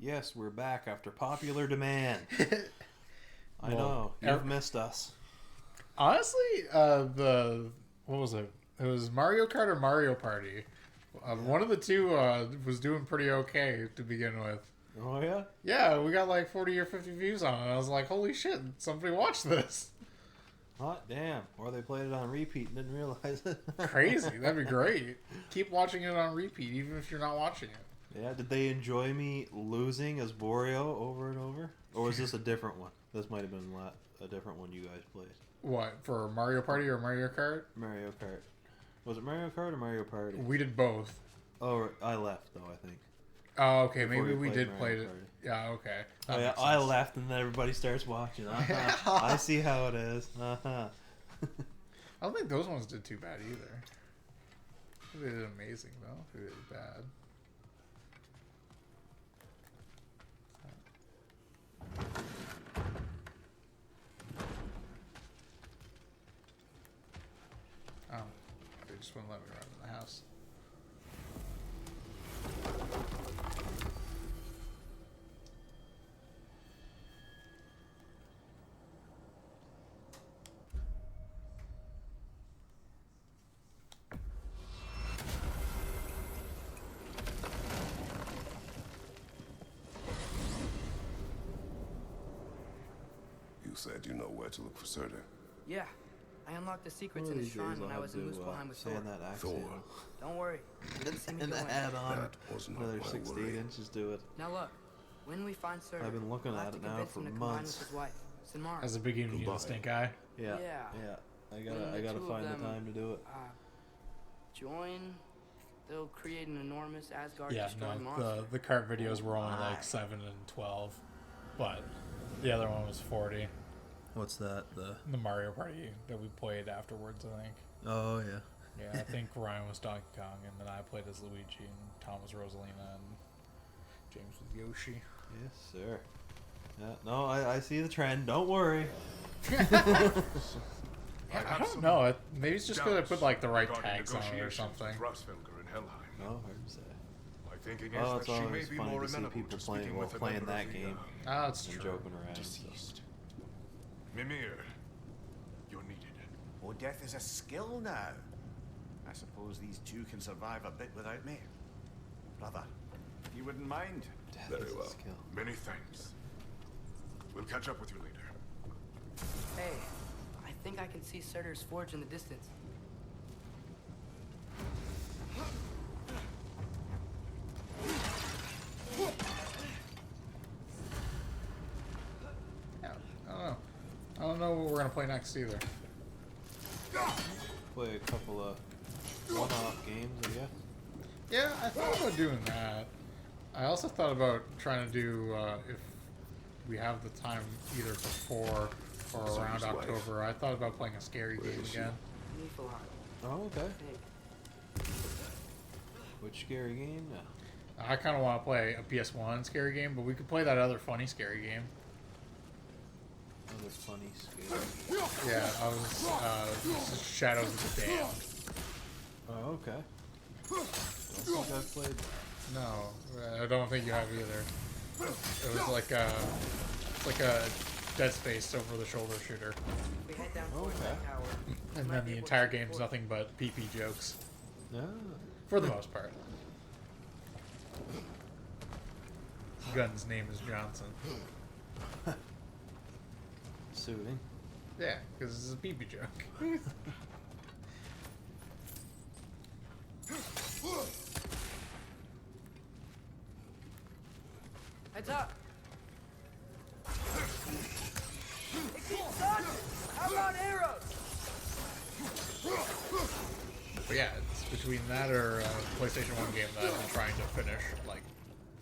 Yes, we're back after popular demand. I know. You've missed us. Honestly, what was it? It was Mario Kart or Mario Party. One of the two was doing pretty okay to begin with. Oh, yeah? Yeah, we got like 40 or 50 views on it. I was like, holy shit, somebody watched this. Hot damn. Or they played it on repeat and didn't realize it. Crazy. That'd be great. Keep watching it on repeat, even if you're not watching it. Yeah, did they enjoy me losing as Borio over and over? Or was this a different one? This might have been a different one you guys played. What, for Mario Party or Mario Kart? Mario Kart. Was it Mario Kart or Mario Party? We did both. Oh, I left, though, I think. Oh, okay. Before Maybe we did Mario play it. Party. Yeah, okay. Oh, yeah, I left and then everybody starts watching. I see how it is. I don't think those ones did too bad either. They did amazing, though. They did bad. Oh, they just wouldn't let me run in the house. You said you know where to look for Surtur. Yeah. I unlocked the secrets in the shrine when I was in Muspelheim with Thor. Thor. Don't worry. And the add-on That was not another my 6 to worry. 8 inches to it. Now look, when we find Surtur, I've been looking we'll at have it to now convince for him to combine months. with his wife, Sinmara. As a beginning, you Goodbye. stink eye. Yeah. I gotta two find of the them, time to do it. Join, they'll create an enormous Asgard Yeah, destroying no, monster. the cart videos were only like 7 and 12, but the other one was 40. What's that? The Mario Party that we played afterwards, I think. Oh, yeah. Yeah, I think Ryan was Donkey Kong, and then I played as Luigi, and Tom was Rosalina, and James was Yoshi. Yes, sir. Yeah, no, I see the trend. Don't worry. I don't know. Maybe it's just because I put like the right tags on it or something. In Helheim. No, hard to say. My thinking is Oh, that it's she may always be funny more to see amenable people to playing speaking while with a playing member that of the, game Oh, that's and true. joking around. deceased. Mimir, you're needed. Oh, death is a skill now. I suppose these two can survive a bit without me. Brother, you wouldn't mind? Death Very is a well. skill. Many thanks. We'll catch up with you later. Hey, I think I can see Surtur's forge in the distance. Yeah, I don't know. I don't know what we're gonna play next either. Play a couple of one-off games, I guess. Yeah, I thought about doing that. I also thought about trying to do if we have the time either before or around Surtur's wife. October. I thought about playing a scary Where game is she? again. Niflheim. Oh, okay. Hey, Which scary game? No. I kind of want to play a PS1 scary game, but we could play that other funny scary game. Another funny scary. Yeah, I was Shadows of the Damned. Oh, okay. Don't think I've played. No, I don't think you have either. It was like a Dead Space over the shoulder shooter, we head down towards Okay. that tower. and Might then be the able entire to see the game's forge. nothing but PP jokes Ah. for the most part. Gun's name is Johnson. Suiting. Yeah, because it's a PP joke. Heads up! It keeps dodging! How about arrows? But yeah, it's between that or a PlayStation 1 game that I've been trying to finish like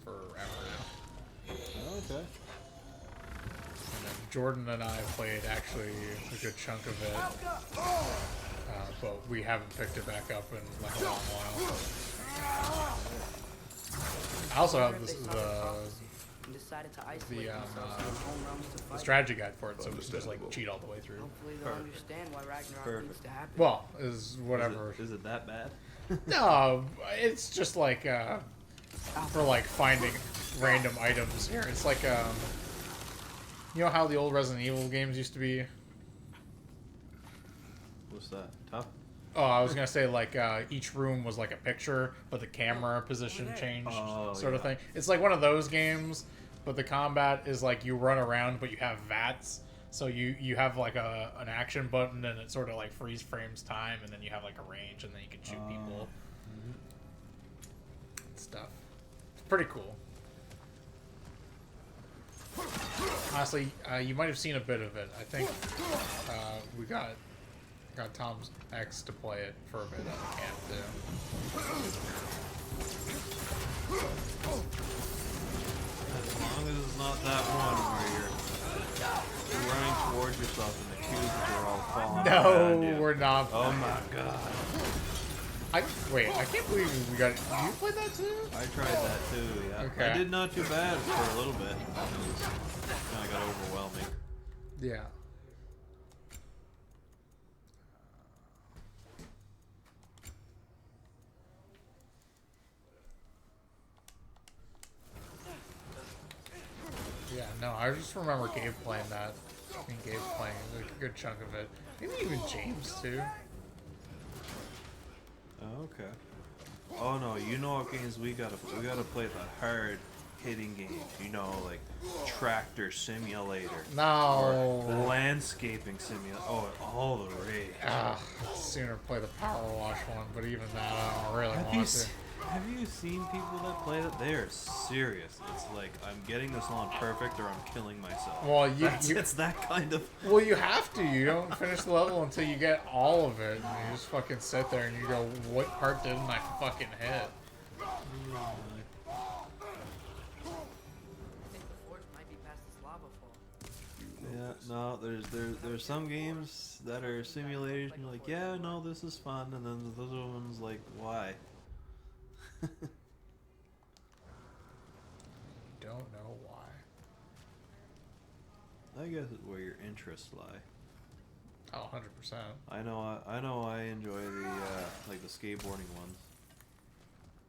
forever now. Oh, okay. And then Jordan and I played actually a good chunk of it, but we haven't picked it back up in like a long while. I also have this, And decided to isolate the themselves in their own realms to the fight. strategy guide for it, so we can just like cheat all the way through. Hopefully they'll understand why Ragnarok Perfect. needs to happen. Well, is whatever. Is it that bad? No, it's just like for like finding random items here. It's like you know how the old Resident Evil games used to be? What's that? Tough? Oh, I was gonna say like each room was like a picture, but the camera position changed, sort of thing. It's like one of those games, but the combat is like you run around, but you have VATs. So you have like an action button, and it sort of like freeze frames time, and then you have like a range, and then you can shoot people. Stuff. It's pretty cool. Honestly, you might have seen a bit of it. I think we got Tom's ex to play it for a bit at the camp too. As long as it's not that one where you're running towards yourself and the cubes are all falling around you. No, we're not. Oh my god. Wait, I can't believe we got. You played that too? I tried that too, yeah. Okay. I did not too bad for a little bit. It kind of got overwhelming. Yeah. Yeah, no, I just remember Gabe playing that. And Gabe playing like a good chunk of it. Maybe even James too. Oh, okay. Oh no, you know what games we gotta play the hard hitting games. You know, like Tractor Simulator. No. Or landscaping simulator. Oh, all the rage. I'd sooner play the Power Wash one, but even that I don't really want to. Have you seen people that play that? They are serious. It's like, I'm getting this on perfect or I'm killing myself. Well, it's that kind of... Well, you have to. You don't finish the level until you get all of it. And you just fucking sit there and you go, what part didn't I fucking hit? I think the forge might be past this lava fall. Yeah, no, there's some games that are simulators and you're like, yeah, no, this is fun. And then those other ones like, why? Don't know why. I guess it's where your interests lie. Oh, 100%. I know I enjoy the like the skateboarding ones,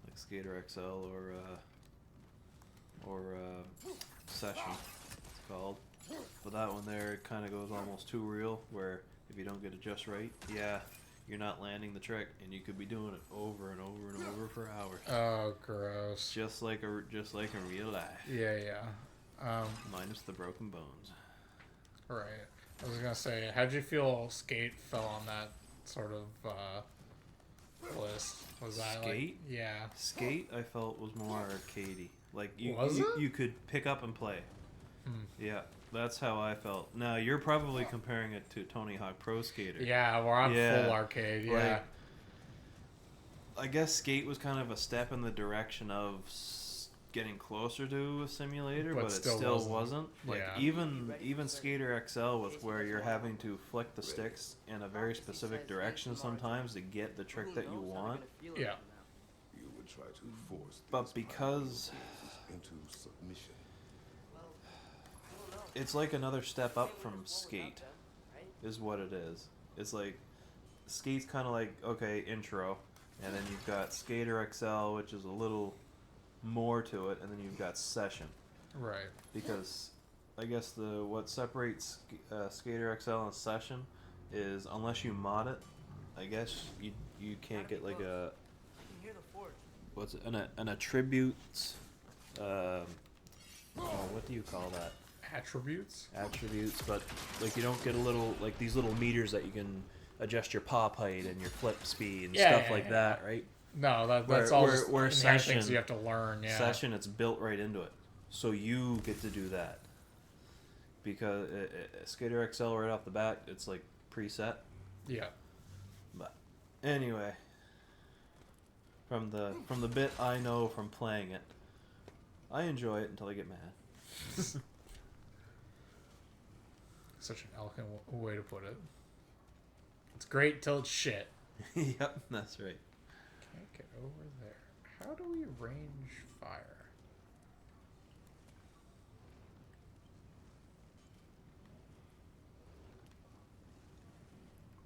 like Skater XL or Session, it's called. But that one there, it kind of goes almost too real. Where if you don't get it just right, yeah, you're not landing the trick, and you could be doing it over and over and over for hours. Oh, gross. Just like in real life. Yeah, yeah. Minus the broken bones. Right. I was gonna say, how'd you feel Skate fell on that sort of list? Was that Skate? like, yeah. Skate, I felt was more arcadey. Like Was it? you could pick up and play. Yeah, that's how I felt. Now you're probably comparing it to Tony Hawk Pro Skater. Yeah, we're on full arcade. Yeah. Like, I guess Skate was kind of a step in the direction of getting closer to a simulator, but it still wasn't. Like Yeah. even Skater XL, with where you're having to flick the sticks in a very specific direction sometimes to get the trick that you want. Yeah. You would try to force But because into submission. it's like another step up from Skate, is what it is. It's like Skate's kind of like, okay, intro, and then you've got Skater XL, which is a little more to it, and then you've got Session. Right. Because I guess what separates Skater XL and Session is unless you mod it, I guess you can't get like a what's it, an attributes. What do you call that? Attributes? Attributes, but like you don't get a little like these little meters that you can adjust your pop height and your flip speed and stuff like that, right? No, that's Where- all where- just where inherent Session- things you have to learn. Yeah. Session, it's built right into it, so you get to do that because Skater XL right off the bat, it's like preset. Yeah. But anyway, from the bit I know from playing it, I enjoy it until I get mad. Such an eloquent way to put it. It's great till it's shit. Yep, that's right. Can't get over there. How do we range fire?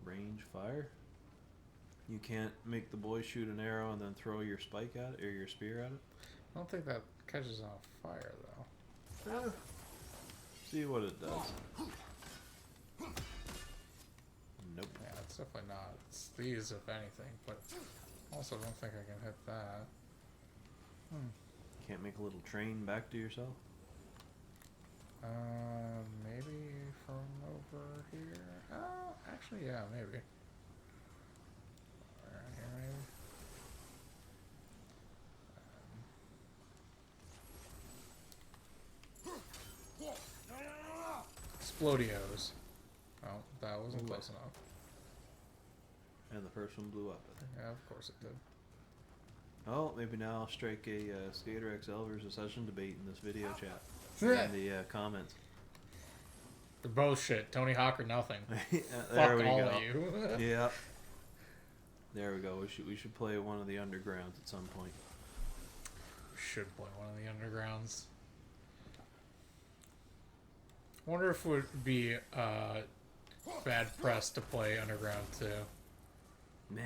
Range fire? You can't make the boy shoot an arrow and then throw your spike at it or your spear at it? I don't think that catches on fire though. See what it does. Nope. Yeah, it's definitely not. It's these, if anything, but also don't think I can hit that. Can't make a little train back to yourself? Maybe from over here? Oh, actually, yeah, maybe. Around here, maybe? Explodios. Oh, that wasn't Ooh. close enough. And the first one blew up. Yeah, of course it did. Oh, maybe now I'll strike a Skater XL versus Session debate in this video chat. Yeah. In the comments. They're both shit. Tony Hawk or nothing. There Fuck we all go. of you. Yeah. There we go. We should play one of the undergrounds at some point. Should play one of the undergrounds. Wonder if it would be bad press to play underground too. Nah.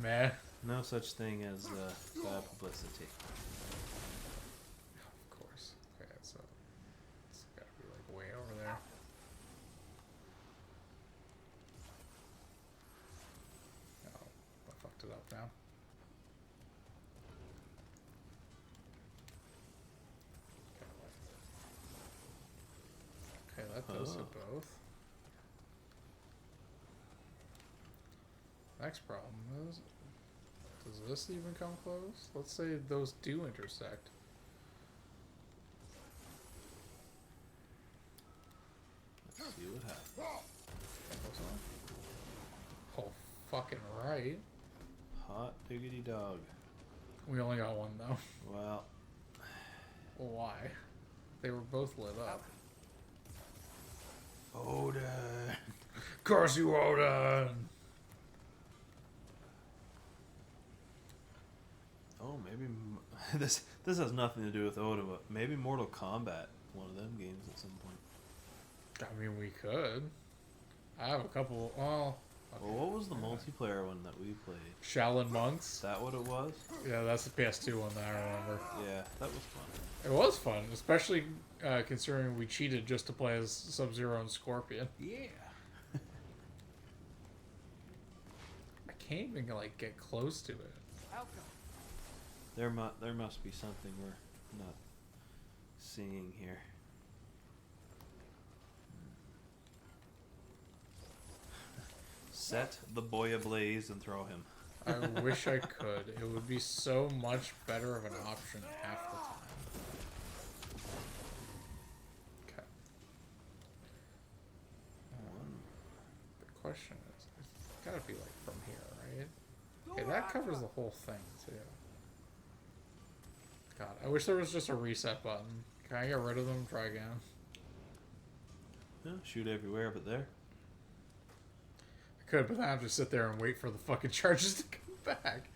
Meh. No such thing as bad publicity. Of course. Okay, so it's gotta be like way over there. Oh, I fucked it up now. Okay, that does it both. Next problem is, does this even come close? Let's say those do intersect. Let's see what happens. Close enough? Oh, fucking right. Hot diggity dog. We only got one though. Well, Why? They were both lit up. Odin. Curse you, Odin! Oh, maybe this has nothing to do with Odin, but maybe Mortal Kombat, one of them games at some point. I mean, we could. I have a couple. Well, okay. Well, what was the multiplayer one that we played? Shaolin Monks. Is that what it was? Yeah, that's the PS2 one that I remember. Yeah, that was fun. It was fun, especially considering we cheated just to play as Sub-Zero and Scorpion. Yeah. I can't even like get close to it. There must be something we're not seeing here. Set the boy ablaze and throw him. I wish I could. It would be so much better of an option half the time. Okay. The question is, it's gotta be like from here, right? Okay, that covers the whole thing too. God, I wish there was just a reset button. Can I get rid of them? Try again. Yeah, shoot everywhere but there. I could, but then I have to sit there and wait for the fucking charges to come back.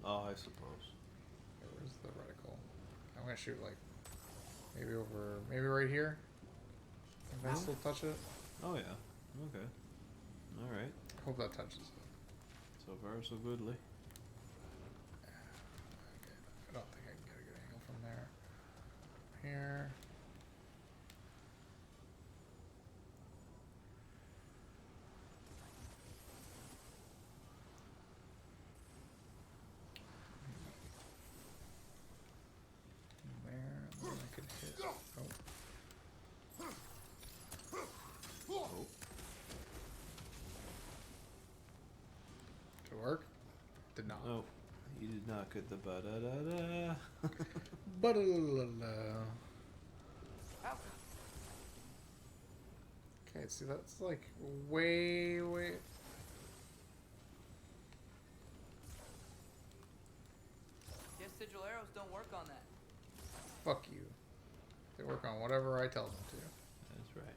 Oh, I suppose. Okay, where's the reticle? I'm gonna shoot like maybe over, maybe right here. Can I still touch it? Oh yeah. Okay. All right. Hope that touches it. So far so goodly. I don't think I can get a good angle from there. Here. There, and then I can hit. Oh. Oh. Did it work? Did not. No, you did not get the ba-da-da-da. Ba-da-la-la-la. Okay, see that's like way. Guess sigil arrows don't work on that. Fuck you. They work on whatever I tell them to. That's right.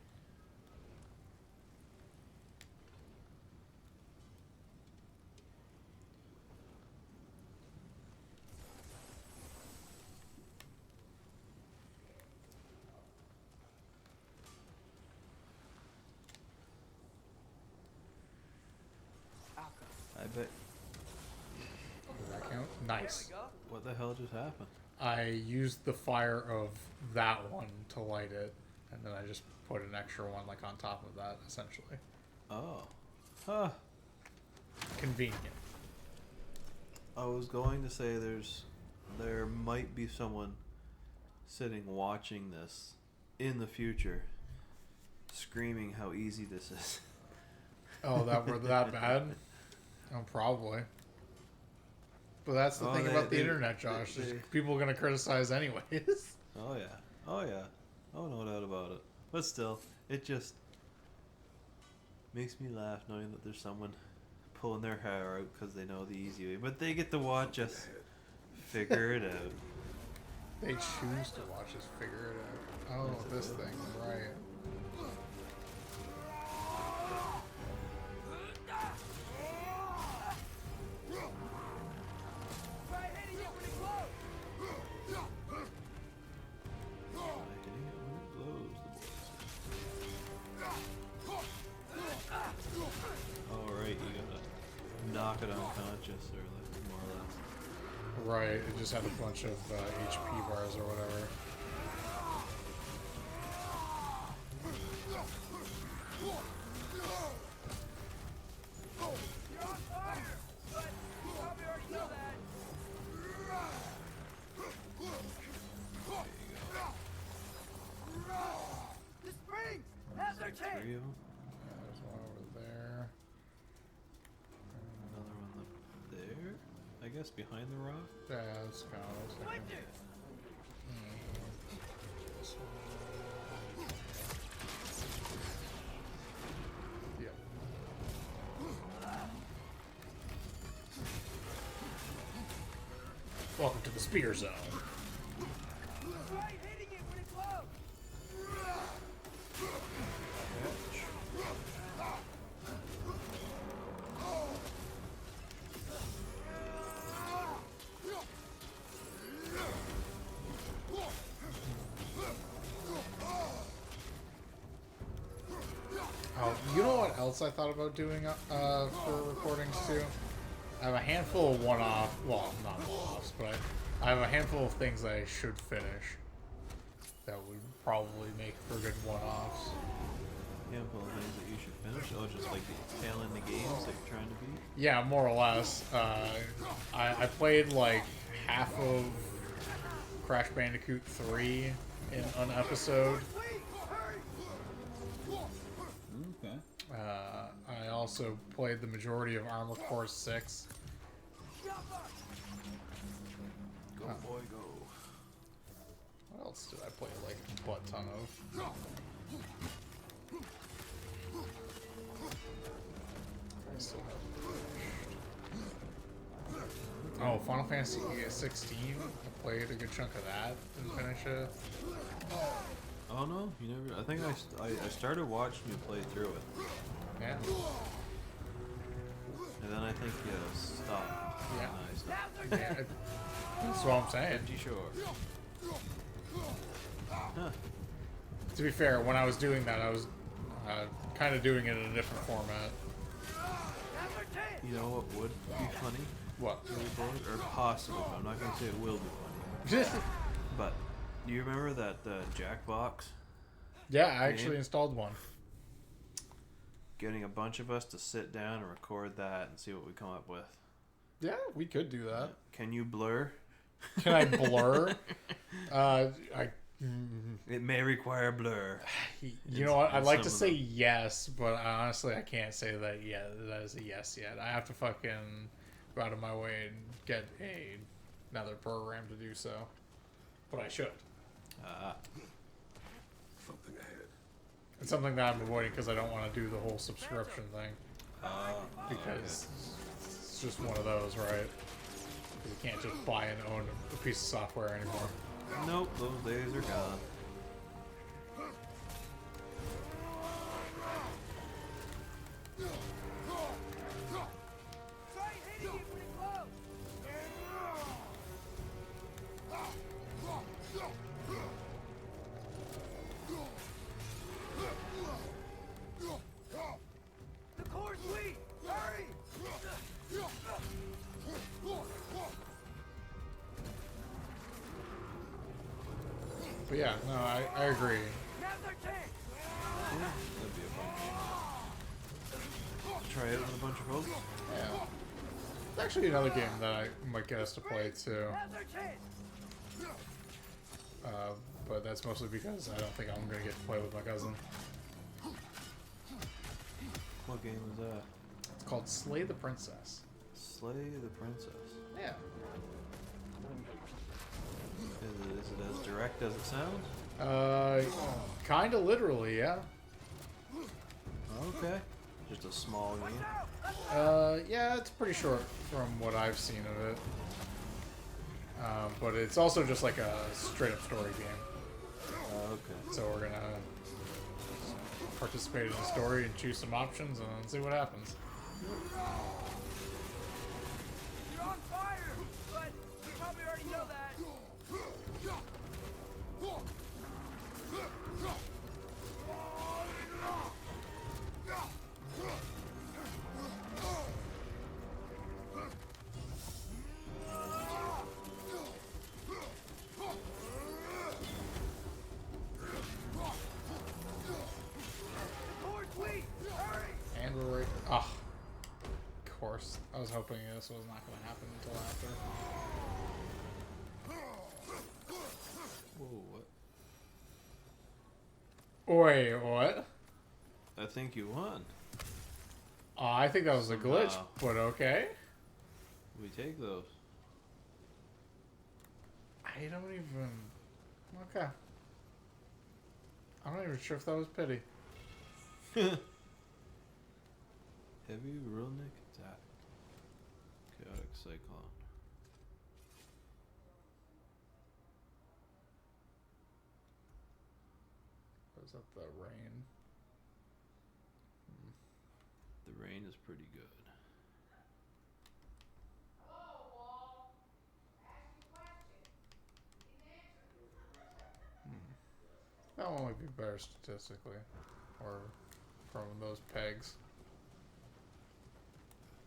I bet. Does that count? Nice. There we go. What the hell just happened? I used the fire of that one to light it, and then I just put an extra one like on top of that, essentially. Oh. Huh. Convenient. I was going to say there might be someone sitting watching this in the future screaming how easy this is. Oh, that were that bad? Oh, probably. But that's the thing about the internet, Josh. People are going to criticize anyways. Oh yeah. Oh yeah. Oh, no doubt about it. But still, it just makes me laugh knowing that there's someone pulling their hair out because they know the easy way. But they get to watch us figure it out. They choose to watch us figure it out. Oh, this thing, right. Alright, you gotta knock it unconscious, or like more or less. Right, it just had a bunch of HP bars or whatever. Three of them. Yeah, there's one over there. Another one up there. I guess behind the rock. Yeah, that's kind of looks like it. Yep. Welcome to the spear zone. Oh, you know what else I thought about doing for recordings too? I have a handful of one-off, well, not one-offs, but I have a handful of things that I should finish that would probably make for good one-offs. Handful of things that you should finish. Oh, just like the tail end of games that you're trying to beat. Yeah, more or less. I played like half of Crash Bandicoot 3 in an episode. Okay. I also played the majority of Armor Core 6. Go boy, go. What else did I play like a butt ton of? I still haven't finished. Oh, Final Fantasy 16. I played a good chunk of that. Didn't finish it. Oh no, you never. I think I started watching you play through it. Yeah. And then I think you stopped. Yeah. I stopped. Yeah. That's what I'm saying. Pretty sure. Huh. To be fair, when I was doing that, I was kind of doing it in a different format. You know what would be funny? What? Or possible. I'm not gonna say it will be funny. But do you remember that Jackbox? Yeah, I actually installed one. Getting a bunch of us to sit down and record that and see what we come up with. Yeah, we could do that. Can you blur? Can I blur? It may require blur. You know what? I'd like to say yes, but honestly, I can't say that yet. That is a yes yet. I have to fucking go out of my way and get another program to do so. But I should. Something ahead. It's something that I'm avoiding because I don't want to do the whole subscription thing. Because it's just one of those, right? You can't just buy and own a piece of software anymore. Nope, those days are gone. yeah, no, I agree. Yeah, that'd be a fun game. Try it with a bunch of folks. Yeah. It's actually another game that I might get us to play too. But that's mostly because I don't think I'm gonna get to play with my cousin. What game is that? It's called Slay the Princess. Slay the Princess. Yeah. Is it as direct as it sounds? Kinda literally, yeah. Okay. Just a small game. Yeah, it's pretty short from what I've seen of it. But it's also just like a straight up story game. Okay. So we're gonna participate in the story and choose some options and see what happens. You're on fire, but you probably already know that. And we're right. Ah, of course. I was hoping this was not going to happen until after. Whoa, what? Wait, what? I think you won. I think that was a glitch, Somehow. but okay. We take those. I don't even. Okay. I'm not even sure if that was pity. Heavy Runic attack. Chaotic Cyclone. Was that the rain? The rain is pretty good. That one might be better statistically. Or from those pegs.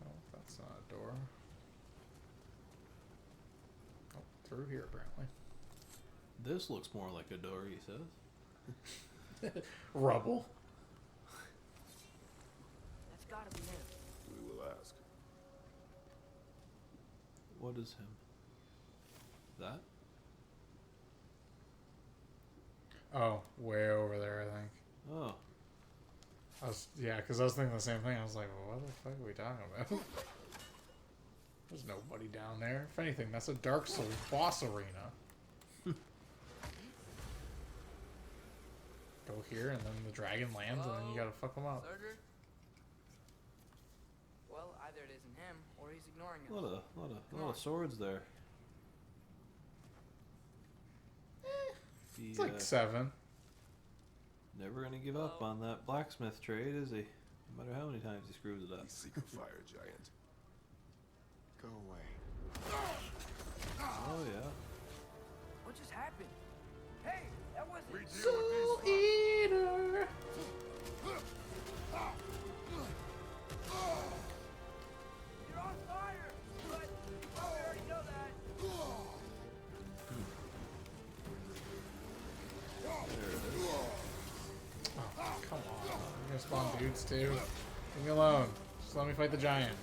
Oh, that's not a door. Oh, through here apparently. This looks more like a door, he says. Rubble. That's gotta be him. We will ask. What is him? That? Oh, way over there, I think. Oh. Yeah, because I was thinking the same thing. I was like, well, what the fuck are we talking about? There's nobody down there. If anything, that's a Dark Souls boss arena. Go here, and then the dragon lands, and then you gotta fuck him up. Surgery? Well, either it isn't him, or he's ignoring us. A lot of swords there. It's like 7. Never gonna give up on that blacksmith trade, is he? No matter how many times he screws it up. You seek a fire giant. Go away. Oh yeah. What just happened? Hey, that wasn't... We deal Soul with these Eater! You're on fire, but you probably already know that. There it is. Oh, come on. You're gonna spawn dudes too? Leave me alone. Just let me fight the giant.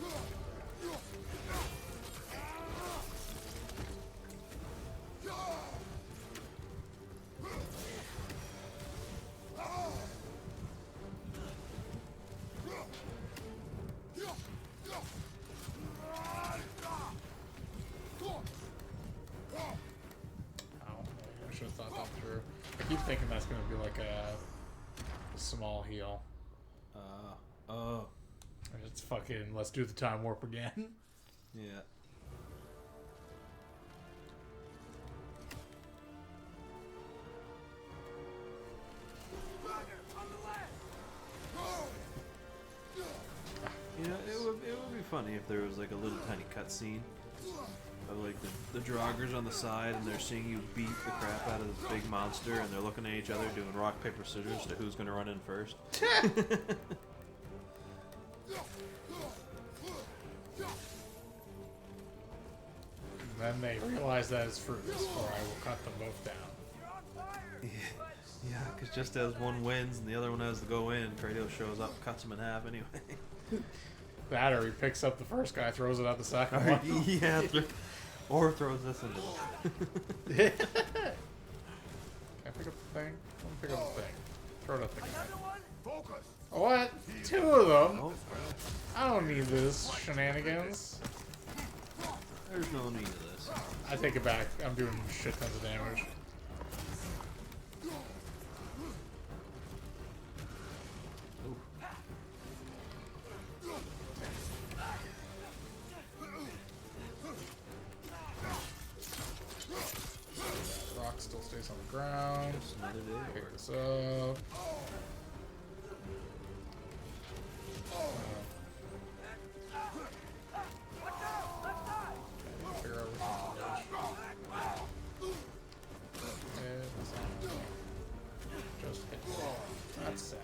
I should have thought that through. I keep thinking that's gonna be like a small heal. Oh. It's fucking, let's do the time warp again. Yeah. You know, it would be funny if there was like a little tiny cutscene of like the Draugrs on the side, and they're seeing you beat the crap out of this big monster, and they're looking at each other doing rock paper scissors to who's gonna run in first. And then they realize that it's fruitless, or I will cut them both down. You're on fire, Yeah, because just as one wins and the other one has to go in, Kratos shows up, cuts him in half anyway. That or he picks up the first guy, throws it out the second one. Yeah, or throws this into it. Can I pick up the thing? Let me pick up the thing. Throw it at the guy. Focus. What? Two of them? Oh, I don't need this shenanigans. there's no need of this. I take it back. I'm doing shit tons of damage. Ooh. Rock still stays on the ground. Just another day at Pick work. this up. Figure out which one's which. Just hit me. That's sad.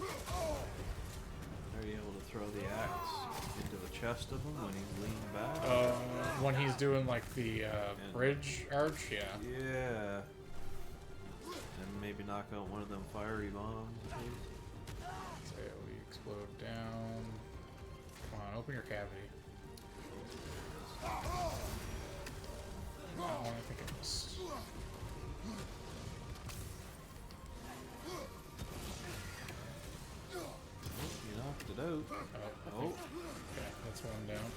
Are you able to throw the axe into the chest of him when he's leaning back? When he's doing like the bridge arch, yeah. Yeah. And maybe knock out one of them fiery bombs. Please. So we explode down. Come on, open your cavity. Oh, I think I missed. You knocked it out. Oh, okay, that's one down.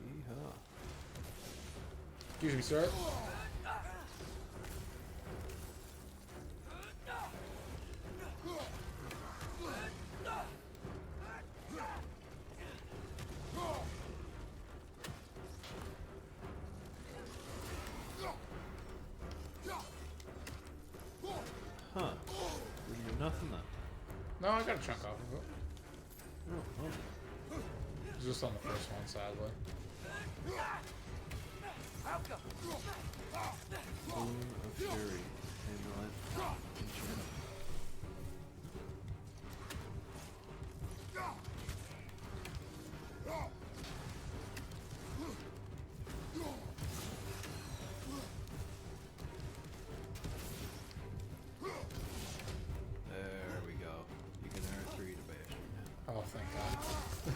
Yeehaw. Excuse me, sir. Huh. Didn't do nothing then. No, I got a chunk off of it. Oh, okay. It's just on the first one, sadly. Boom of Fury. Amulet. Enchant. There we go. You can earn 3 to Bastion. Oh, thank God.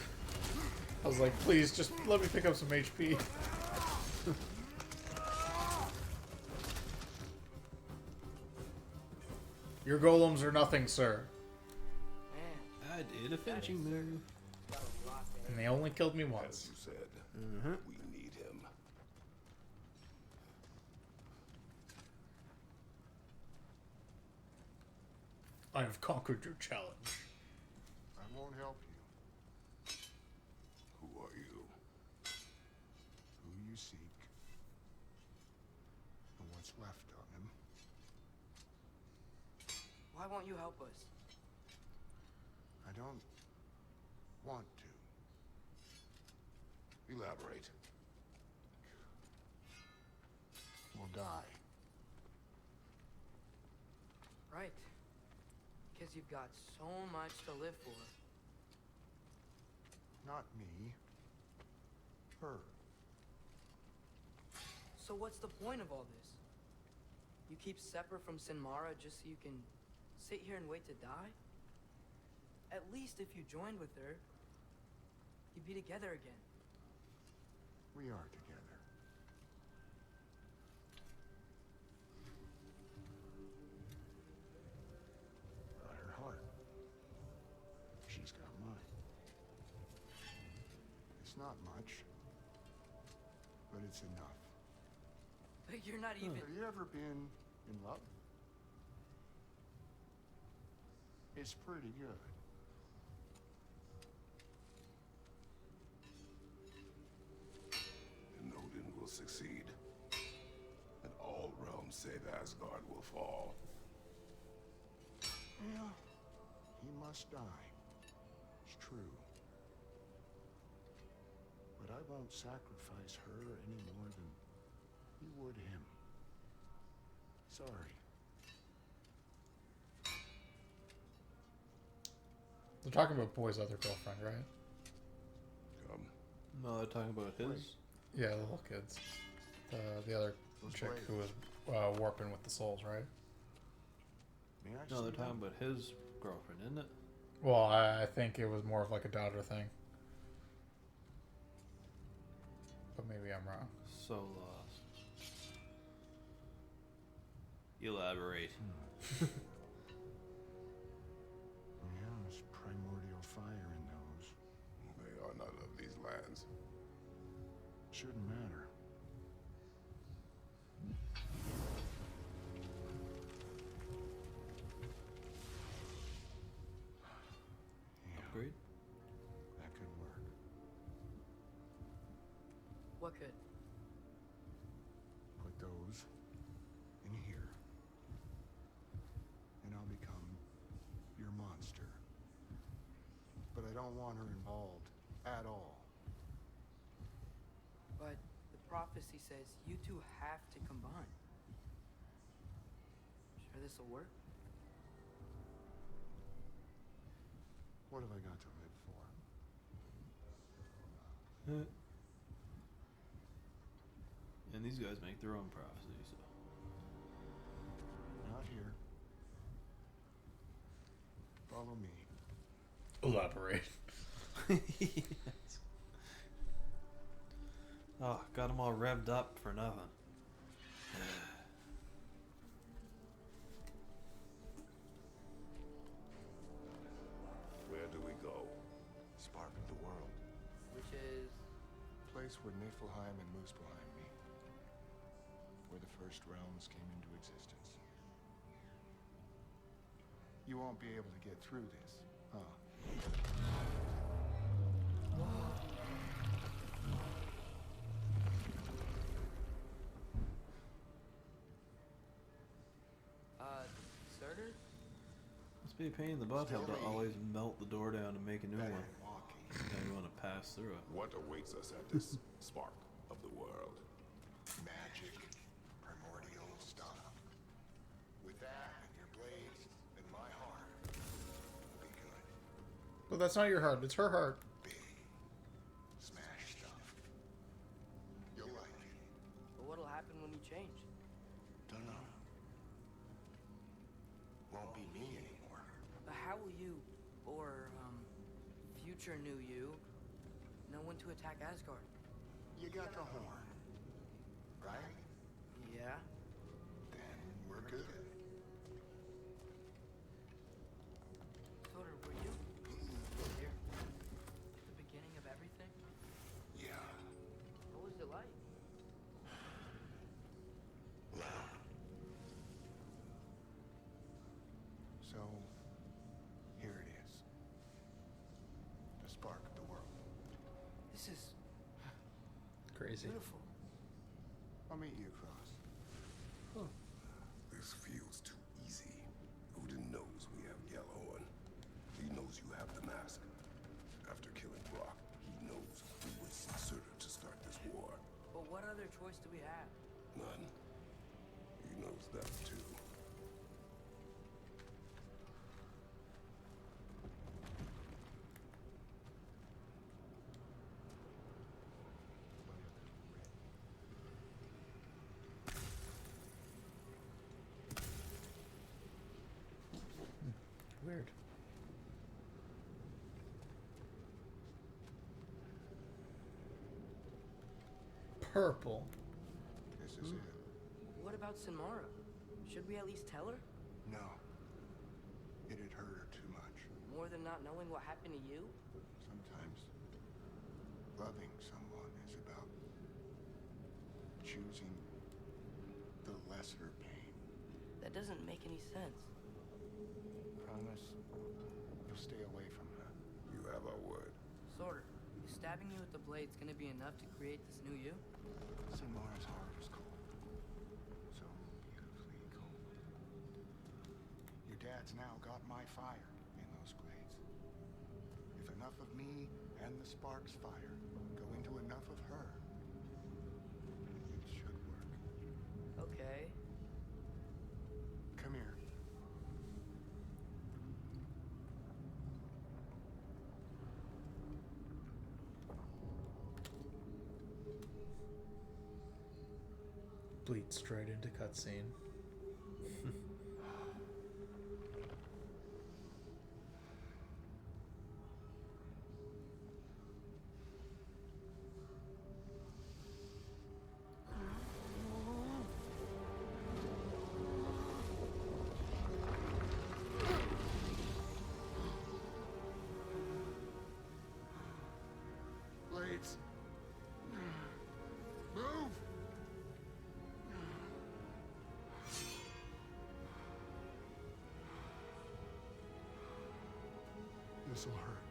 I was like, please, just let me pick up some HP. Your golems are nothing, sir. Man, I did a finishing move. got a lot there. And they only killed me As once. you said, Mm-hmm. we need him. I have conquered your challenge. I won't help you. Who are you? Who you seek? And what's left of him? Why won't you help us? I don't want to. Elaborate. We'll die. Right. Because you've got so much to live for. Not me. Her. So what's the point of all this? You keep separate from Sinmara just so you can sit here and wait to die? At least if you joined with her, you'd be together again. We are together. Got her heart. She's got mine. It's not much, but it's enough. But you're not even... Have you ever been in love? It's pretty good. And Odin will succeed. And all realms save Asgard will fall. Yeah, he must die. It's true. But I won't sacrifice her any more than you would him. Sorry. They're talking about Boy's other girlfriend, right? Come. No, they're talking about his. Yeah, the little kids. The other Those chick blades. who was warping with the souls, right? May I No, they're see talking them? about his girlfriend, isn't it? Well, I think it was more of like a daughter thing. But maybe I'm wrong. So lost. Elaborate. Yeah, there's primordial fire in those. They are not of these lands. Shouldn't matter. Yeah, Upgrade? that could work. What could? Put those in here. And I'll become your monster. But I don't want her involved at all. But the prophecy says you two have to combine. Sure this'll work? What have I got to live for? And these guys make their own prophecy, so. Not here. Follow me. Elaborate. Yes. Oh, got them all revved up for nothing. Where do we go? Spark of the world. Which is... Place where Niflheim and Muspelheim meet. Where the first realms came into existence. You won't be able to get through this, huh? Surtur? Must be a pain in the butt having to Still me. always melt the door down and make a new Better one. than walking. Now you want to pass through it. What awaits us at this spark of the world? Magic, primordial stuff. With that and your blades and my heart, we'll be good. Well, that's not your heart. It's her heart. Big, smash stuff. You'll like it. But what'll happen when you change? Dunno. Won't be me anymore. But how will you, or, future new you, know when to attack Asgard? You got the horn, right? Yeah? Then we're good. Surtur, were you here at the beginning of everything? Yeah. What was it like? Loud. So, here it is. The spark of the world. This is Crazy. beautiful. I'll meet you across. This feels too easy. Odin knows we have Gjallarhorn. He knows you have the mask. After killing Brock, he knows we would see Surtur to start this war. But what other choice do we have? None. He knows that too. Weird. Purple. This is it. What about Sinmara? Should we at least tell her? No. It'd hurt her too much. More than not knowing what happened to you? Sometimes loving someone is about choosing the lesser pain. That doesn't make any sense. Promise you'll stay away from her. You have our word. Surtur, is stabbing you with the blade's gonna be enough to create this new you? Sinmara's heart is cold. So beautifully cold. Your dad's now got my fire in those blades. If enough of me and the spark's fire go into enough of her, it should work. Okay. Come here. Bleed straight into cutscene. This'll hurt.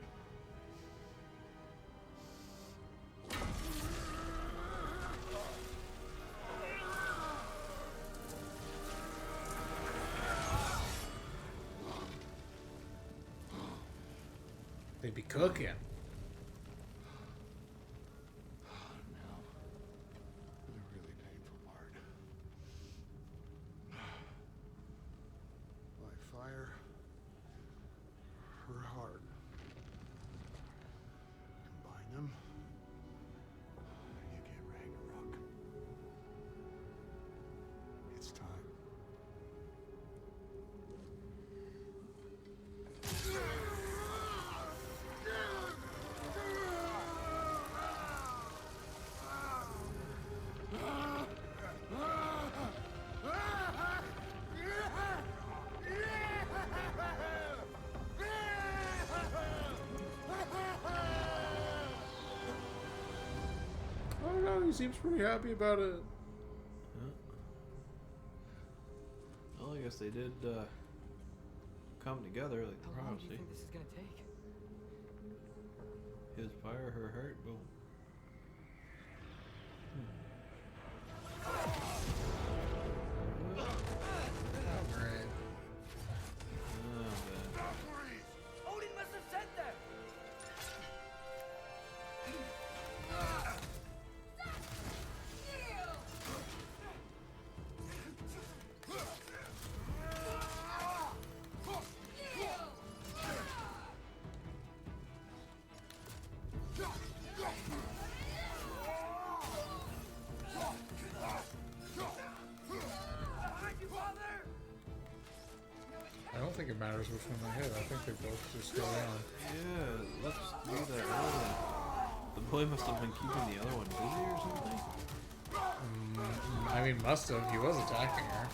They'd be cooking. Now, for the really painful part. By fire, her heart. Combine them, you get Ragnarok. It's time. I don't know, he seems pretty happy about it. Yeah. Well, I guess they did come together like the How long do you prophecy. think this is gonna take? His fire, her heart, boom. Oh, great. Oh, man. Odin must have said that! I don't think it matters which one they hit. I think they both just go down. Yeah, let's do that early. The boy must have been keeping the other one busy or something. I mean, must have. He was attacking her.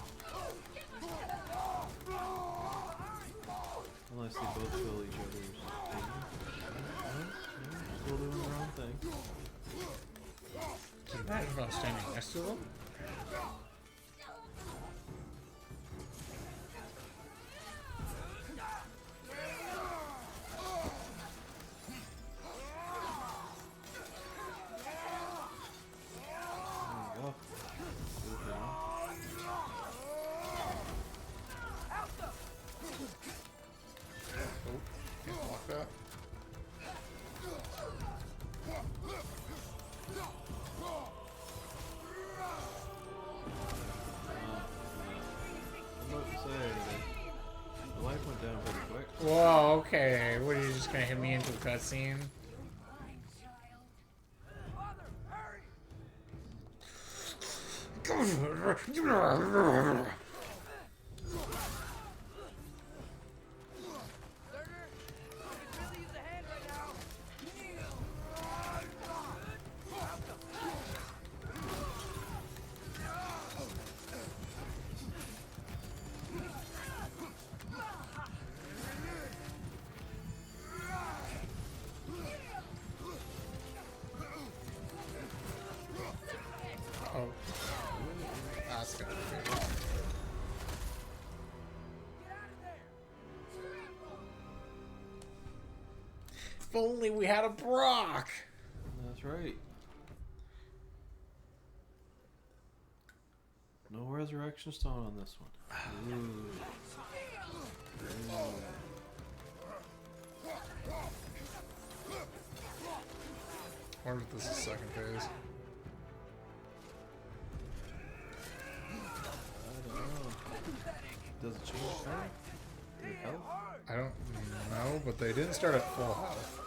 Unless they both fill each other's thing. Still doing their own thing. Just imagine if I was standing next to them. There you go. Good job. Oh, can't block that. I'm about to say that the life went down pretty quick. Whoa, okay. What, are you just gonna hit me into the cutscene? Oh. That's gonna be good. If only we had a Brock! That's right. No resurrection stone on this one. Ooh. Ooh. I wonder if this is second phase. I don't know. Does it change color? Your health? I don't know, but they didn't start at full health.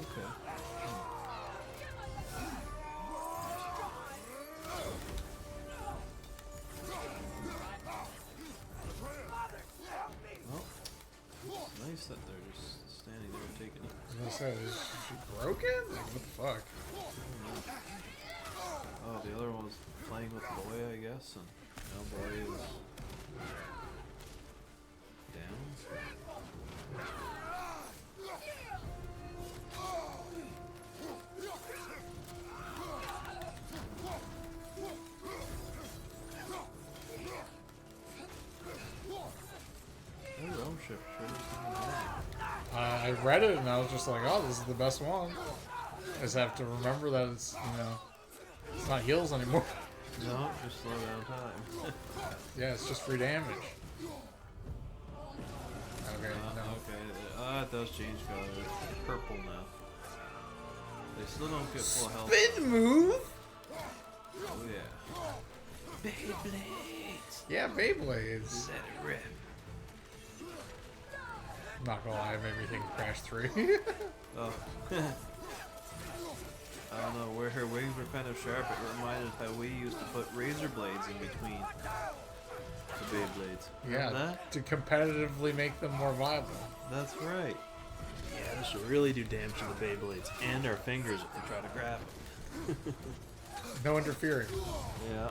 Okay. Well, it's nice that they're just standing there taking it. I was gonna say, is she broken? Like, what the fuck? Oh, the other one was playing with the boy, I guess, and now boy is down. Oh, your own ship sure is I read it and I was just like, oh, this is the best one. I just have to remember that it's, it's not heals anymore. No, just slow down time. Yeah, it's just free damage. Okay, no. Okay. It does change color. It's purple now. They still don't get full health. Spin move? Oh yeah. Beyblades. Yeah, Beyblades. Let it rip. I'm not gonna lie, it made me think of Crash 3. Oh. I don't know, where her wings were kind of sharp, it reminded how we used to put razor blades in between the Beyblades. Remember Yeah, that? to competitively make them more viable. That's right. Yeah, this will really do damage to the Beyblades and our fingers if we try to grab them. No interfering. Yeah.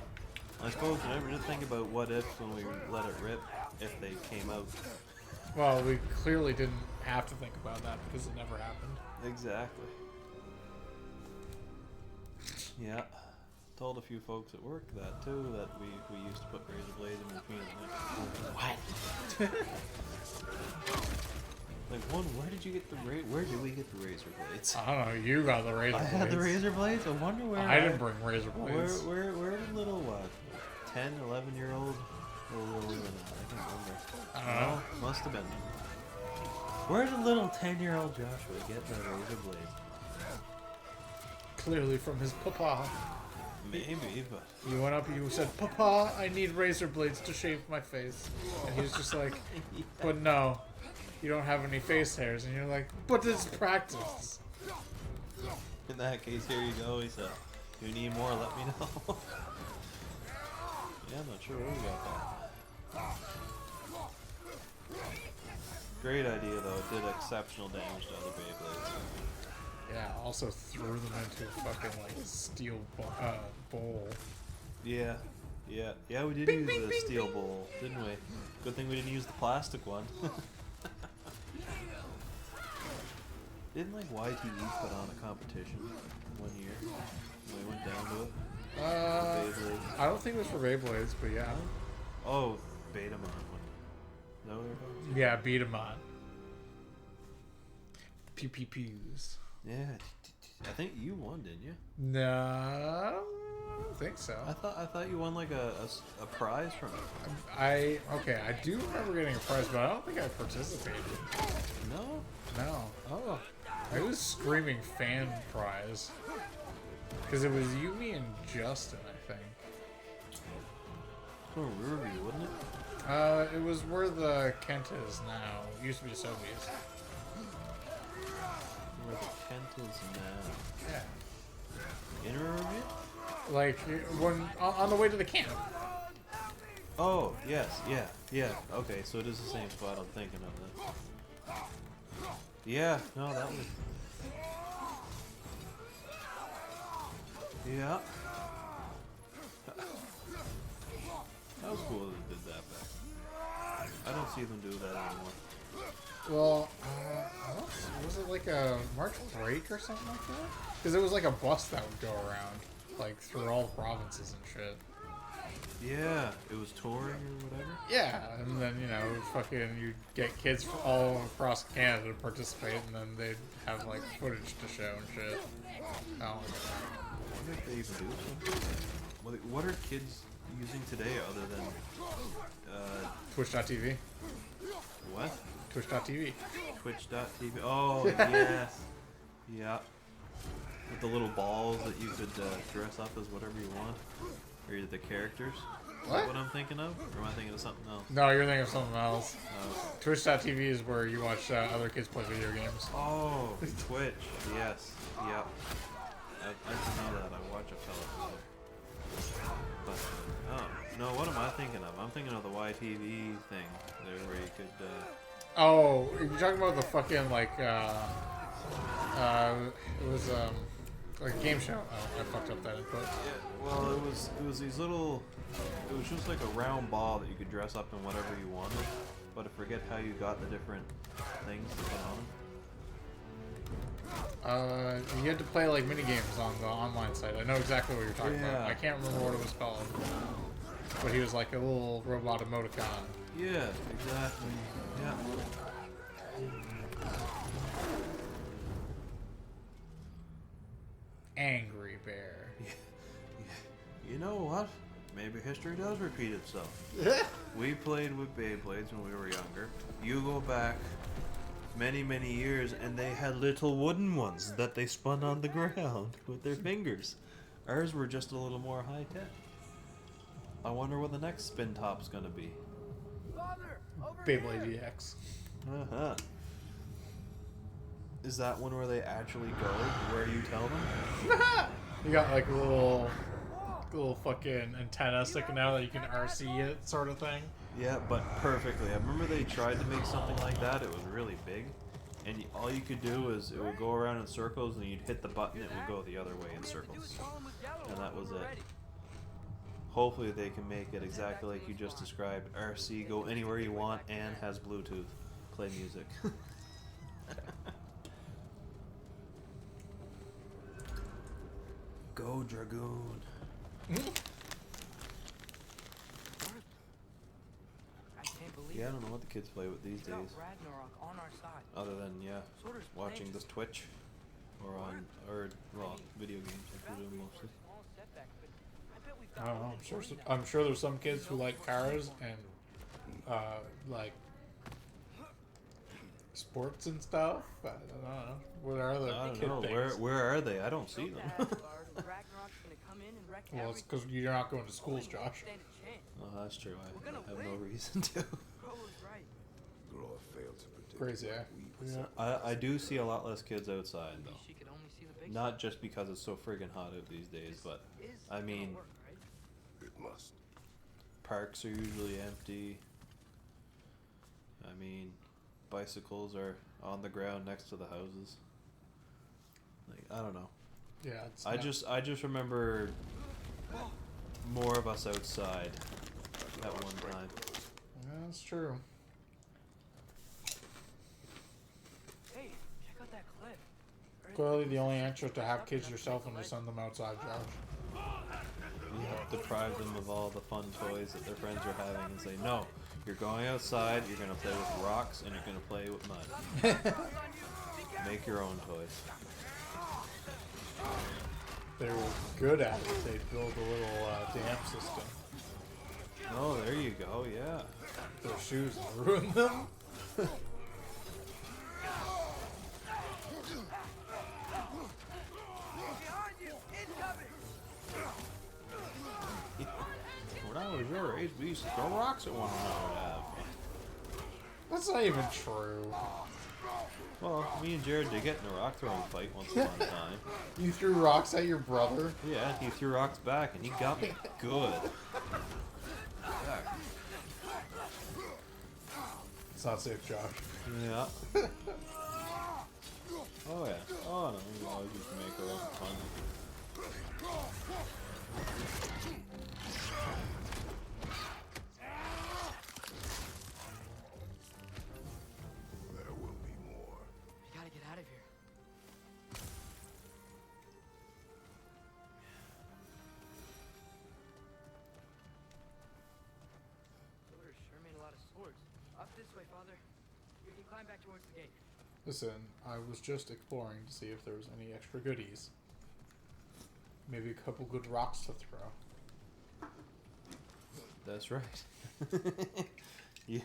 I suppose we never did think about what ifs when we let it rip if they came out. Well, we clearly didn't have to think about that because it never happened. Exactly. Yeah. Told a few folks at work that too, that we used to put razor blades in between them. What? Like, one, where did you get where did we get the razor blades? I don't know, you got the razor I blades. had the razor blades? I wonder where I didn't bring razor blades. Where did little 10, 11-year-old or where were we at? I can't remember. I don't know. Must have been. Where did little 10-year-old Joshua get the razor blades? Clearly from his papa. Maybe, but You went up and you said, Papa, I need razor blades to shave my face. And he was just like, but no, you don't have any face hairs. And you're like, but it's practice. in that case, here you go. He said, if you need more, let me know. Yeah, I'm not sure where we got that. Great idea, though. It did exceptional damage to other Beyblades. Yeah, also threw them into a fucking, like, steel bowl. Yeah, we did use the steel bowl, didn't we? Good thing we didn't use the plastic one. Didn't, like, YTV put on a competition one year when we went down to it? Beyblades. I don't think it was for Beyblades, but yeah. Oh, Betamon one. Is that what they're called? Yeah, beat 'em on. Pew pew pews. Yeah, I think you won, didn't you? No, I don't think so. I thought you won like a prize from it. Okay, I do remember getting a prize, but I don't think I participated. No? No. Oh. It was Screaming Fan Prize. Because it was you, me, and Justin, I think. Oh, Riverview, wasn't it? It was where the Kent is now. It used to be Sobeys. Where the Kent is now. Yeah. In Riverview? Like, when on the way to the camp. Oh, yes, yeah. Okay, so it is the same spot I'm thinking of then. Yeah, no, that was... Yeah. That was cool that they did that back. I don't see them do that anymore. Well, was it like a March break or something like that? Because it was like a bus that would go around, like through all the provinces and shit. Yeah, it was touring or whatever. Yeah, and then fucking you'd get kids from all across Canada to participate, and then they'd have like footage to show and shit. Oh. I wonder if they even do something. What are kids using today other than Twitch.tv. what? Twitch.tv. Twitch.tv. Oh yes, yeah. With the little balls that you could dress up as whatever you want, or the characters. Is that what I'm thinking of, or am I thinking of something else? No, you're thinking of something else. Oh. Twitch.tv is where you watch other kids play video games. Oh, Twitch. Yes. Yep. I didn't know that. I watch a fella there. But oh no, what am I thinking of? I'm thinking of the YTV thing there, where you could. Oh, you're talking about the fucking like it was like a game show. Oh, I fucked up that input. Yeah, well, it was these little. It was just like a round ball that you could dress up in whatever you wanted, but I forget how you got the different things to put on them. You had to play like mini games on the online site. I know exactly what you're talking about. I can't remember what it was called, but he was like a little robot emoticon. Yeah, exactly. Yeah. history does repeat itself. We played with Beyblades when we were younger. You go back many, many years, and they had little wooden ones that they spun on the ground with their fingers. Ours were just a little more high tech. I wonder what the next spin top's gonna be. Father, over Beyblade here. EX. Uh-huh. Is that one where they actually go where you tell them? You got like a little fucking antenna sticking out that you can RC it, sort of thing. Yeah, but perfectly. I remember they tried to make something like that. It was really big. And all you could do is it would go around in circles, and you'd hit the button, it would go the other way in circles. And that was it. Hopefully they can make it exactly like you just described. RC, go anywhere you want, and has Bluetooth. Play music. Go Dragoon. I can't believe Yeah, I don't know what the kids play with these we got days. Ragnarok on our side. Other than, yeah, Sorter's watching playing this just Twitch. Or on, well, video games, I presume mostly. small setback, but I bet we've I got don't know. all I'm the sure. glory I'm sure there's some kids who like cars and like sports and stuff. I don't know. What are the I don't kid know. things? Where are they? I don't see now. them. Ragnarok's gonna come in and wreck Well, it's everything. because you're not going to schools, We won't Josh. stand a chance. Oh, that's true. I We're gonna have no win. reason to. Bro was right. Groth failed to predict Crazy, eh? what we would I do see a lot less kids outside, Maybe though. she could only see the big Not just because it's so friggin' hot out these days, but stuff. Is I gonna mean, work, right? It must. parks are usually empty. I mean, bicycles are on the ground next to the houses. Like, I don't know. Yeah, it's I not- just remember more of us outside at one time. Yeah, that's true. Hey, check out that cliff. Clearly, the only answer is to have kids yourself and to send them outside, Josh. You have to deprive them of all the fun toys that their friends are having and say, no, you're going outside, you're going to play with rocks, and you're going to play with mud. Make your own toys. They were good at it. They'd build a little dam system. Oh, there you go, yeah. Their shoes and ruin them. When I was your age, we used to throw rocks at one another. That's not even true. Well, me and Jared did get in a rock throwing fight once upon a time. You threw rocks at your brother? Yeah, he threw rocks back, and he got me good. It's not safe, Josh. Yeah. Oh yeah. Oh no, we always used to make our own fun. There will be more. We gotta get out of here. Sorter sure made a lot of swords. Up this way, Father. We can climb back towards the gate. Listen, I was just exploring to see if there was any extra goodies. Maybe a couple good rocks to throw. That's right. You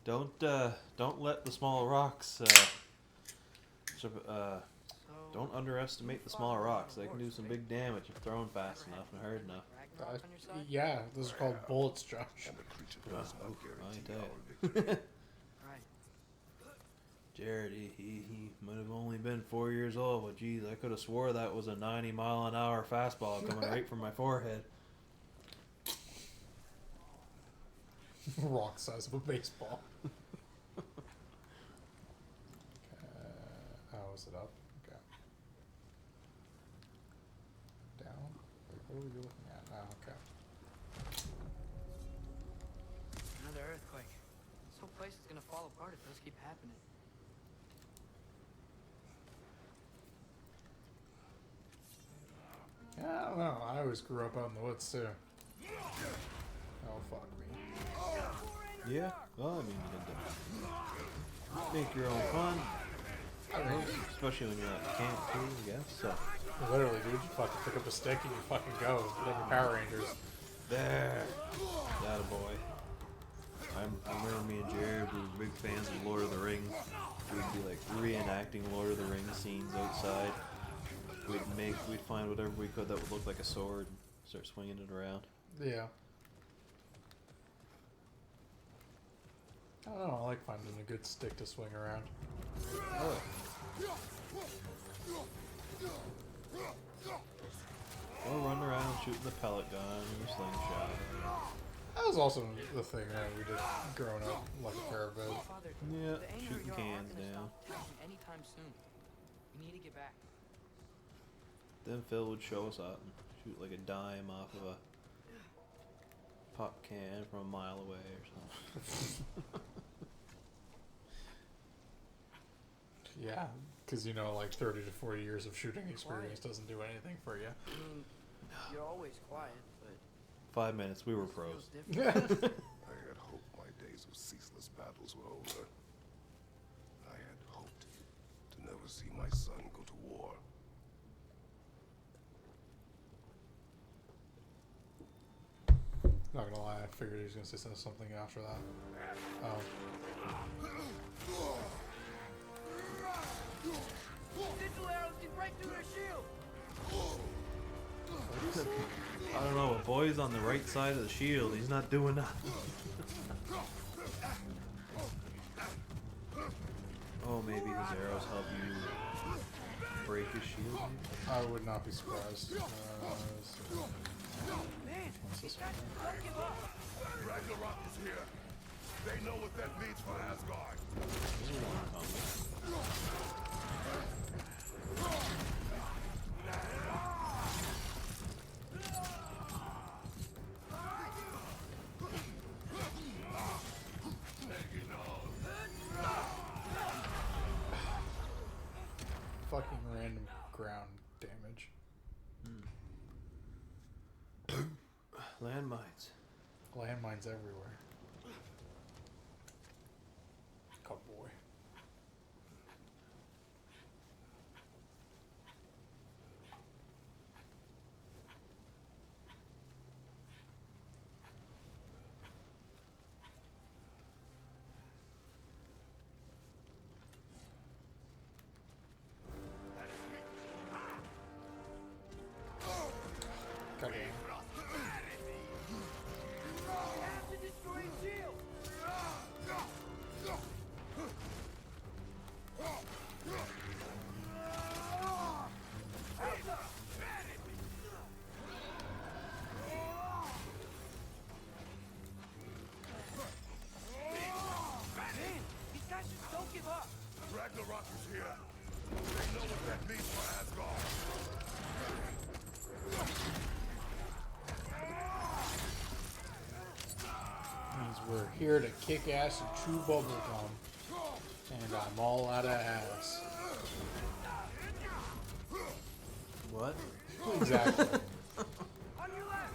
don't let the small rocks. Don't underestimate the smaller rocks. They can do some big damage if thrown fast enough and hard enough. Ragnarok on your side? Yeah, those are called bullets, Josh. And the creature Wow, does not I guarantee tell our you. victory. Right. Jared, he might have only been 4 years old, but geez, I could have swore that was a 90-mile-an-hour fastball coming right from my forehead. Rock size of a baseball. Oh, is it up? Okay. Down? Wait, what are we looking at? Oh, okay. Another earthquake. This whole place is gonna fall apart if those keep happening. Yeah, I don't know. I always grew up out in the woods too. Oh, fuck me. Yeah, well, I mean, you can make your own fun, especially when you're at camp too, I guess. So, Literally, dude, you fucking pick up a stick and you fucking go. Like your Power Rangers. There. That a boy. I remember me and Jared were big fans of Lord of the Rings. We'd be like reenacting Lord of the Rings scenes outside. We'd find whatever we could that would look like a sword and start swinging it around. Yeah. I don't know. I like finding a good stick to swing around. Oh. Or run around shooting the pellet gun or slingshot. That was also the thing that we did growing up, like a fair bit. Father, Yeah, the anger shooting you are cans gonna down. stop attacking anytime soon. We need to get back. Then Phil would show us up and shoot like a dime off of a pop can from a mile away or something. Yeah, because you know, like 30 to 40 years of shooting experience doesn't do anything for you. I mean, you're always quiet, but 5 minutes, we were this pros. feels different. I had hoped my days of ceaseless battles were over. I had hoped to never see my son go to war. Not gonna lie, I figured he was gonna say something after that. Digital arrows can break through their shield. I don't know, a boy's on the right side of the shield. He's not doing nothing. Oh, maybe his arrows help you break his shield. Maybe? I would not be surprised. Man, What's this one? don't give up. Ragnarok is here. They know what that means for Asgard. This is one coming. Fucking random ground damage. Landmines. Landmines everywhere. Cowboy. Goddamn. Have to destroy his shield. Man, these guys just don't give up. Ragnarok is here. They know what that means for Asgard. Means we're here to kick ass and chew bubble gum. And I'm all out of ass. What? Exactly. On your left.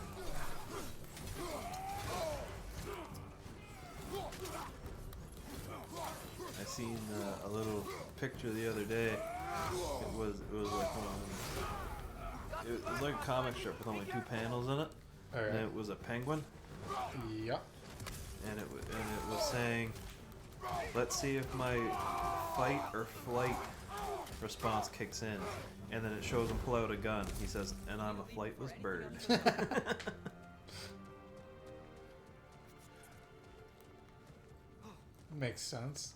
I seen a little picture the other day. It was like it was like a comic strip with only 2 panels in it, and Alright. it was a penguin, Yep. and it was saying, "Let's see if my fight or flight response kicks in," and then it shows him pull out a gun. He says, "And I'm a flightless bird." Makes sense.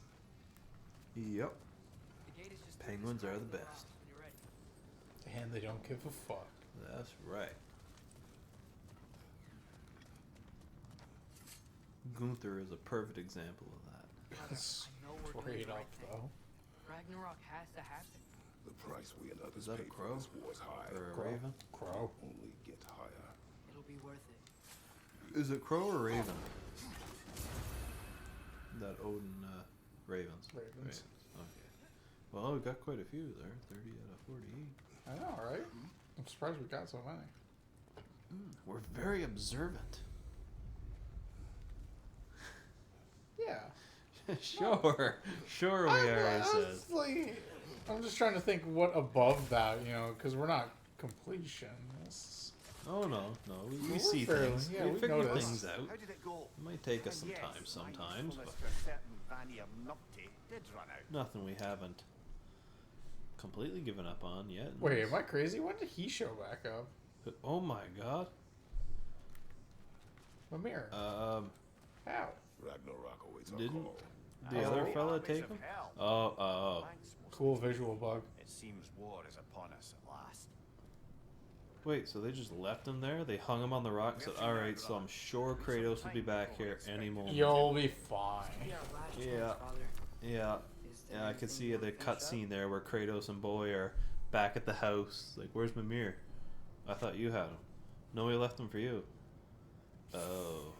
Yep. The gate is just Penguins are the best. when you're ready. And they don't give a fuck. That's right. Gunther is a perfect example of that. It's I know we're doing straight the up, right thing. though. Ragnarok has to happen. The price we and others Is that a pay crow? for this war is high. Or a Crow. raven? Crow. Only get higher. It'll be worth it. Is it crow or raven? That Odin ravens. Ravens. Right. Okay. Well, we got quite a few there. 30 out of 48. I know, right? I'm surprised we got so many. We're very observant. Yeah. Sure. Sure we are, he says. I'm just trying to think what above that, you know, because we're not completionists. Oh no, we We're see fairly- things. yeah, we we figure noticed. things out. How did it go? It might take us some And time yes, my sometimes, usefulness but to a certain Vanny of Nupty did run out. nothing we haven't completely given up on yet. Wait, am I crazy? When did he show back up? Oh my god. Mimir. How? Ragnarok awaits our Didn't call. the Oh. other fella Armies take of him? hell. Oh. Thanks, most Cool of you. visual bug. It seems war is upon us at last. Wait, so they just left him there? They hung him on the rock and said, alright, so I'm sure Kratos will be back here any moment. You'll be fine. Yeah, last chance, Yeah. Father. Yeah. Is there Yeah, I could anything see you the wanna finish up? cutscene there where Kratos and Boy are back at the house. Like, where's Mimir? I thought you had him. No, we left him for you. Oh.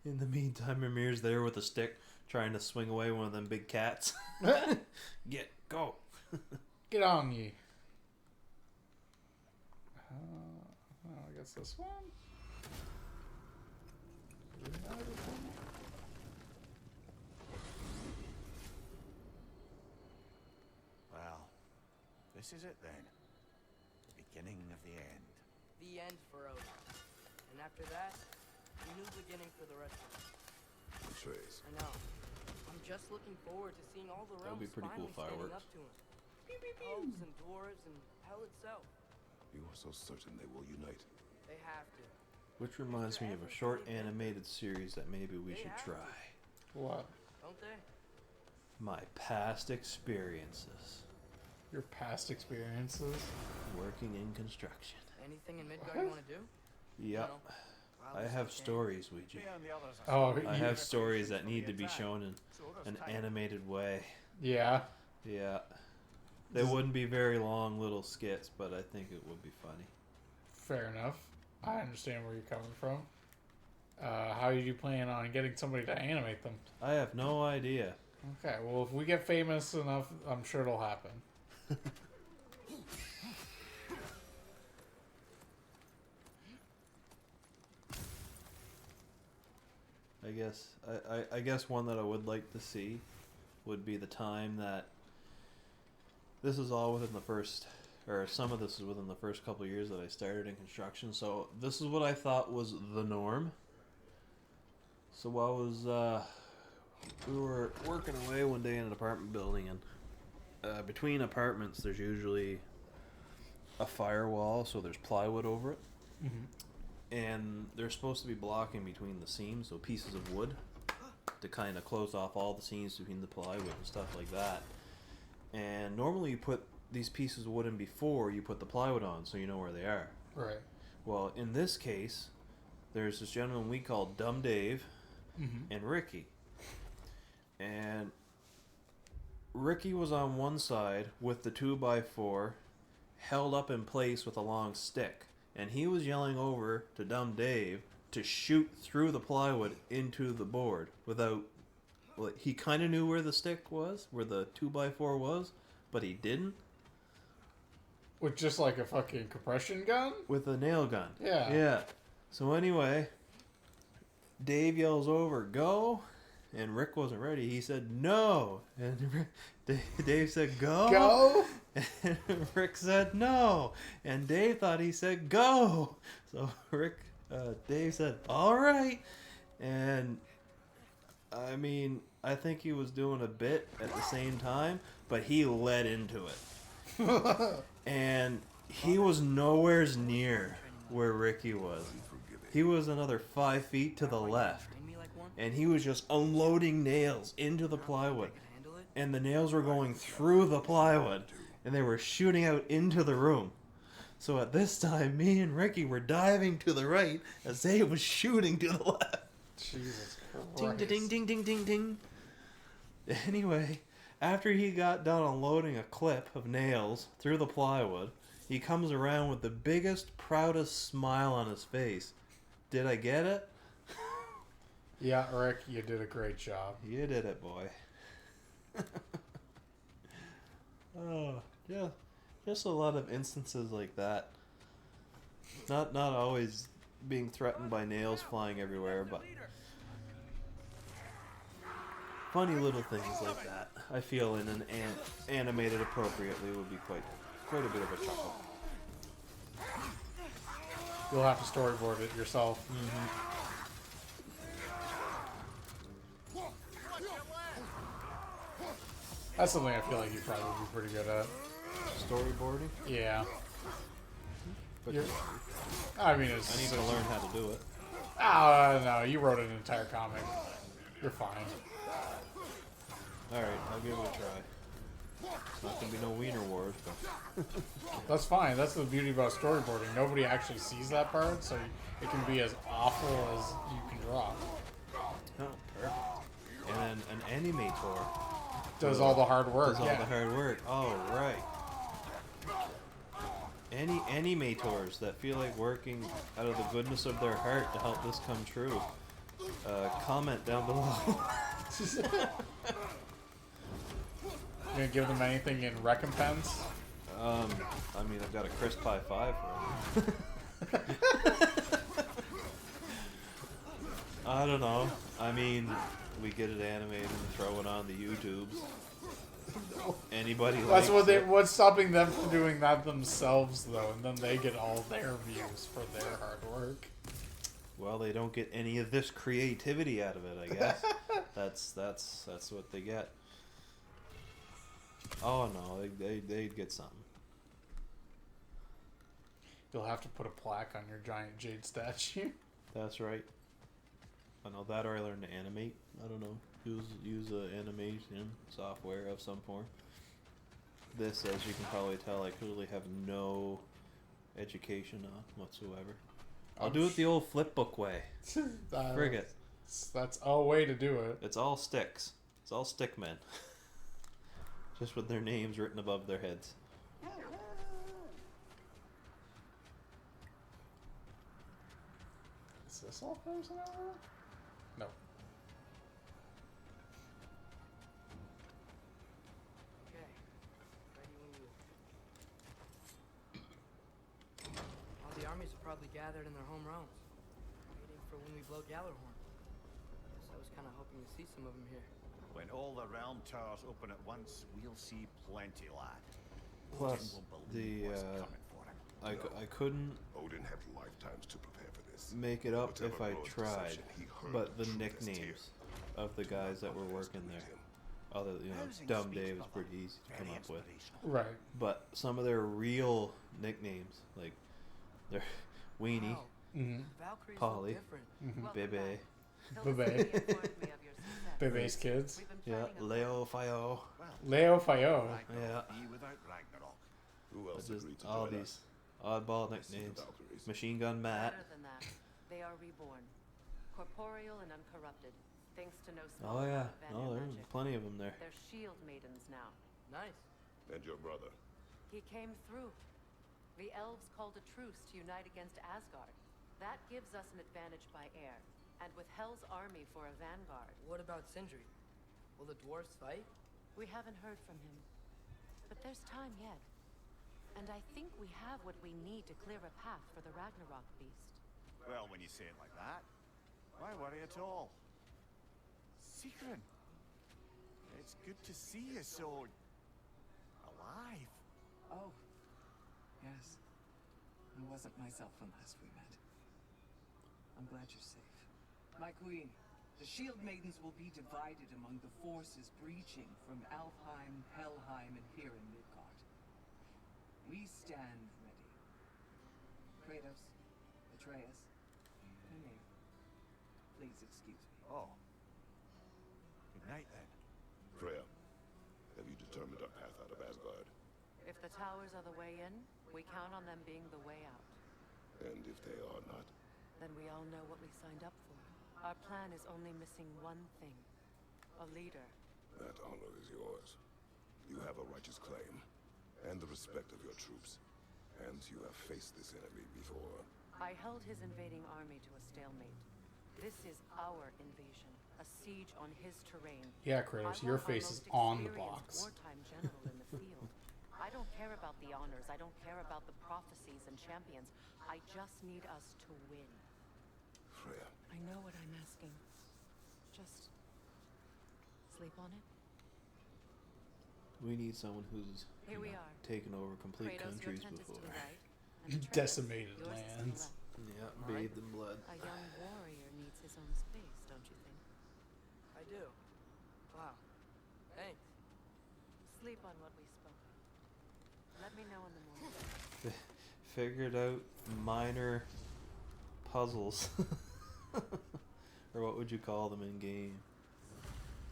In the meantime, Mimir's there with a stick trying to swing away one of them big cats. Go. Get on ye. I guess this one. Well, this is it then. The beginning of the end. The end for us. And after that, a new beginning for the rest of us. Betrays. I know. I'm just looking forward to seeing all the That would realms be pretty cool finally standing fireworks. up to us. Elves and dwarves and hell itself. You are so certain they will unite. They have to. Which reminds me of a short animated series that maybe we should try. What? Don't they? My past experiences Your past experiences? working in construction. Anything in Midgard you want to do? Yep. No. I have stories, Luigi. Me and the others are Oh, sorry. I you- have stories that need to be attack. shown in So there's an time. animated way. Yeah. Yeah. They wouldn't be very long little skits, but I think it would be funny. Fair enough. I understand where you're coming from. How do you plan on getting somebody to animate them? I have no idea. Okay, well, if we get famous enough, I'm sure it'll happen. I guess one that I would like to see would be the time that this is all within the first, or some of this is within the first couple of years that I started in construction. So this is what I thought was the norm. So I was we were working away one day in an apartment building, and between apartments there's usually a firewall, so there's plywood over it. And they're supposed to be blocking between the seams, so pieces of wood to kind of close off all the seams between the plywood and stuff like that. And normally you put these pieces of wood in before you put the plywood on, so you know where they are. Right. Well, in this case, there's this gentleman we call Dumb Dave and Ricky. And Ricky was on one side with the 2x4 held up in place with a long stick. And he was yelling over to Dumb Dave to shoot through the plywood into the board without... Well, he kind of knew where the stick was, where the 2x4 was, but he didn't. With just like a fucking compression gun? With a nail gun. Yeah. Yeah. So anyway, Dave yells over, go. And Rick wasn't ready. He said, no. And Dave said, go. Go? And Rick said, no. And Dave thought he said, go. So Dave said, all right. And I mean, I think he was doing a bit at the same time, but he led into it. And he was nowhere near where Ricky was. He was another 5 feet to the left. Train me like one? And he was just unloading nails into the plywood. I can handle it? And the nails were going through the plywood. And they were shooting out into the room. So at this time, me and Ricky were diving to the right as Dave was shooting to the left. Jesus Ding, Christ. ding, ding, ding, ding, ding. Anyway, after he got done unloading a clip of nails through the plywood, he comes around with the biggest, proudest smile on his face. Did I get it? Yeah, Rick, you did a great job. You did it, boy. Oh, yeah. Just a lot of instances like that. Not always being threatened by nails flying everywhere, but funny little things like that, I feel in an animated appropriately would be quite a bit of a chuckle. You'll have to storyboard it yourself. That's something I feel like you probably would be pretty good at. Storyboarding? Yeah. But You're- I mean, it's... I need to learn how to do it. No, you wrote an entire comic. You're fine. Alright, I'll give it a try. It's not gonna be no Wiener Wars, but... That's fine. That's the beauty about storyboarding. Nobody actually sees that part, so it can be as awful as you can draw. Oh, perfect. And then an animator Does all the hard work. does all Yeah. the hard work. Oh, right. Any animators that feel like working out of the goodness of their heart to help this come true, comment down below. You gonna give them anything in recompense? I mean, I've got a crisp high five for them. I don't know. I mean, we get it animated and throw it on the YouTubes. Anybody That's likes what it. what's stopping them from doing that themselves, though, and then they get all their views for their hard work. Well, they don't get any of this creativity out of it, I guess. that's what they get. Oh no, they'd get something. You'll have to put a plaque on your giant jade statue. That's right. I know that, or I learned to animate. I don't know. Use animation software of some form. This, as you can probably tell, I clearly have no education on whatsoever. I'll do it the old flipbook way. Frig it. That's a way to do it. It's all sticks. It's all stick men. Just with their names written above their heads. Is this all frozen over? No. Okay. Ready when you... All the armies are probably gathered in their home realms, waiting for when we blow Gallarhorn. Guess I was kind of hoping to see some of them here. When all the realm towers open at once, we'll see plenty, lad. Plus, Odin will believe what's the coming for him. I couldn't Odin had lifetimes to prepare for this. make it up if Whatever I Grove's tried, deception, he heard but the truth as nicknames tears. of the guys that were working there, other Housing Dumb speech, Dave is brother. pretty easy to Very come up with. inspirational. Right. But some of their real nicknames, like their Weenie, Wow, Mm-hmm. Valkyries Polly. look different. Bebe, Bebe's kids. yeah, Leo Fio, Well, Leo Fio. Ragnarok Yeah. be without Ragnarok. Who else just agreed to all join these us? oddball I see the nicknames. Valkyries. Machine Gun Matt. Better than that. They are reborn. Corporeal and uncorrupted. Thanks to no small Oh yeah, amount of Vanir there's magic. plenty of them there. They're shield maidens now. Nice. And your brother. He came through. The elves called a truce to unite against Asgard. That gives us an advantage by air. And with Hell's army for a vanguard, What about Sindri? Will the dwarves fight? we haven't heard from him. But there's time yet. And I think we have what we need to clear a path for the Ragnarok beast. Well, when you say it like that, why worry at all? Sigrun, it's good to see you so alive. Oh, yes. I wasn't myself when last we met. I'm glad you're safe. My queen, the Shield Maidens will be divided among the forces breaching from Alfheim, Helheim, and here in Midgard. We stand ready. Kratos, Atreus, and me. Please excuse me. Oh. Good night then. Freya, have you determined our path out of Asgard? If the towers are the way in, we count on them being the way out. And if they are not? Then we all know what we signed up for. Our plan is only missing one thing. A leader. That honor is yours. You have a righteous claim, and the respect of your troops. And you have faced this enemy before. I held his invading army to a stalemate. This is our invasion. A siege on his terrain. Yeah, I Kratos, want your our face is most on the experienced box. wartime general in the field. I don't care about the honors. I don't care about the prophecies and champions. I just need us to win. Freya, I know what I'm asking. Just sleep on it? We need someone who's Here we are. taken over complete Kratos, your countries tent is to before. the right, and Atreus, Decimated yours is to the lands. left. Yeah, Alright. bathed in blood. A young warrior needs his own space, don't you think? I do. Wow. Thanks. Sleep on what we spoke of. Let me know in the morning. Figured out minor puzzles. Or what would you call them in game?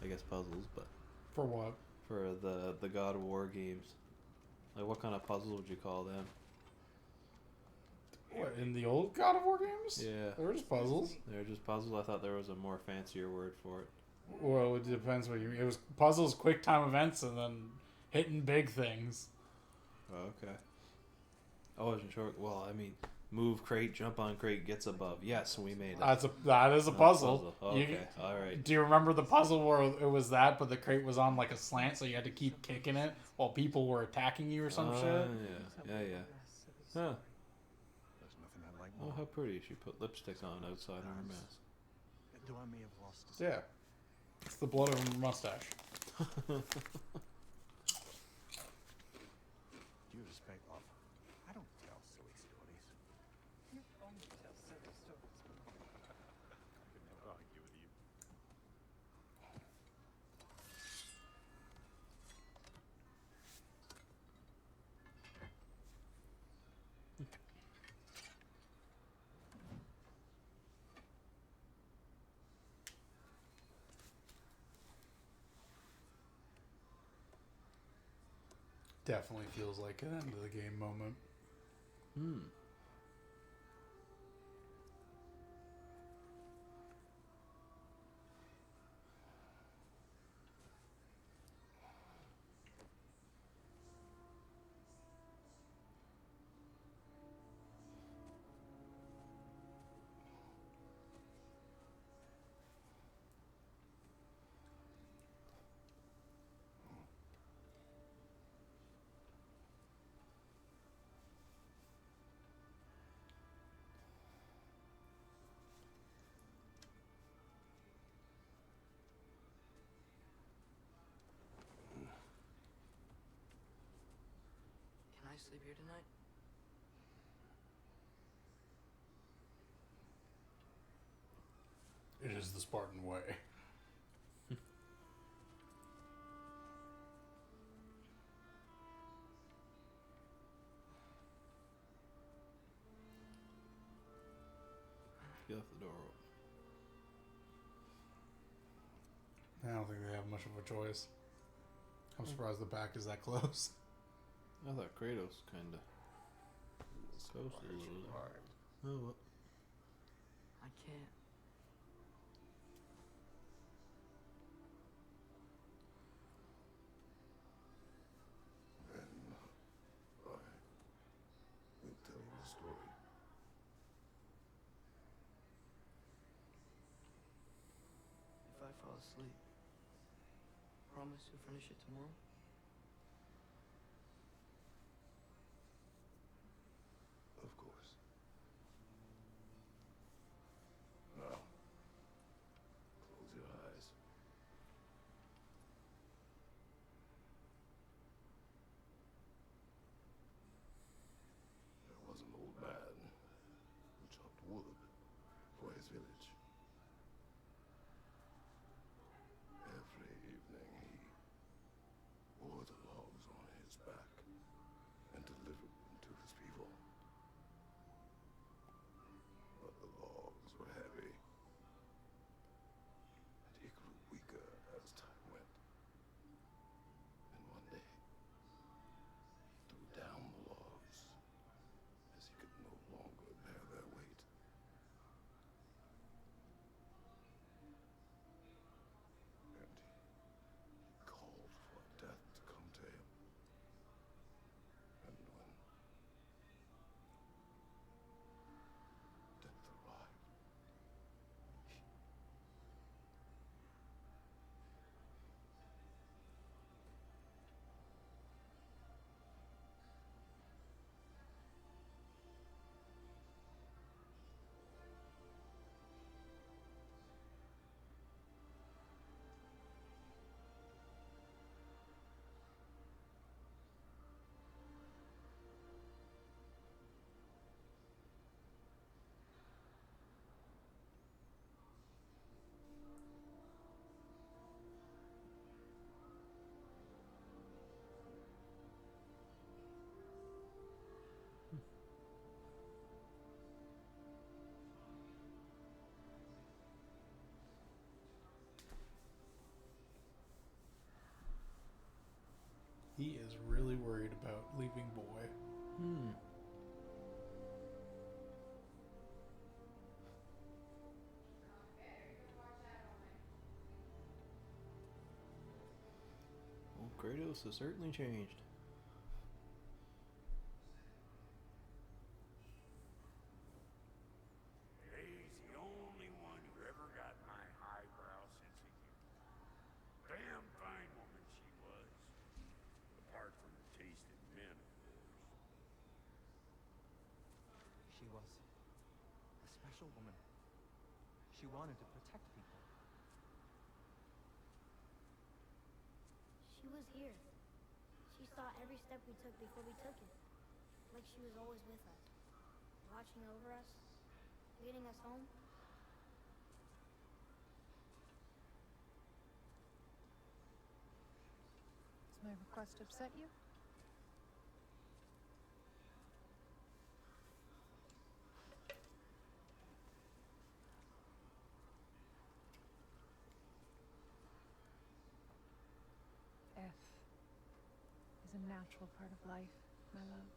I guess puzzles, but For what? for the God of War games. Like what kind of puzzle would you call them? What, in the old God of War games? Yeah. There were just puzzles. They're just puzzles. I thought there was a more fancier word for it. Well, it depends what you mean. It was puzzles, quick time events, and then hitting big things. Oh, okay. I wasn't sure. Well, I mean, move crate, jump on crate, gets above. Yes, we made it. That is a puzzle. Okay, all right. Do you remember the puzzle where it was that, but the crate was on like a slant, so you had to keep kicking it while people were attacking you or some shit? Yeah. Huh. There's nothing I like Oh, more. how pretty. She put lipstick on outside of her mask. Though I may have lost a Yeah. It's the blood of a mustache. due respect, love. I don't tell silly stories. You only tell silly stories. I could never argue with you. Definitely feels like an end of the game moment. Can I sleep here tonight? It is the Spartan way. Get off the door open. I don't think they have much of a choice. I'm surprised the back is that close. I thought Kratos kind of supposed to. Oh, well. I can't. Then I will tell you the story. If I fall asleep, promise you'll finish it tomorrow? Of course. Now, close your eyes. There was an old man who chopped wood for his village. Every evening worried about leaving boy. Well, Kratos has certainly changed. He's the only one who ever got my highbrow sense of humor. Damn fine woman she was. Apart from the taste in men, of course. She was a special woman. She wanted to protect people. She was here. She saw every step we took before we took it. Like she was always with us. Watching over us. Leading us home. Does my request upset you? Death is a natural part of life, my love.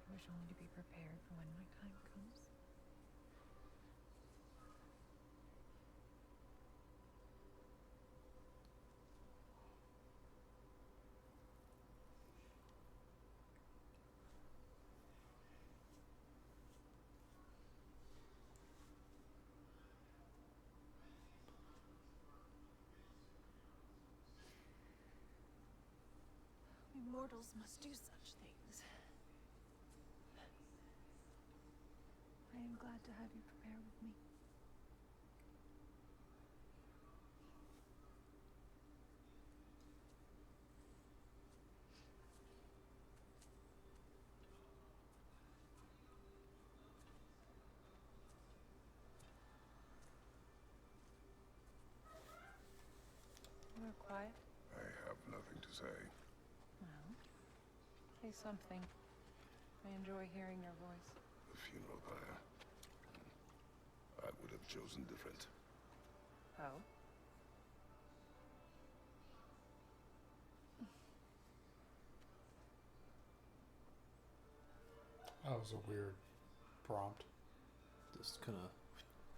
I wish only to be prepared for when my time comes. We mortals must do such things. I am glad to have you prepare with me. You are quiet. I have nothing to say. Well, say something. I enjoy hearing your voice. The funeral pyre. I would have chosen different. Oh? That was a weird prompt. Just kind of.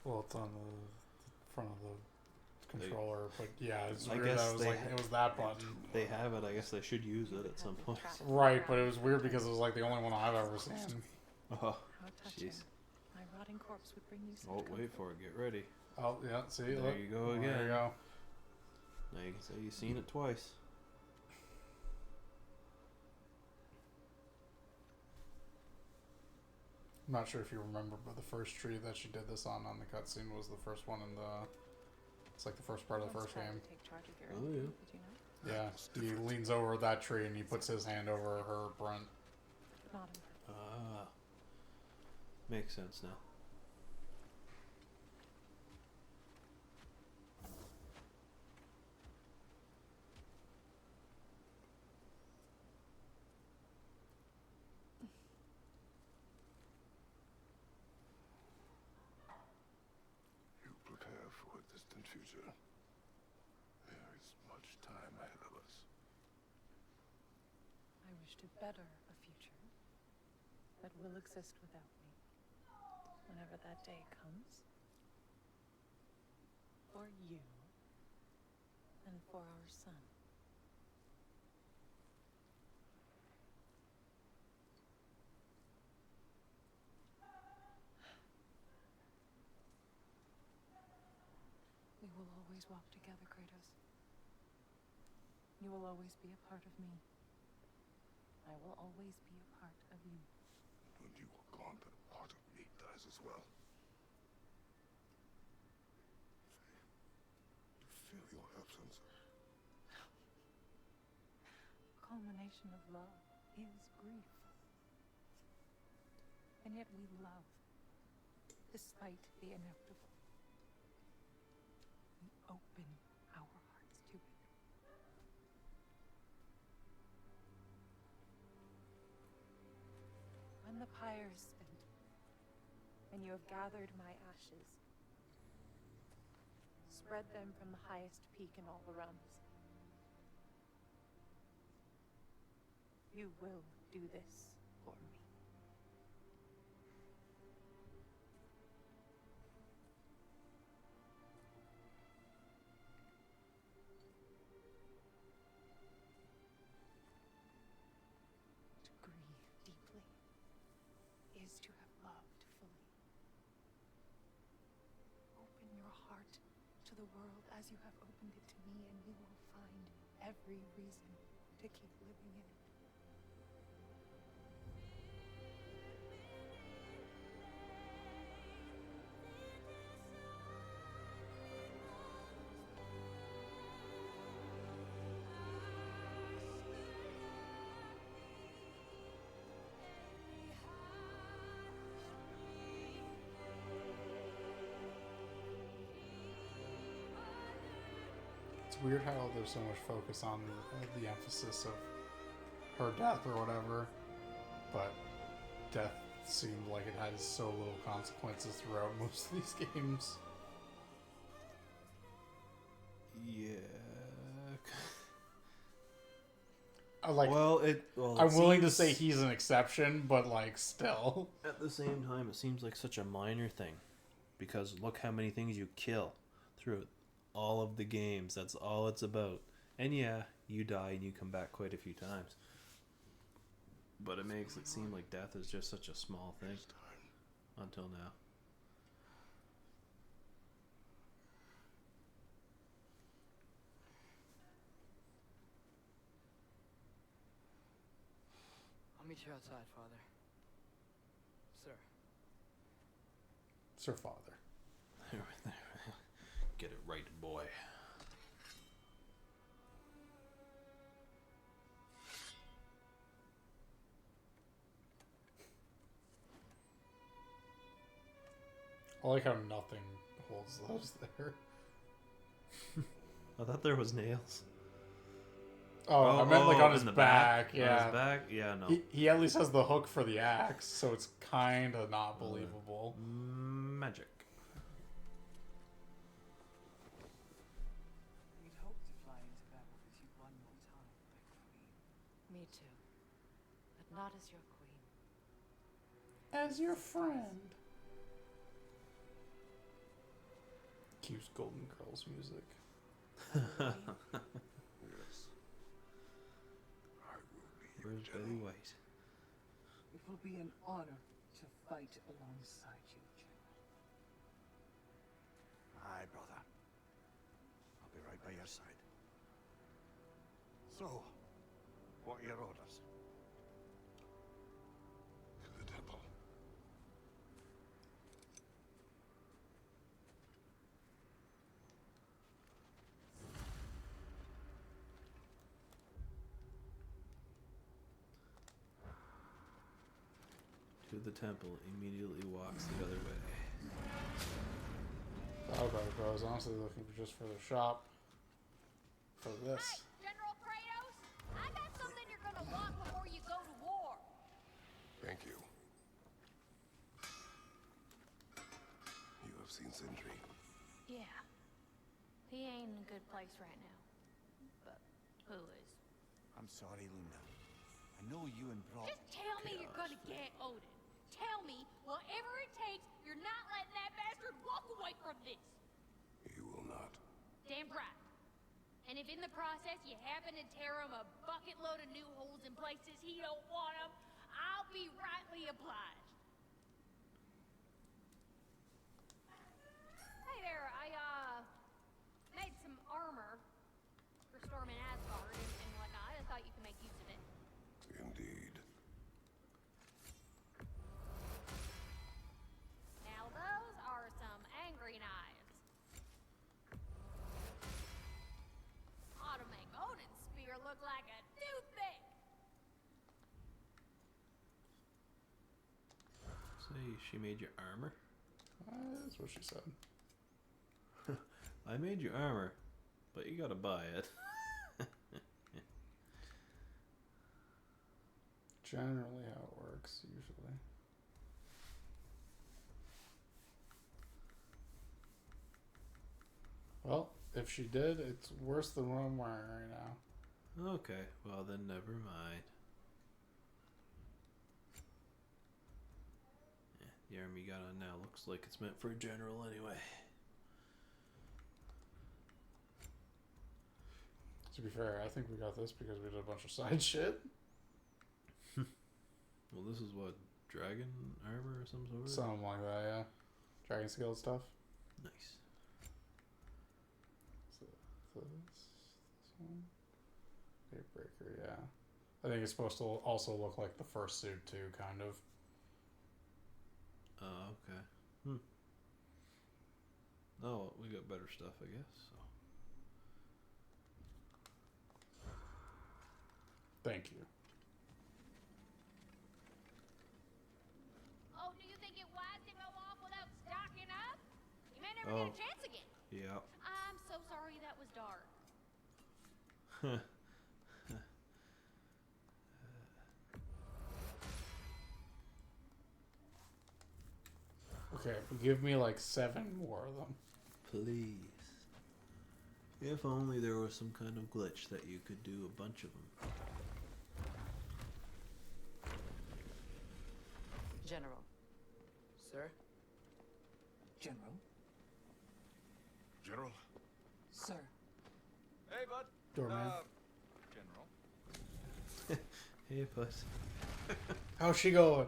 Well, it's on the front of the controller, but yeah, it's I weird guess that it was they like it was that button. They have it. I guess they should use it at some point. Right, but it was weird because it was like the only one I've ever seen. Oh, How touching. jeez. My rotting corpse would bring you such Oh, wait comfort. for it. Get ready. Oh, yeah, see? There Look. you go There again. you go. Now you can say you've seen it twice. I'm not sure if you remember, but the first tree that she did this on the cutscene was the first one in the. It's like the first part of the Once first tried game. to take charge of your Oh, own yeah. fate, did you know? Yeah, he leans over that tree and he puts his hand over her brunt. Not in her. Ah. Makes sense now. You prepare for a distant future. There is much time ahead of us. I wish to better a future that will exist without me. Whenever that day comes. For you. And for our son. We will always walk together, Kratos. You will always be a part of me. I will always be a part of you. When you are gone, that part of me dies as well. Faye, to feel your absence. Culmination of love is grief. And yet we love, despite the inevitable. We open our hearts to it. When the pyre is spent, and you have gathered my ashes, spread them from the highest peak in all the realms. You will do this for me. To grieve deeply is to have loved fully. Open your heart to the world as you have opened it to me, and you will find every reason to keep living in it. It's weird how there's so much focus on the emphasis of her death or whatever, but death seemed like it had so little consequences throughout most of these games. Yeah. I'm willing to say he's an exception, but like still. At the same time, it seems like such a minor thing, because look how many things you kill through all of the games. That's all it's about. And yeah, you die and you come back quite a few times. But it makes it seem like death is just such a small thing until now. I'll meet you outside, Father. Sir. Sir Father. Get it right, boy. I like how nothing holds those there. I thought there was nails. Oh, I meant like on his back. Yeah. On his back? Yeah, no. He at least has the hook for the axe, so it's kind of not believable. Magic. We'd hoped to fly into battle with you one more time, my queen. Me too. But not as your queen. As your friend. Cute Golden Girls music. Yes. I will be your Where's Betty general. White? It will be an honor to fight alongside you, General. Aye, brother. I'll be right by your side. So, what are your orders? To the temple. To the temple, immediately walks the other way. Okay, I was honestly looking just for the shop for this. Hey, General Kratos, I got something you're gonna want before you go to war. Thank you. You have seen Sindri. Yeah. He ain't in a good place right now. But who is? I'm sorry, Luna. I know you and Brock... Just tell me you're gonna get Odin. Tell me, whatever it takes, you're not letting that bastard walk away from this. He will not. Damn right. And if in the process you happen to tear him a bucket load of new holes in places he don't want them, I'll be rightly obliged. Hey there, I made some armor for storming Asgard and whatnot. I thought you could make use of it. Indeed. Now those are some angry knives. Ought to make Odin's spear look like a toothpick. Say she made your armor? That's what she said. I made your armor, but you gotta buy it. Generally how it works, usually. Well, if she did, it's worse than what I'm wearing right now. Okay, well then never mind. The army you got on now looks like it's meant for a general anyway. To be fair, I think we got this because we did a bunch of side shit. Well, this is what, dragon armor or some sort? Something like that, yeah. Dragon scale stuff. Nice. So this one? Daybreaker, yeah. I think it's supposed to also look like the first suit too, kind of. Oh, okay. Oh, we got better stuff, I guess. So. Thank you. Oh, do you think it wise to go off without stocking up? You may never get a chance again. Yeah. I'm so sorry that was dark. Okay, but give me like 7 more of them. Please. If only there was some kind of glitch that you could do a bunch of them. General. Sir? General? General? Sir. Hey, bud. Doorman. General. Hey, bud. How's she going?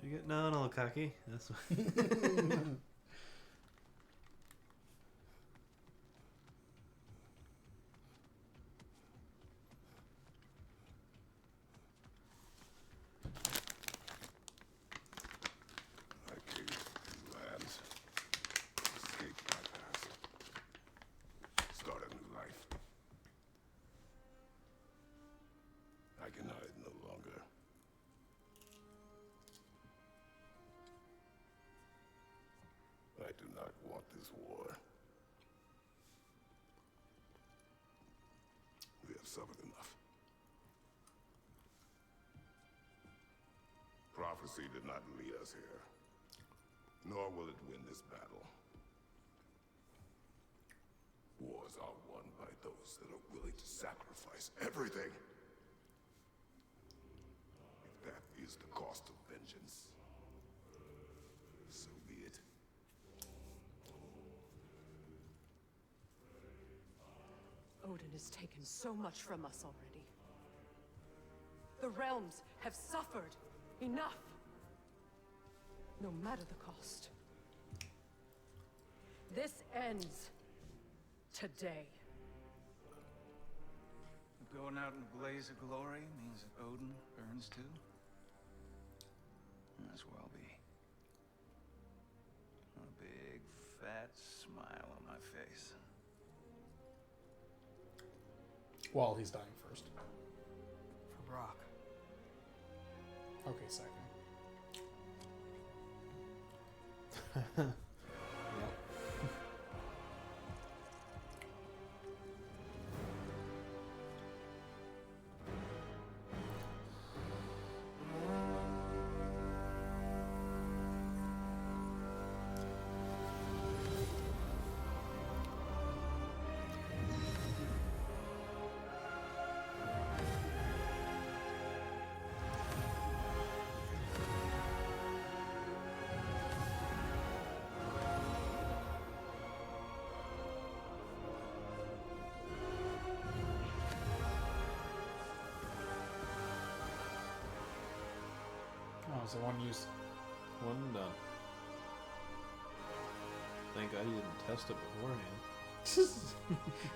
You getting on all cocky? That's what. I gave these lands. Escaped my past. Start a new life. I can hide no longer. I do not want this war. We have suffered enough. Prophecy did not lead us here, nor will it win this battle. Wars are won by those that are willing to sacrifice everything. If that is the cost of vengeance, so be it. Odin has taken so much from us already. The realms have suffered enough. No matter the cost. This ends today. Going out in a blaze of glory means that Odin burns too? As well be. A big, fat smile on my face. Well, he's dying first. For Brock. Okay, second. Yep. Oh, so one use. One and done. Thank God he didn't test it beforehand.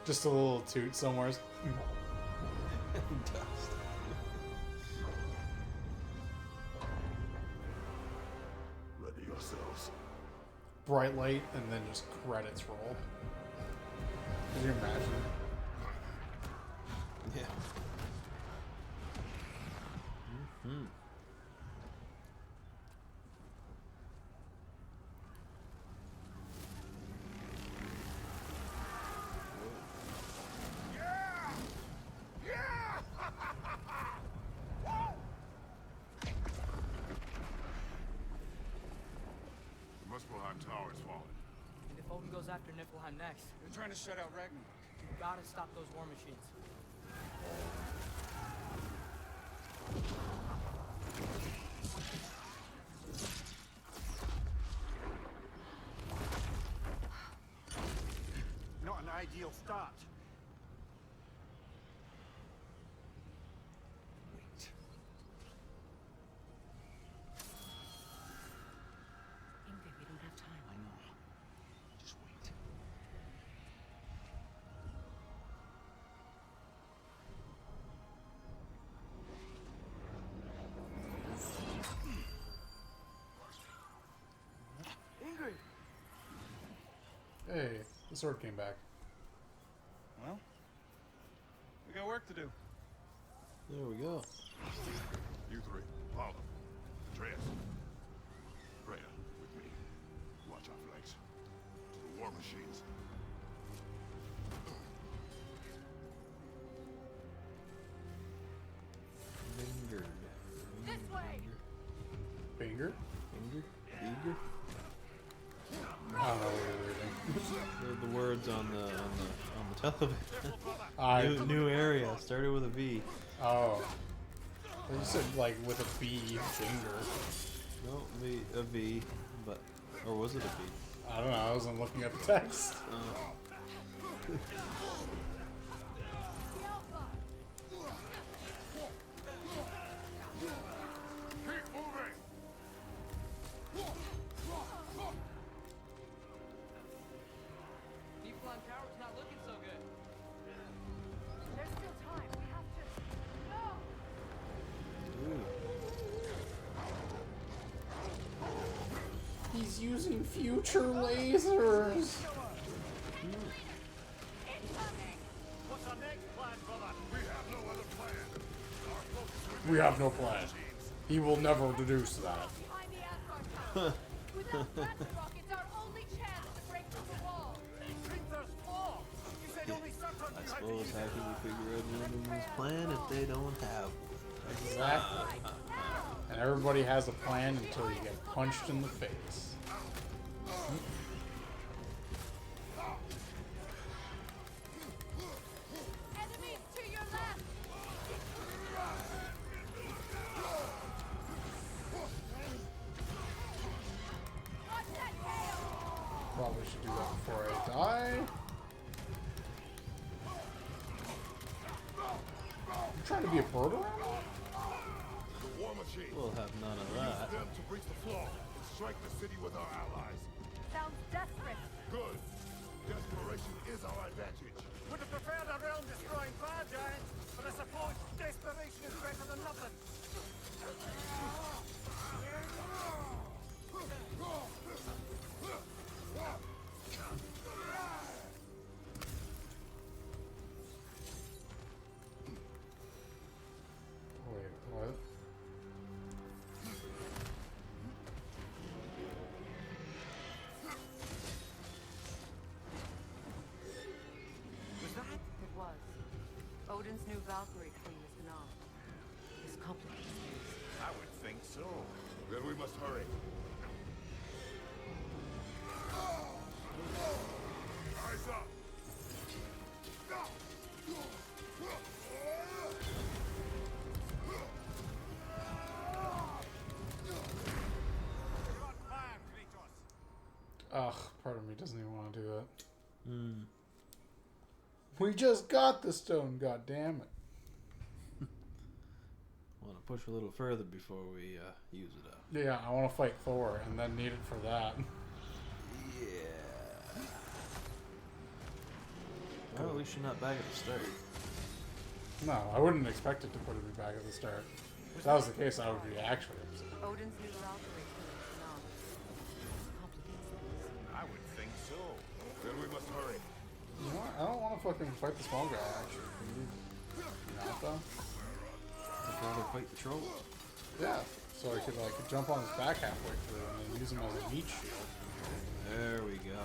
Just a little toot somewhere. Dust. Ready yourselves. Bright light, and then just credits roll. Could you imagine? Yeah. Mm-hmm. The Muspelheim Tower is falling. And if Odin goes after Niflheim next, They're trying to shut out Ragnarok. you gotta stop those war machines. ideal start. Wait. Ingrid, we don't have time. I know. Just wait. Ingrid! Hey, the sword came back. Well, we got work to do. There we go. You three, Paula, Andreas, Freya, with me. Watch our flanks. To the war machines. Fingered. This way! Finger? Finger? Finger? I don't know what you're reading. The words on the television. I New area. Started with a V. Oh. You said like with a B, finger. No, a V, but or was it a V? I don't know, I wasn't looking at the text. Deep Flying Tower's not looking so good. There's still time. We have to. No! He's using future lasers. What's our next plan, brother? We have no other plan. Our focus We have no plan. He will never deduce that. Behind the Asgard Tower. Without Ragnarok, it's our only chance to break through the wall. Think there's more? You said only Saturn I knew how to suppose use how it. can we figure out Lumen's plan if they don't have one? Exactly. And everybody has a plan until you get punched in the face. Enemies to your left! Watch that tail! Probably should do that before I die. You trying to be a bird around? The war machine. We'll have none of Use that. them to breach the flaw and strike the city with our allies. Sounds desperate. Good. Desperation is our advantage. Would have preferred a realm-destroying fire giant, but I suppose desperation is better than nothing. Wait, what? Was that? It was. Odin's new Valkyrie queen is Gnom. This complicates things. I would think so. Then we must hurry. Eyes up. You're on plan, Kratos. Ugh, part of me doesn't even want to do that. Hmm. We just got the stone, god damn it. Want to push a little further before we use it up. Yeah, I want to fight Thor and then need it for that. Yeah. Well, at least you're not back at the start. No, I wouldn't expect it to put me back at the start. If that was the case, I would be actually upset. Odin's new Valkyrie queen is Gnom. This complicates things. I would think so. Then we must hurry. You know what? I don't want to fucking fight the small guy, actually. Not though? I'd rather fight the troll. Yeah, so I could like jump on his back halfway through and then use him as a meat shield. There we go.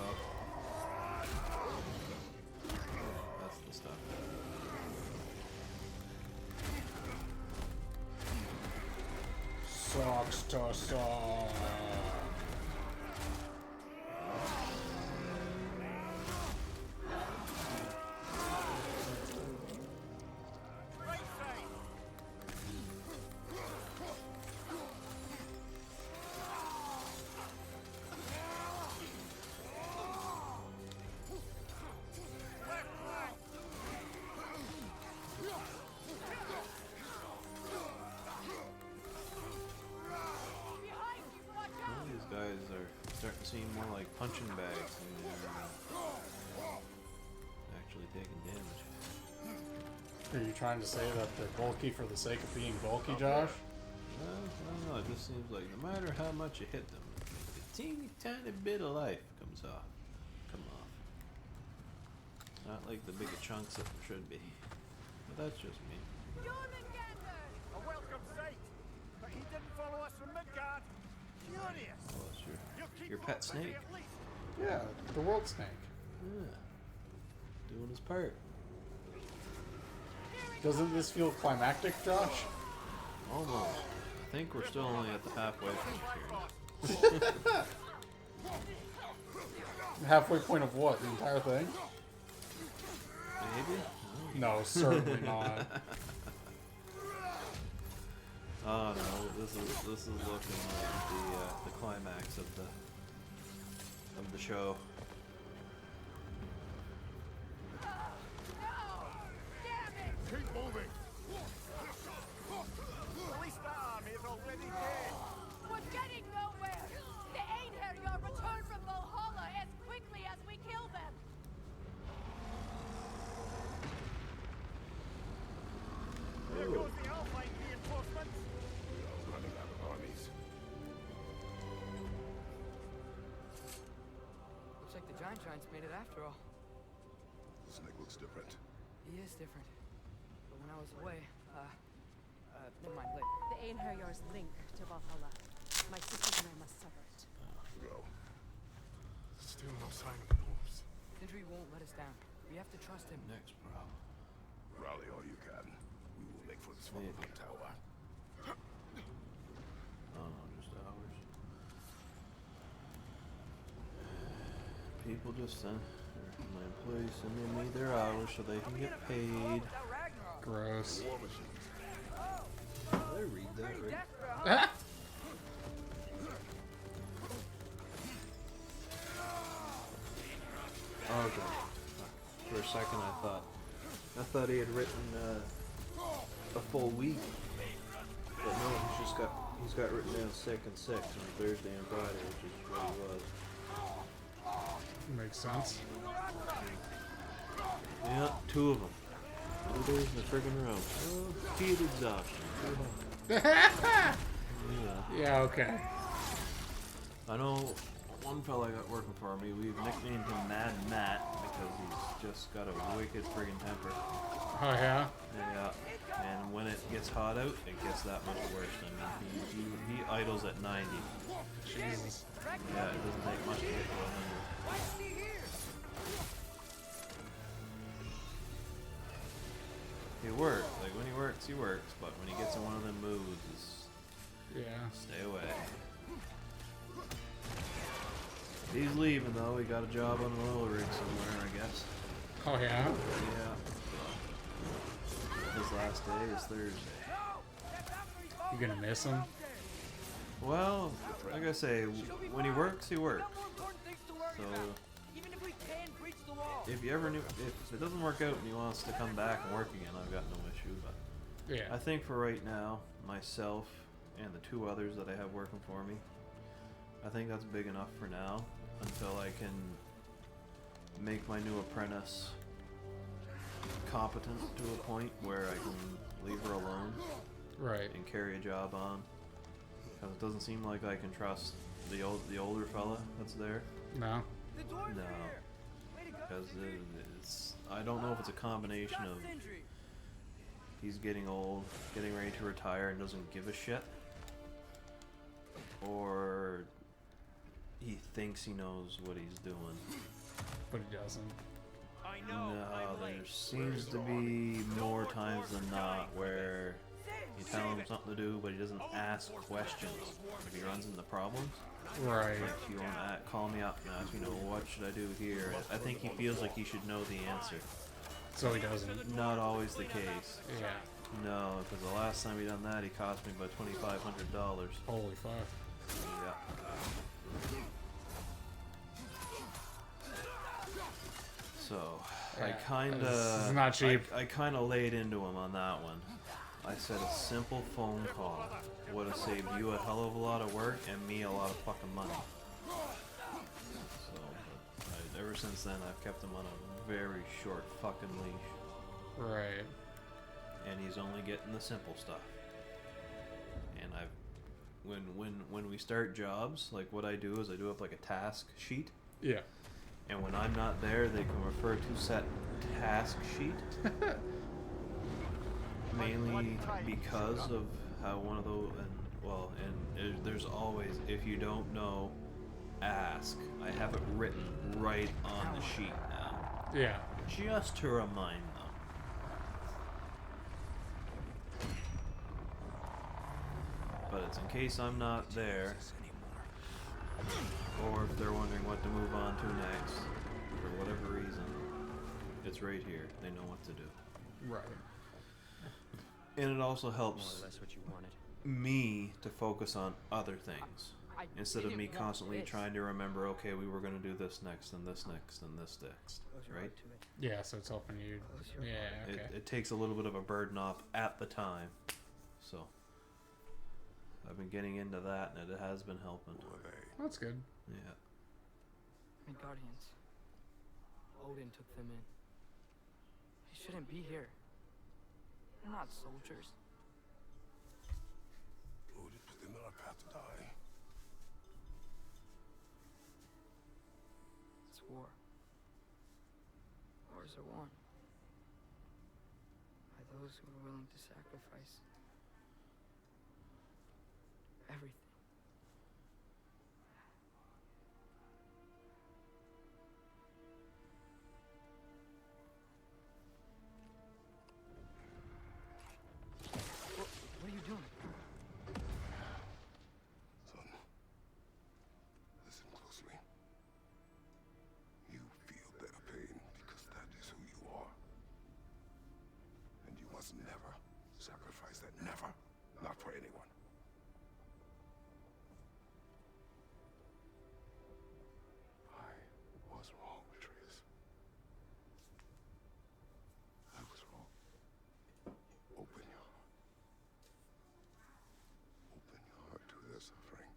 That's the stuff. Sucks to suck. Right side. Left seem more like punching bags than actually taking damage. Are you trying to say that they're bulky for the sake of being bulky, Josh? Well, I don't know. It just seems like no matter how much you hit them, a teeny tiny bit of life come off. Not like the bigger chunks that there should be. But that's just me. A welcome sight, but he didn't follow us from Midgard. Curious. Oh, that's You'll keep your Rock pet busy snake. at least. Yeah, the world snake. Yeah. Doing his part. Doesn't this feel climactic, Josh? Almost. I think we're still only at the halfway point here. Halfway point of what? The entire thing? Maybe? No, certainly not. Oh no, this is looking like the climax of the show. Keep moving. At least that army is already dead. We're getting nowhere! The Einherjar return from Valhalla as quickly as we kill them! There goes the Alpine reinforcements. Running out of armies. Looks like the Giants made it after all. The snake looks different. He is different. But when I was away, never mind, later. The Einherjar's link to Valhalla. My sisters and I must sever it. Go. Still no sign of the wolves. Sindri won't let us down. We have to trust him. Next problem. Rally all you can. We will make for this fucking Maybe. tower. Oh no, just hours. People just my employees sending me their hours so they can get paid. Gross. War machines. Did I read that right? Oh, okay. For a second I thought he had written a full week. But no, he's got written down 2 and 6 on Thursday and Friday, which is what he was. Makes sense. Yeah, 2 of them. 2 days in the friggin' row. Oh, heat exhaustion. Yeah. Yeah, okay. I know one fella I got working for me, we've nicknamed him Mad Matt because he's just got a wicked friggin' temper. Oh, yeah? Yeah. And when it gets hot out, it gets that much worse. I mean, he idles at 90. Jesus. Yeah, it doesn't take much to get to 100. He works. Like, when he works. But when he gets in one of them moods, it's Yeah. stay away. He's leaving, though. He got a job on an oil rig somewhere, I guess. Oh, yeah? Yeah. His last day is Thursday. You gonna miss him? Well, like I say, when he works, he works. So, if you ever knew, if it doesn't work out and he wants to come back and work again, I've got no issue. But Yeah. I think for right now, myself and the 2 others that I have working for me, I think that's big enough for now until I can make my new apprentice competent to a point where I can leave her alone. Right. And carry a job on. Because it doesn't seem like I can trust the older fella that's there. No. No. Because it's I don't know if it's a combination of he's getting old, getting ready to retire, and doesn't give a shit, or he thinks he knows what he's doing. But he doesn't. No, there seems to be more times than not where you tell him something to do, but he doesn't ask questions if he runs into problems. Right. Like, you want to call me up and ask, what should I do here? I think he feels like he should know the answer. So he doesn't. Not always the case. Yeah. No, because the last time he done that, he cost me about $2,500. Holy fuck. Yeah. So, I Yeah, kind this is of... not cheap. I kind of laid into him on that one. I said a simple phone call would have saved you a hell of a lot of work and me a lot of fucking money. ever since then, I've kept him on a very short fucking leash. Right. And he's only getting the simple stuff. And when we start jobs, like what I do is I do up like a task sheet. Yeah. And when I'm not there, they can refer to said task sheet. Mainly because of how one of those, there's always, if you don't know, ask. I have it written right on the sheet now. Yeah. Just to remind them. But it's in case I'm not there, or if they're wondering what to move on to next, for whatever reason, it's right here. They know what to do. Right. And it also helps More or less what you wanted. me to focus on other things. Instead of me constantly trying to remember, okay, we were going to do this next, and this next, and this next, right? Yeah, so it's helping you. Yeah, okay. It takes a little bit of a burden off at the time. So, I've been getting into that, and it has been helping. That's good. Yeah. My guardians. Odin took them in. They shouldn't be here. They're not soldiers. Odin put them on a path to die. It's war. Wars are won by those who are willing to sacrifice everything. What are you doing? Son, listen closely. You feel their pain because that is who you are. And you must never sacrifice that. Never. Not for anyone. I was wrong, Atreus. I was wrong. Open your heart. Open your heart to their suffering.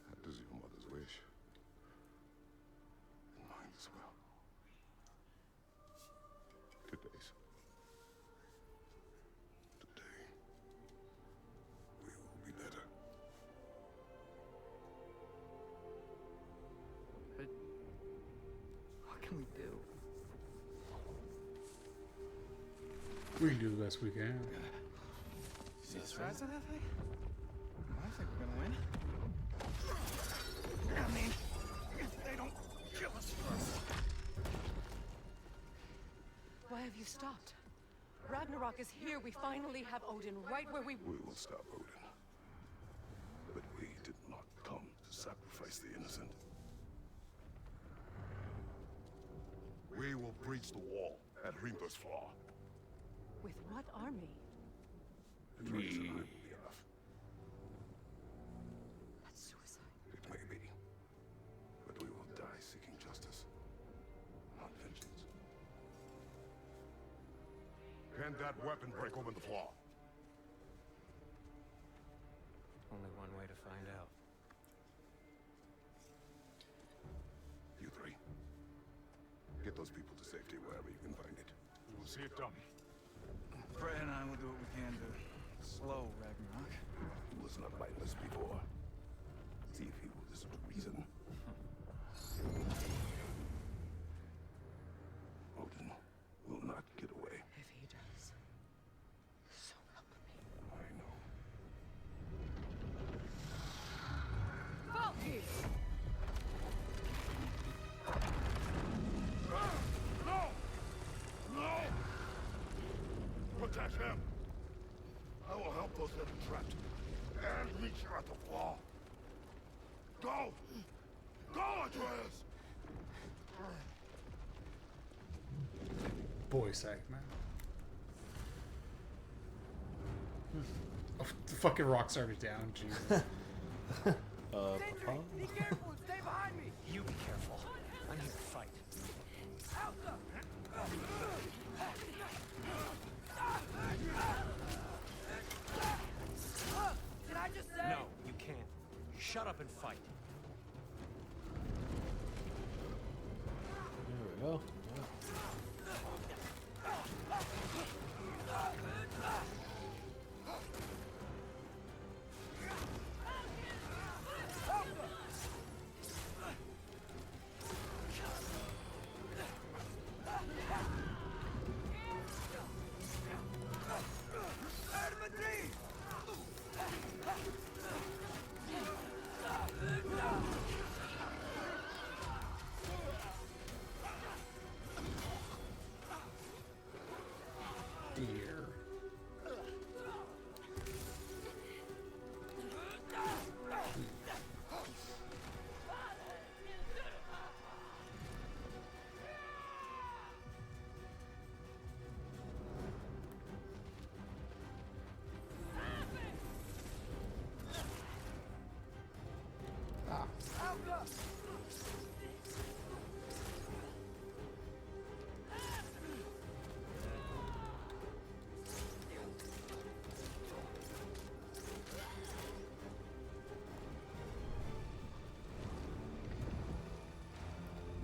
That is your mother's wish. And mine as well. Today's. Today, we will be better. But what can we do? We can do the best we can. See the size of that thing? I think we're gonna win. I mean, if they don't kill us first. Why have you stopped? Ragnarok is here. We finally have Odin right where we... We will stop Odin. But we did not come to sacrifice the innocent. We will breach the wall at Hrimthor's Flaw. With what army? Atreus and I will be enough. That's suicide. It may be. But we will die seeking justice, not vengeance. Can that weapon break open the flaw? Only one way to find out. You three. Get those people to safety wherever you can find it. We'll see it done. Frey and I will do what we can to slow Ragnarok. He was not mindless before. See if he will listen to reason. Odin will not get away. If he does, so help me. I know. Valky! No! No! Protect him! I will help those that are trapped. And meet you at the flaw. Go! Go, Atreus! Voice act, man. Oh, the fucking rock started down, Jesus. Papa? Be careful! Stay behind me! You be careful. I'm here to fight. Did I just say? No, you can't. Shut up and fight.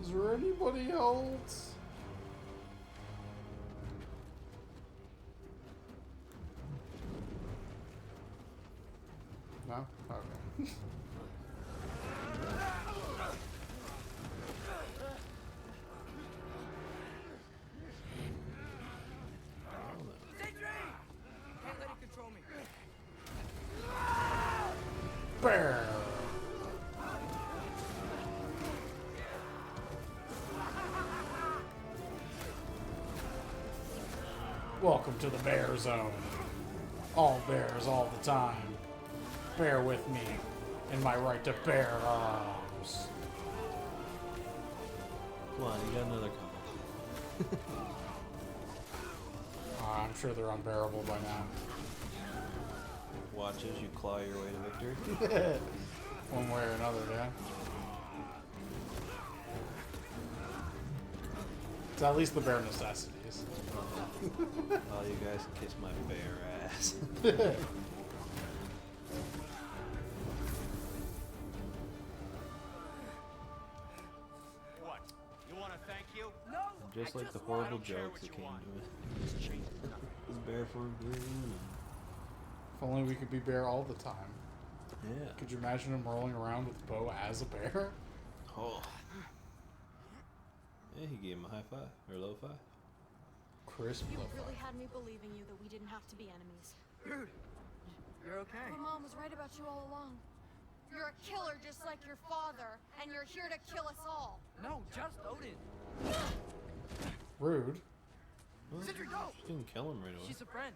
Is there anybody else? No? Okay. Can't let it control me. Bear! Welcome to the bear zone. All bears all the time. Bear with me in my right to bear arms. Come on, you got another couple. I'm sure they're unbearable by now. Watch as you claw your way to victory. One way or another, yeah. It's at least the bare necessities. Oh, you guys kiss my bare ass. What? You want to thank you? No! Just like the horrible jokes that came to it. This bear for good. If only we could be bear all the time. Yeah. Could you imagine him rolling around with Bo as a bear? Oh. Yeah, he gave him a high five. Or low five. Crisp. You really had me believing you that we didn't have to be enemies. Dude, you're okay. My mom was right about you all along. You're a killer just like your father, and you're here to kill us all. No, just Odin. Rude. Well, Cedric, no! Didn't kill him right away. She's a friend.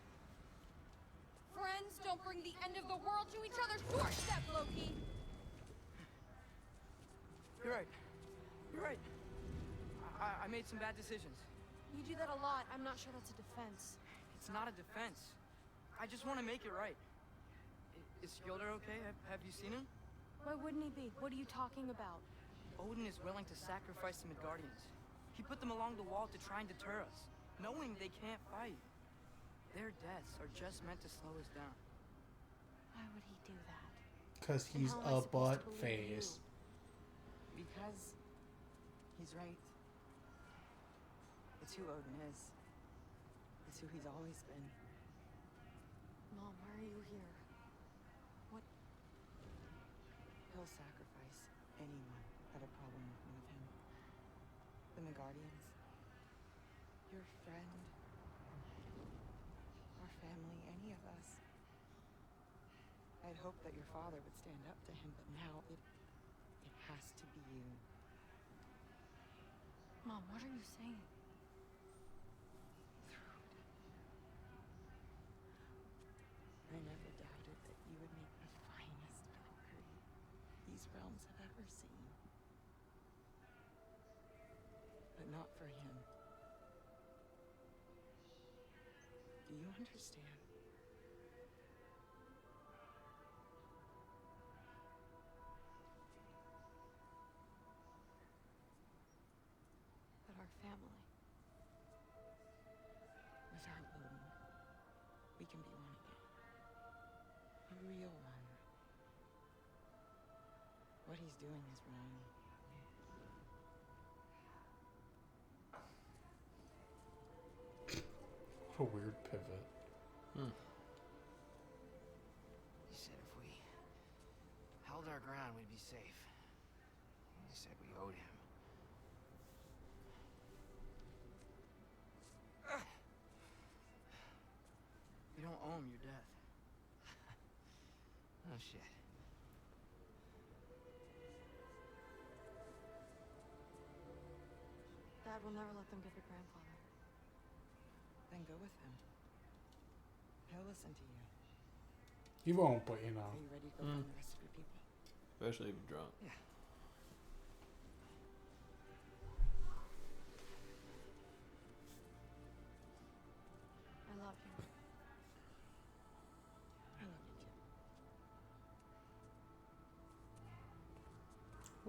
Friends don't bring the end of the world to each other's doorstep, Loki. You're right. You're right. I made some bad decisions. You do that a lot. I'm not sure that's a defense. It's not a defense. I just want to make it right. Is Skilder okay? Have you seen him? Why wouldn't he be? What are you talking about? Odin is willing to sacrifice the Midgardians. He put them along the wall to try and deter us, knowing they can't fight. Their deaths are just meant to slow us down. Why would he do that? Because he's And how am I a supposed butt to believe face. Because he's right. It's who Odin is. It's who he's always been. Mom, why are you here? What? He'll sacrifice anyone had a problem with him. The Midgardians. Your friend. Our family, any of us. I'd hoped that your father would stand up to him, but now it has to be you. Mom, what are you saying? I never doubted that you would make the finest Valkyrie these realms have ever seen. But not for him. Do you understand? That our family. With our Odin, we can be one again. A real one. What he's doing is wrong. What a weird pivot. You said if we held our ground, we'd be safe. You said we owed him. You don't owe him your death. Oh, shit. Dad will never let them get their grandfather. Then go with him. He'll listen to you. He won't, but you know. Are you ready to go find the rest of your people? Especially if you're drunk. Yeah. I love you. I love you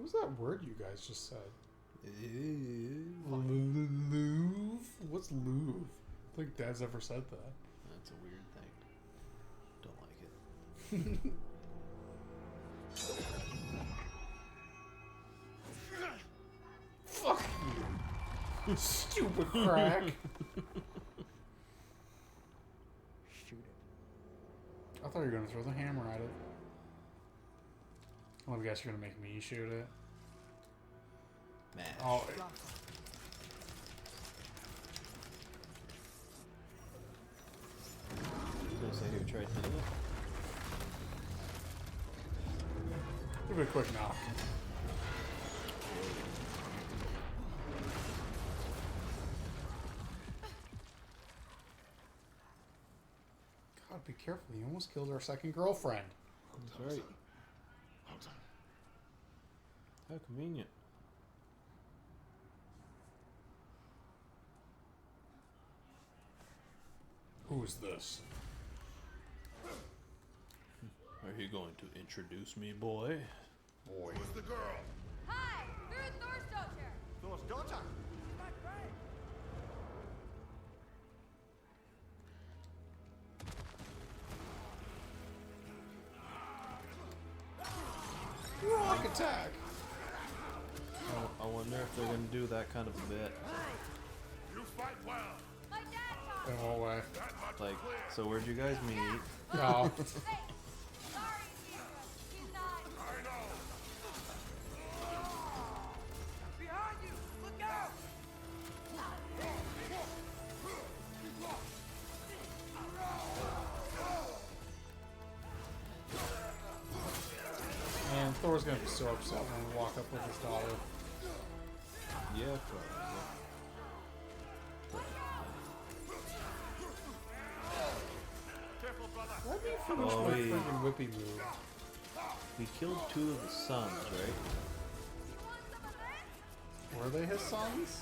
too. What was that word you guys just said? Louvre? What's Louvre? I don't think Dad's ever said that. That's a weird thing. Don't like it. Fuck you, stupid crack. Shoot it. I thought you were gonna throw the hammer at it. Well, I guess you're gonna make me shoot it. Mash. Oh. Gonna say who tried to do it. Give it a quick knock. God, be careful. You almost killed our second girlfriend. That's right. How convenient. Who's this? Are you going to introduce me, boy? Boy. Who's the girl? Hi! We're Thor's daughter! Thor's daughter. My friend! Rock attack! I wonder if they're going to do that kind of a bit. You fight well. My dad taught In what way? Like, so where'd you guys meet? No. Hey! Sorry, Secret. He's not. I know. Behind you! Look out! And Thor's gonna be so upset when we walk up with his daughter. Yeah, probably. Careful, brother. Let me finish Oh, my wait. freaking whippy move. He killed 2 of his sons, right? Were they his sons?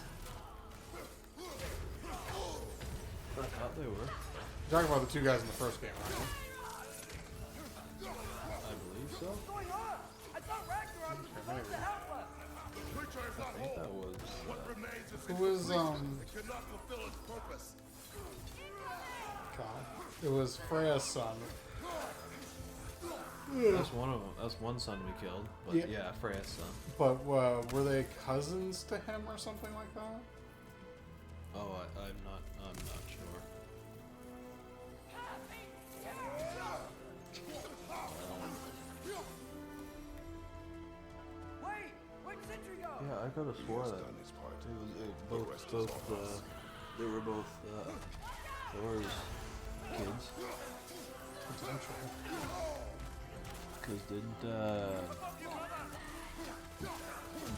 I thought they were. You're talking about the 2 guys in the first game, right? I believe so. What's going on? I thought Ragnarok was supposed to help us. Creature is I not think that whole. was. What remains is Who was, It cannot fulfill its purpose. God. It was Freya's son. That's one of them. That's one son we killed. But Yeah. yeah, Freya's son. But were they cousins to him or something like that? Oh, I'm not sure. Where'd Sentry go? Yeah, I could have swore has that done his part. they were both Thor's kids. Because didn't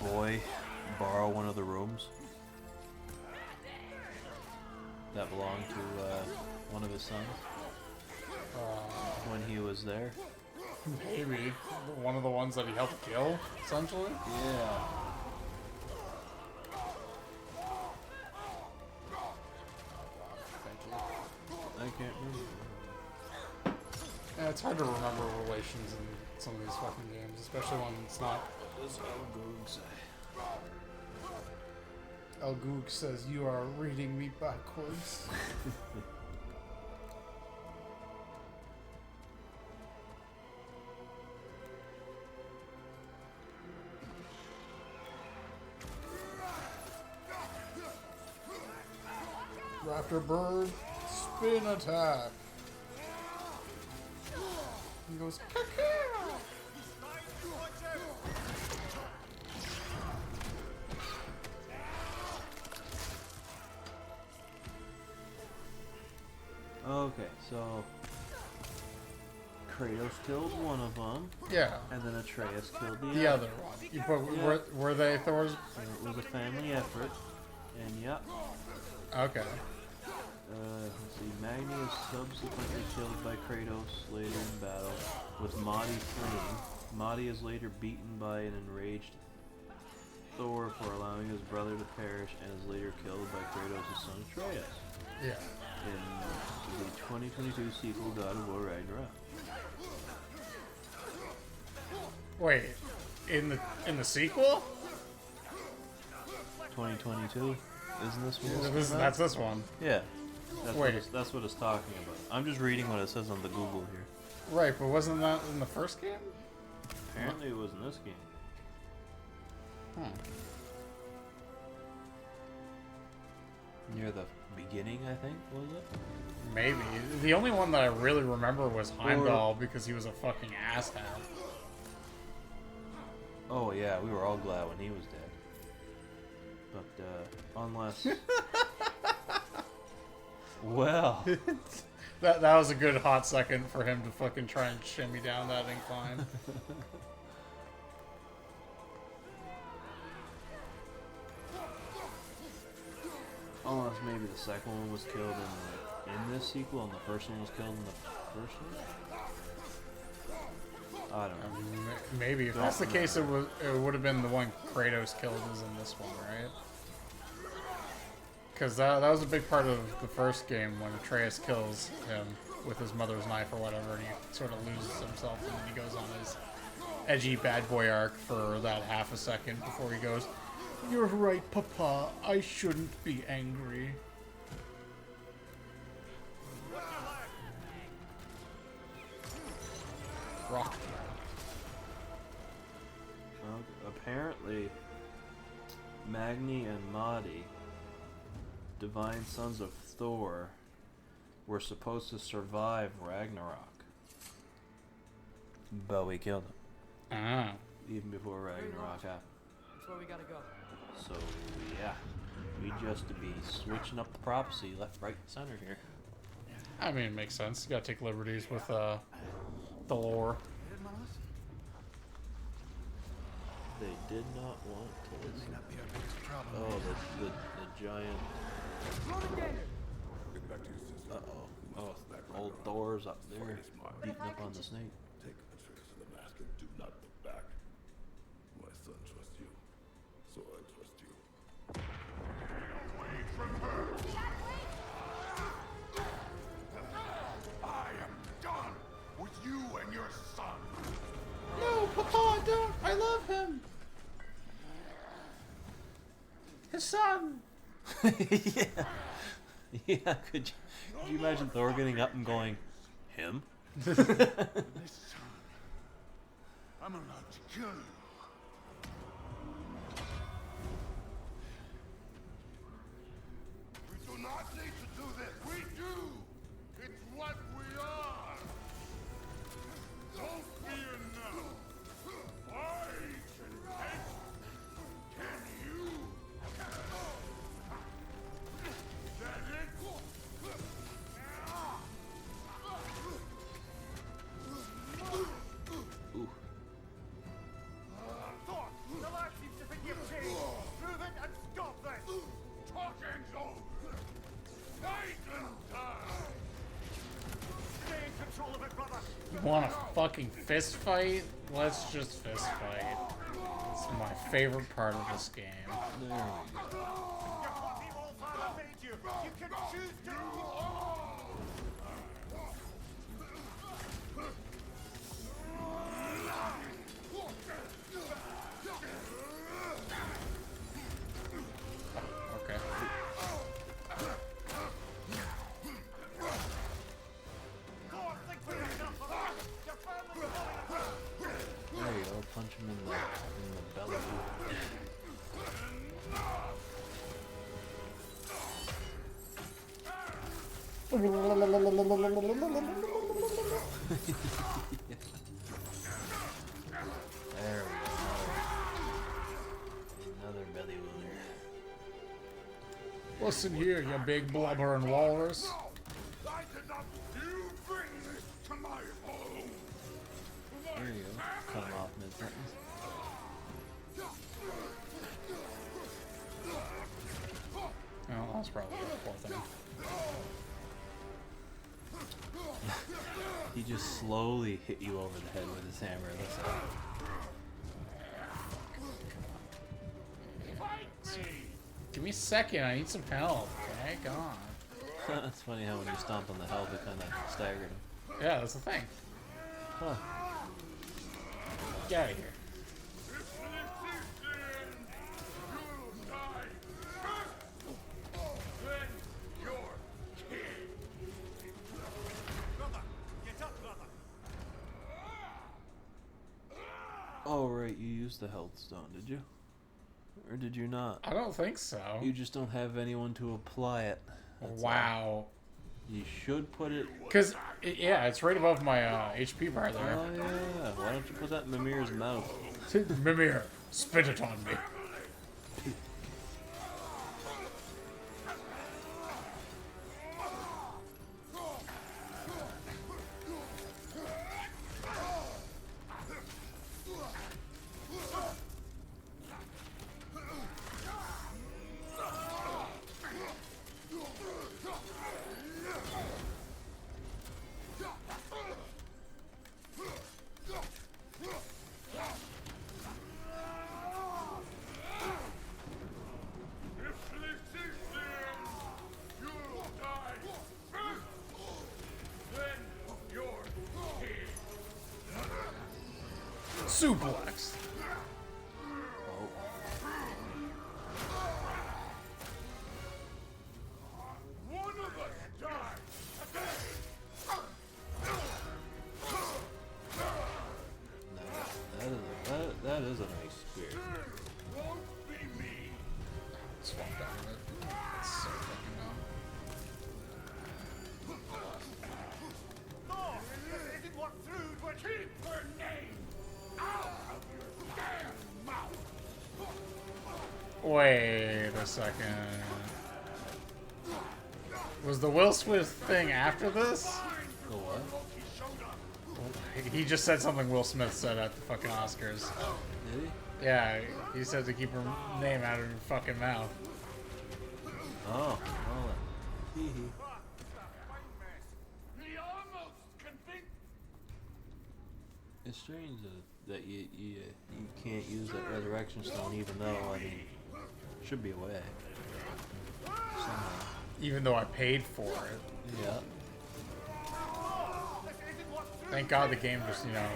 Boy borrow one of the rooms that belonged to one of his sons when he was there? Maybe. One of the ones that he helped kill, essentially? Yeah. I can't remember. Yeah, it's hard to remember relations in some of these fucking games, especially when it's not. What does Elgoog say? Elgoog says you are reading me backwards. Raptor bird, spin attack. He goes, caw. Okay, so Kratos killed one of them. Yeah. And then Atreus killed The other one. You put, Yeah. were they Thor's? It was a family effort. And yep. Okay. Let's see. Magni is subsequently killed by Kratos later in battle, with Madi fleeing. Madi is later beaten by an enraged Thor for allowing his brother to perish, and is later killed by Kratos' son Atreus. Yeah. In the 2022 sequel God of War Ragnarok. Wait. In the sequel? 2022? Isn't this one? That's this one. Yeah. That's Wait. that's what it's talking about. I'm just reading what it says on the Google here. Right, but wasn't that in the first game? Apparently it was in this game. Near the beginning, I think, was it? Maybe. The only one that I really remember was Heimdall because he was a fucking asshat. Oh yeah, we were all glad when he was dead. But unless well that was a good hot second for him to fucking try and shimmy down that incline. unless maybe the second one was killed in this sequel and the first one was killed in the first one. I don't know. Maybe if that's the case, it would have been the one Kratos killed is in this one, right? Because that was a big part of the first game when Atreus kills him with his mother's knife or whatever, and he sort of loses himself, and then he goes on his edgy bad boy arc for that half a second before he goes, "You're right, Papa. I shouldn't be angry." Rock. Apparently, Magni and Madi, divine sons of Thor, were supposed to survive Ragnarok. But we killed them. Ah. Even before Ragnarok happened. That's where we gotta go. So, yeah. We just to be switching up the prophecy left, right, and center here. I mean, it makes sense. You gotta take liberties with the lore. They did not want to listen. Oh, the giant. Uh-oh. Oh, old Thor's up there beating up on the snake. Take the tricks of the mask and do not look back. My son trusts you, so I trust you. Away from her! I am done with you and your son. No, Papa, don't! I love him! His son! Yeah. Yeah, could you imagine Thor getting up and going, him? This time, I'm allowed to kill you. We do not need to do this. We do. It's what we are. Don't fear now. Fight and take. Can you? Is that it? Ooh. Thor, the light seems to think you've changed. Prove it and stop this. Talking's over. Fight and die. Stay in control of it, brother. You want a fucking fist fight? Let's just fist fight. It's my favorite part of this game. There we go. You're what the All-Father made you. You can choose to. Okay. Thor, think we have enough of that. Your family's falling apart. There you go. Punch him in the belly. There we go. Another belly wooner. Listen here, you big blubbering walrus. I did not. You bring this to my home. There you go. Cut him off mid-sentence. Oh, that's probably the poor thing. He just slowly hit you over the head with his hammer. That's it. Give me a second, I need some help. Okay, come on. That's funny how when you stomp on the help, it kind of staggered him. Yeah, that's the thing. Huh. Get out of here. use the health stone, did you? Or did you not? I don't think so. You just don't have anyone to apply it. That's Wow. all. You should put it... Because, yeah, it's right above my HP bar there. Oh, yeah. Why don't you put that in Mimir's mouth? Mimir, spit it on me. Suplex. One of us died. That is a nice spear. Won't be me. Swamp down with it. It's so fucking dumb. No, this isn't what Thrude would keep her name out of your damn mouth. Wait a second. Was the Will Smith thing after this? The what? He just said something Will Smith said at the fucking Oscars. Did he? Yeah, he said to keep her name out of her fucking mouth. Oh, well, hee hee. He almost convinced. It's strange that you can't use that resurrection stone, even though, I mean, should be a way. Somehow. Even though I paid for it. Yeah. Thank God the game just, you know,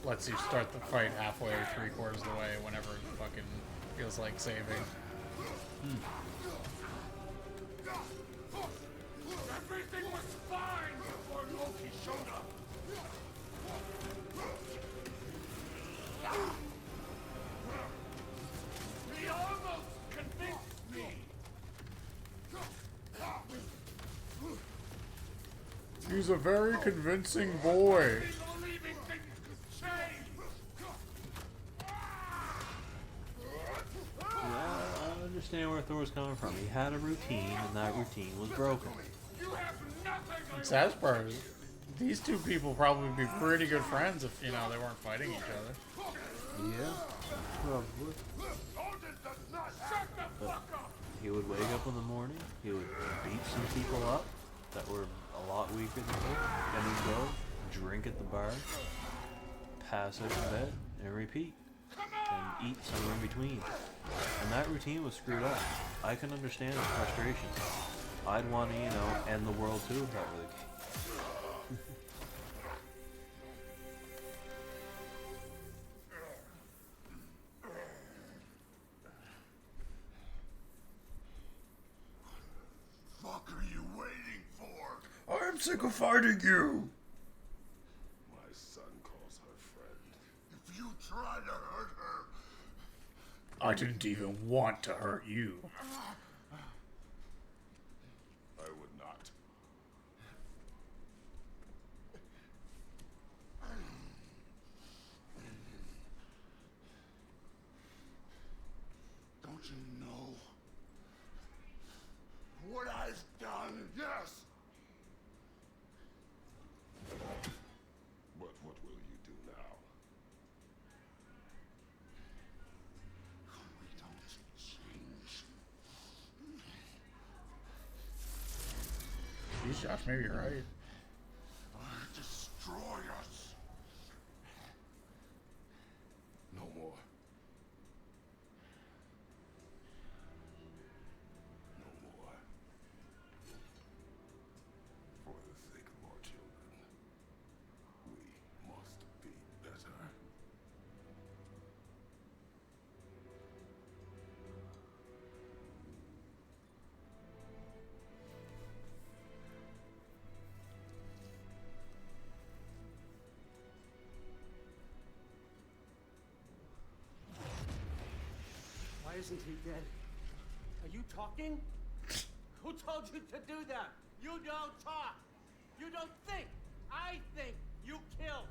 lets you start the fight halfway or 3/4 of the way whenever it fucking feels like saving. Everything was fine before Loki showed up. He almost convinced me. He's a very convincing boy. Believing things could change. Yeah, I understand where Thor's coming from. He had a routine, and that routine was broken. You have nothing. It's Asper's. These two people probably be pretty good friends if, you know, they weren't fighting each other. Yeah, probably. But he would wake up in the morning, he would beat some people up that were a lot weaker than him, and he'd go, drink at the bar, pass out in bed, and repeat. And eat somewhere in between. And that routine was screwed up. I can understand his frustration. I'd want to, you know, end the world too if that were the case. What the fuck are you waiting for? I'm sick of fighting you! My son calls her friend. If you try to hurt her, I didn't even want to hurt you. I would not. don't you know what I've done? Yes. But what will you do now? We don't change. Jeez, Josh, maybe you're right. Destroy us. No more. No more. For the sake of our children, we must be better. isn't he dead? Are you talking? Who told you to do that? You don't talk. You don't think. I think. You kill.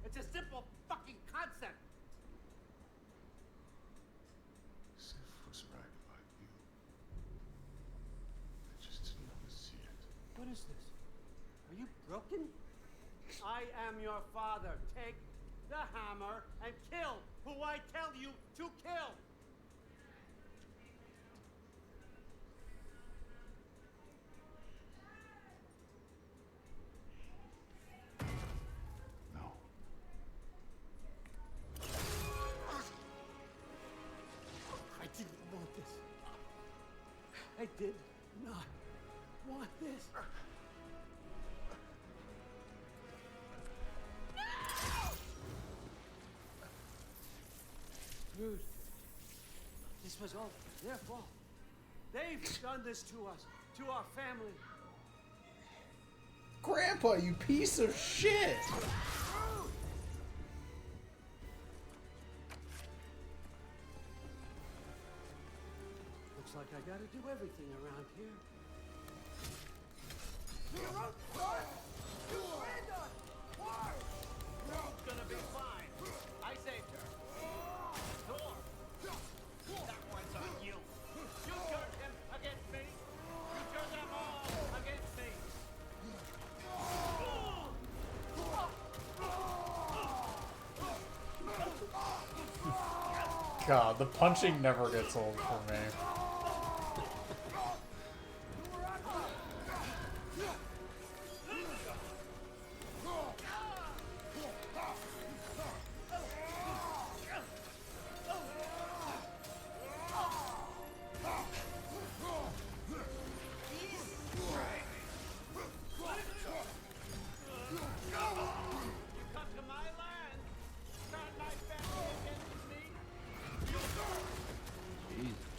It's a simple fucking concept. Sif was right about you. I just didn't want to see it. What is this? Are you broken? I am your father. Take the hammer and kill who I tell you to kill. No. I didn't want this. I did not want this. Dude, this was all their fault. They've done this to us, to our family. Grandpa, you piece of shit! Looks like I gotta do everything around here. It's gonna be fine. I saved her. Thor, that one's on you. You turned him against me. You turned them all against me. God, the punching never gets old for me.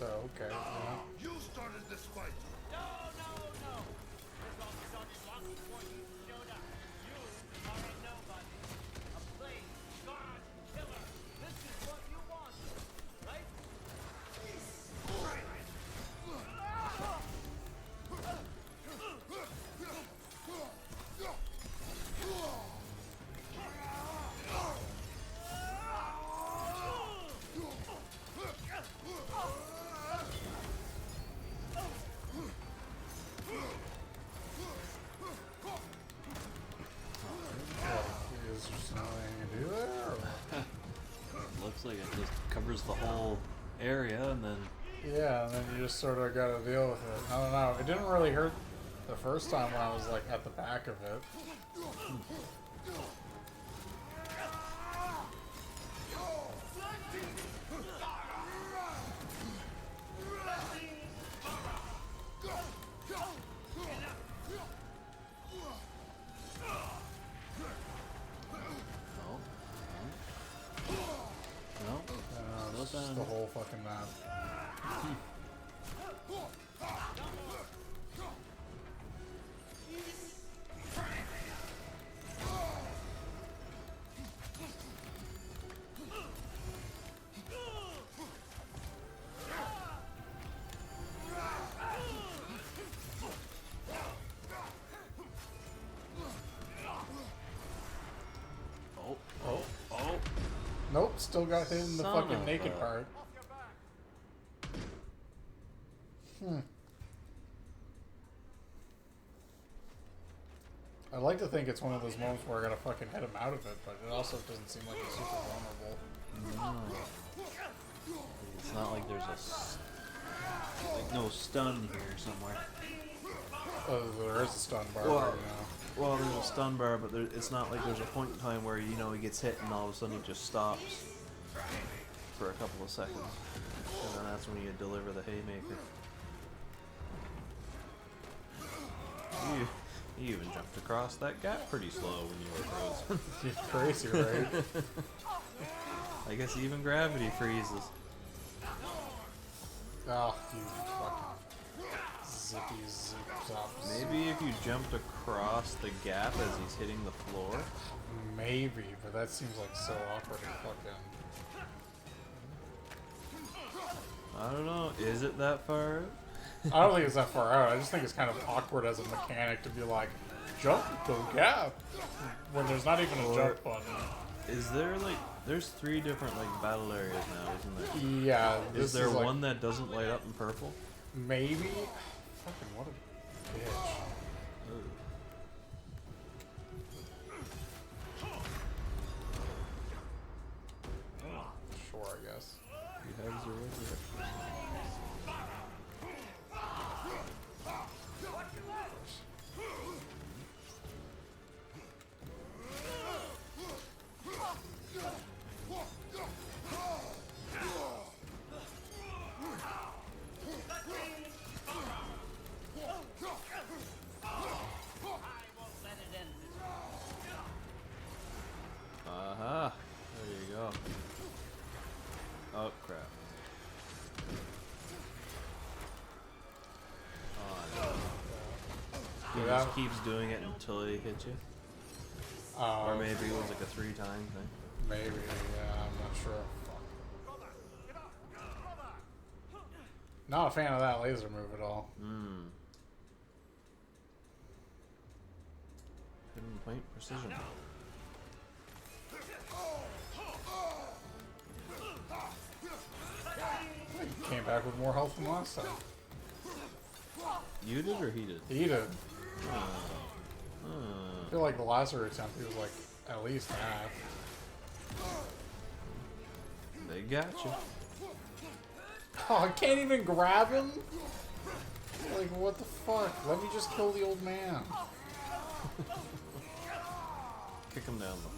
Okay, yeah. You started this fight. No. This all started long before you showed up. You are a nobody. A plain god killer. This is what you want, right? Is there something to do there? Looks like it just covers the whole area, and then Yeah, and then you just sort of gotta deal with it. I don't know. It didn't really hurt the first time when I was like at the back of it. no, It's just the whole fucking map. Nope, still got hit in the Son fucking of naked a- part. I'd like to think it's one of those moments where I gotta fucking hit him out of it, but it also doesn't seem like he's super vulnerable. no. It's not like there's like no stun here somewhere. Oh, there is a stun bar Well, right now. Well, there's a stun bar, but it's not like there's a point in time where, you know, he gets hit and all of a sudden he just stops for a couple of seconds. And then that's when you deliver the haymaker. You even jumped across that gap pretty slow when you were frozen. You're crazy, right? I guess even gravity freezes. Oh, you fucking zippy zip zops. Maybe if you jumped across the gap as he's hitting the floor. Maybe, but that seems like so awkward and fucking. I don't know. Is it that far out? I don't think it's that far out. I just think it's kind of awkward as a mechanic to be like, jump the gap when there's not even a jump button. Is there like there's 3 different like battle areas now, isn't there? Yeah. Is there one that doesn't light up in purple? Maybe. Fucking what a bitch. Sure, I guess. He has a resurrection. Aha! There you go. Oh crap. Oh no. He just keeps doing it until he hits you? Or maybe it was like a 3-time thing. Maybe, yeah, I'm not sure. Not a fan of that laser move at all. Hidden point precision. He came back with more health than last time. You did or he did? He did. I feel like the laser attempt, he was like at least half. They got you. Oh, I can't even grab him? Like, what the fuck? Let me just kill the old man. Kick him down the hole.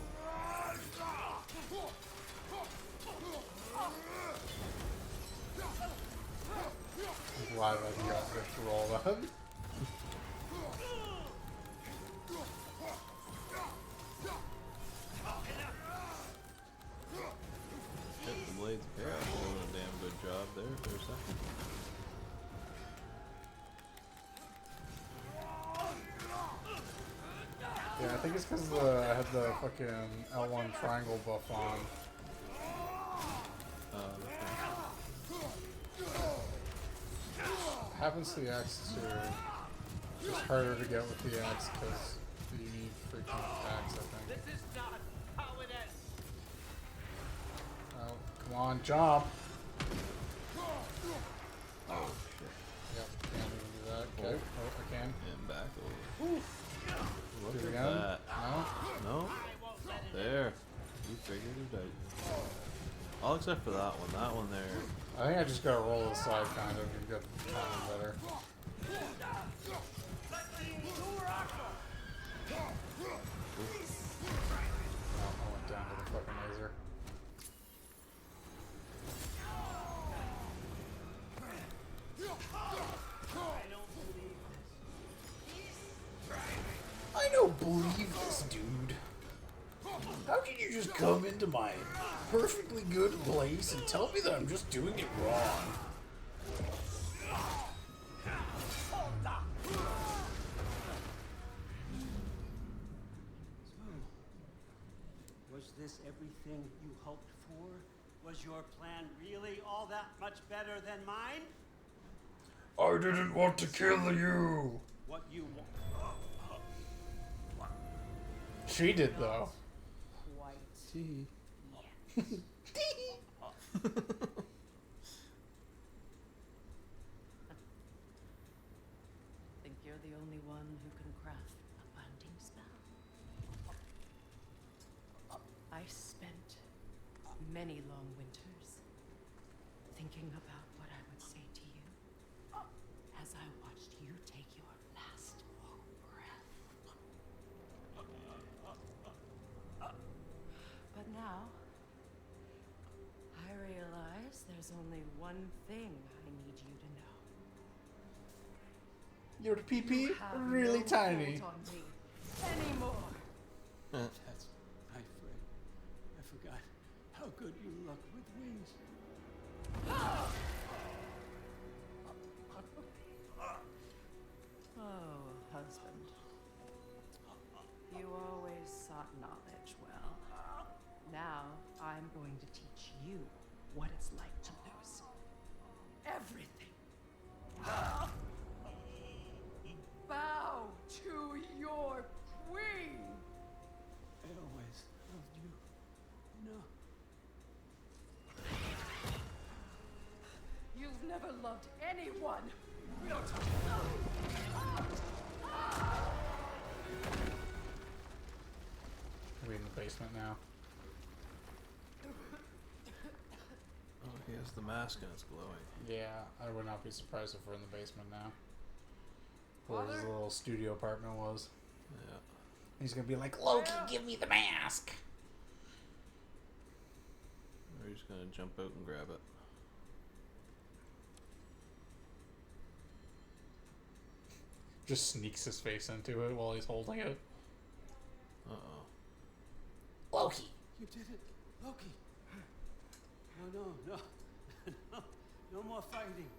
I'm glad that he got to get through all that. Hit the blades of chaos doing a damn good job there for a second. Yeah, I think it's because I had the fucking L1 triangle buff on. Happens to the X too. It's just harder to get with the X because you need freaking attacks, I think. This is not how it ends. Oh, come on, jump! Oh shit. Yep, can't even do that. Okay, oh, I can. And back over. Look Do it at again? that. No? No? There. You figured it out. All except for that one. That one there. I think I just gotta roll the side kind of and get timing better. Oh, I went down to the fucking laser. I don't believe this, dude. How can you just come into my perfectly good place and tell me that I'm just doing it wrong? Was this everything you hoped for? Was your plan really all that much better than mine? I didn't want to kill you. What you want? She did, though. Quite. Tee. Think you're the only one who can craft a binding spell? I spent many long winters thinking about what I would say to you as I watched you take your last breath. But now, I realize there's only one thing I need you to know. Your PP You have really no tiny. hold on me anymore. That's my friend. I forgot how good you look with wings. Oh, husband. You always sought knowledge well. Now, I'm going to teach you what it's like to lose. never loved anyone. We don't talk. Are we in the basement now? Oh, he has the mask and it's glowing. Yeah, I would not be surprised if we're in the basement now. Where his little studio apartment was. Yeah. He's gonna be like, Loki, give me the mask! We're just gonna jump out and grab it. Just sneaks his face into it while he's holding it. Uh-oh. Loki! You did it, Loki. No. No more fighting.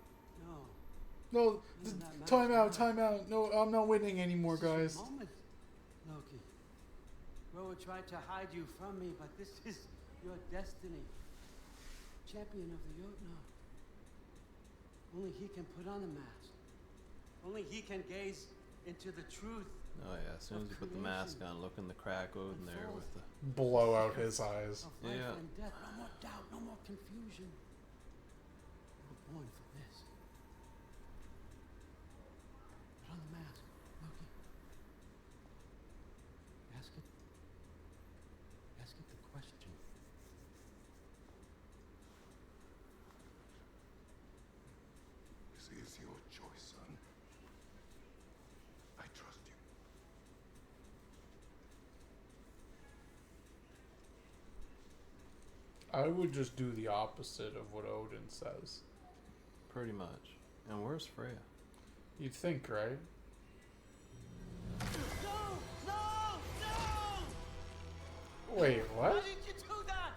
No. No, time out. No, I'm not winning anymore, guys. Moment, Loki. Roa tried to hide you from me, but this is your destiny. Champion of the Jotnar. Only he can put on the mask. Only he can gaze into the truth. Oh yeah, as soon as you put the mask on, look in the crack out in there with the... Blow out his eyes. Of life and death. No more doubt, no more confusion. You were born for this. Put on the mask, Loki. Ask it the question. This is your choice, son. I trust you. I would just do the opposite of what Odin says. Pretty much. And where's Freya? You'd think, right? No! Wait, what? Why did you do that?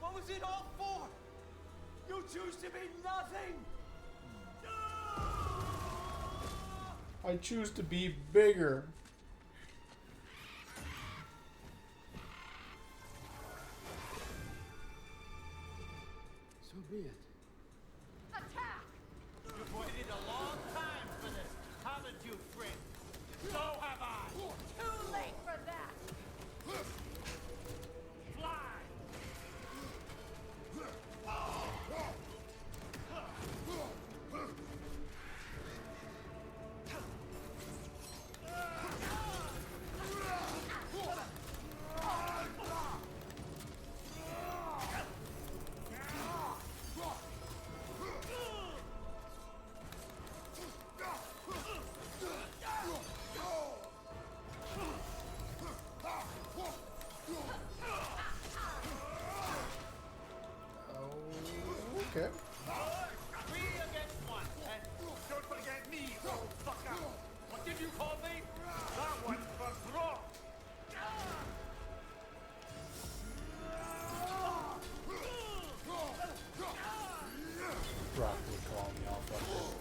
What was it all for? You choose to be nothing! I choose to be bigger. So be it. Attack! You've waited a long time for this, haven't you, friend? So have I! Too late for that! Fly! Okay. 3 against 1, and don't forget me, old fucker! What did you call me? That one's for Brock! Brock would call me all fucker.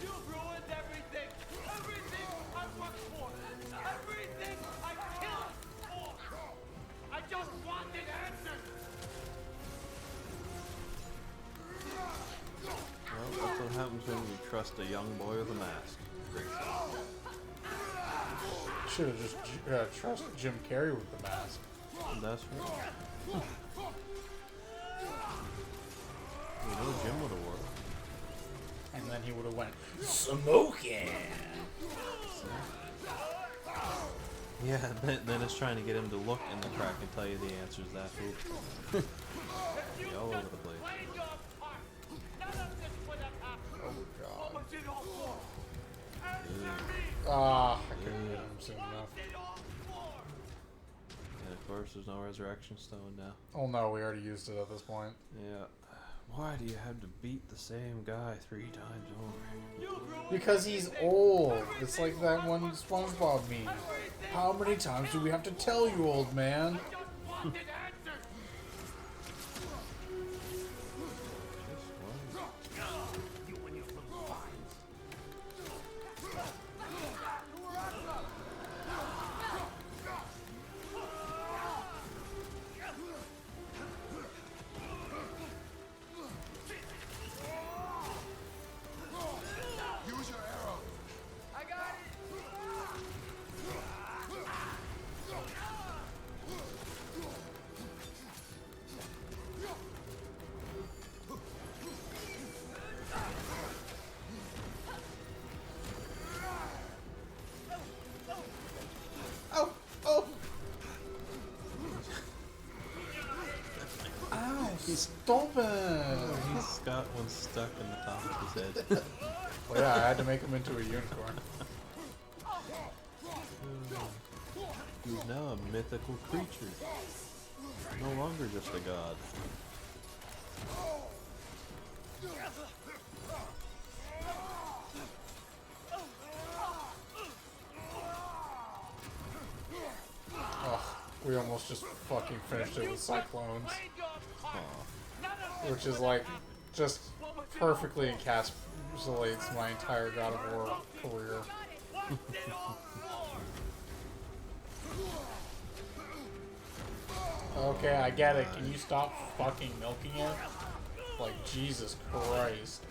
You've ruined everything! Everything I worked for! Everything I killed for! I just wanted answers! Well, that's what happens when you trust a young boy with a mask. Great song. Should have just trusted Jim Carrey with the mask. That's right. You know, Jim would have worked. And then he would have went, smoking! Yeah, then it's trying to get him to look in the crack and tell you the answers that fool. Be all over the place. Played your part! None of this would have happened! Oh god. What was it all for? Answer me! Ah, I couldn't get him soon enough. And of course, there's no resurrection stone now. Oh no, we already used it at this point. Yeah. Why do you have to beat the same guy 3 times over? Because he's old. It's like that one SpongeBob meme. How many times do we have to tell you, old man? Use your arrow. I got it! Oh! Oh! Ow! Stop it! He's got one stuck in the top of his head. Well, yeah, I had to make him into a unicorn. He's now a mythical creature. No longer just a god. Oh, we almost just fucking finished it with Cyclones. Which is like, just perfectly encapsulates my entire God of War career. Okay, I get it. Can you stop fucking milking it? Like, Jesus Christ.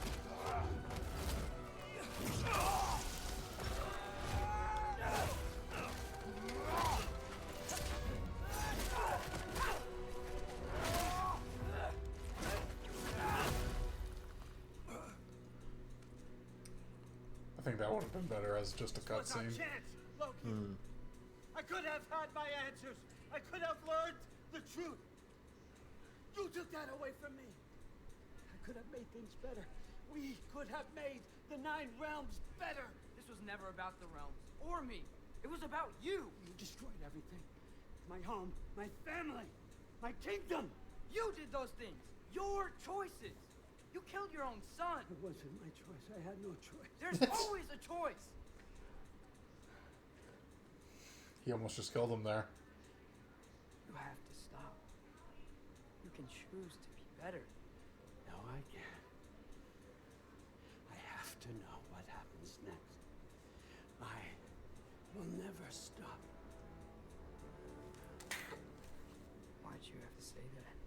I think that would have been better as just a cutscene. I could have had my answers. I could have learned the truth. You took that away from me. I could have made things better. We could have made the 9 realms better. This was never about the realms, or me. It was about you. You destroyed everything. My home, my family, my kingdom. You did those things. Your choices. You killed your own son. It wasn't my choice. I had no choice. There's always a choice. He almost just killed him there. You have to stop. You can choose to be better. No, I can't. I have to know what happens next. I will never stop. Why'd you have to say that?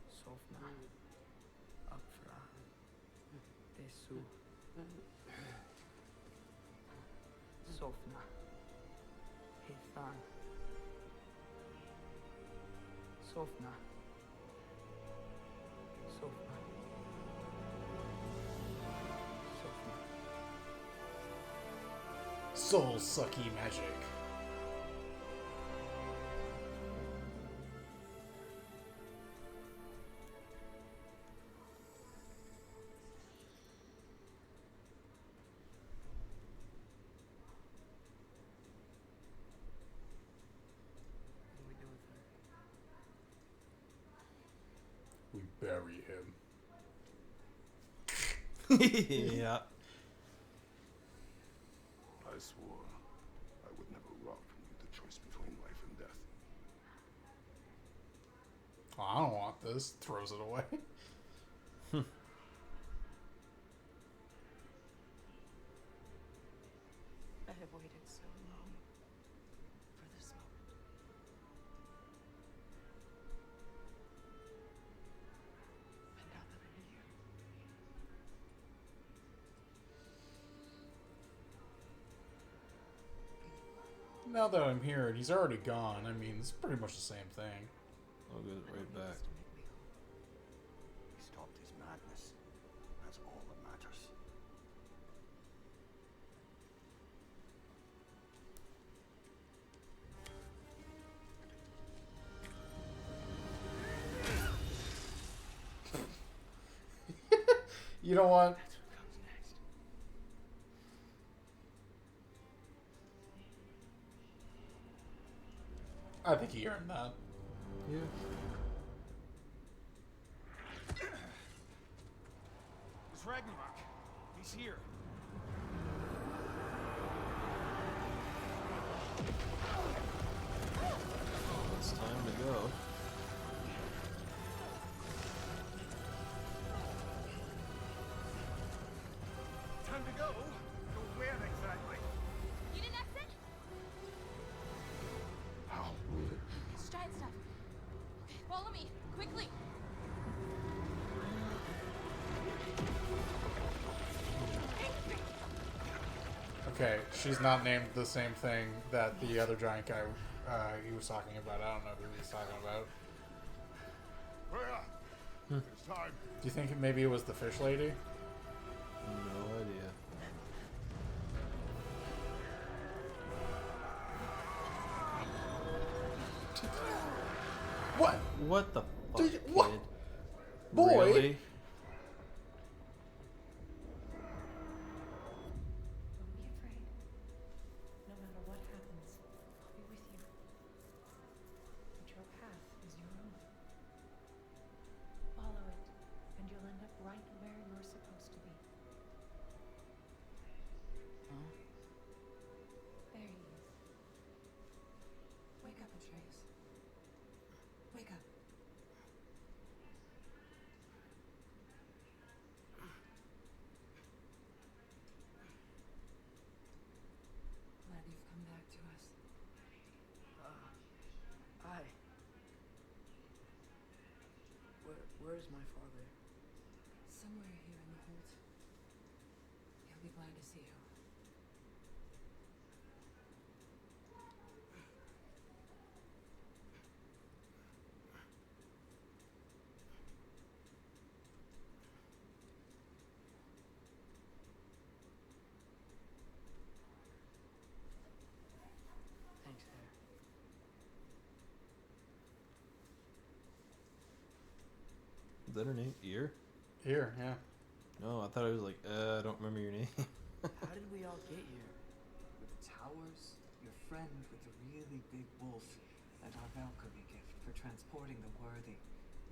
Sofna. Upfra. Desu. Sofna. Hithan. Sofna. Sofna. Sofna. Soul sucky magic. What do we do with her? We bury him. Yeah. I swore I would never rob from you the choice between life and death. Oh, I don't want this. Throws it away. I have waited so long for this moment. And now that I'm here, Now that I'm here and he's already gone, I mean, it's pretty much the same thing. I'll get it right back. He stopped his madness. That's all that matters. You know what? That's what comes next. I think he earned that. Yeah. It's Ragnarok. He's here. It's time to go. Time to go? Go where exactly? Need an exit? How? It's giant stuff. Okay, follow me, quickly. Okay, she's not named the same thing that the other giant guy he was talking about. I don't know who he's talking about. It's time. Do you think maybe it was the fish lady? No idea. What? What the fuck, Did you, kid? what? Boy? Really? Don't be afraid. No matter what happens, I'll be with you. But your path is your own. Follow it, and you'll end up right where you're supposed to be. Huh? There he is. Wake up, Atreus. Wake up. Glad you've come back to us. I... Where's my father? Somewhere here in the hold. He'll be glad to see you. Thanks, there. Is that her name? Ear? Here, yeah. No, I thought it was like, I don't remember your name. How did we all get here? With the towers, your friend with the really big wolf, and our Valkyrie gift for transporting the worthy.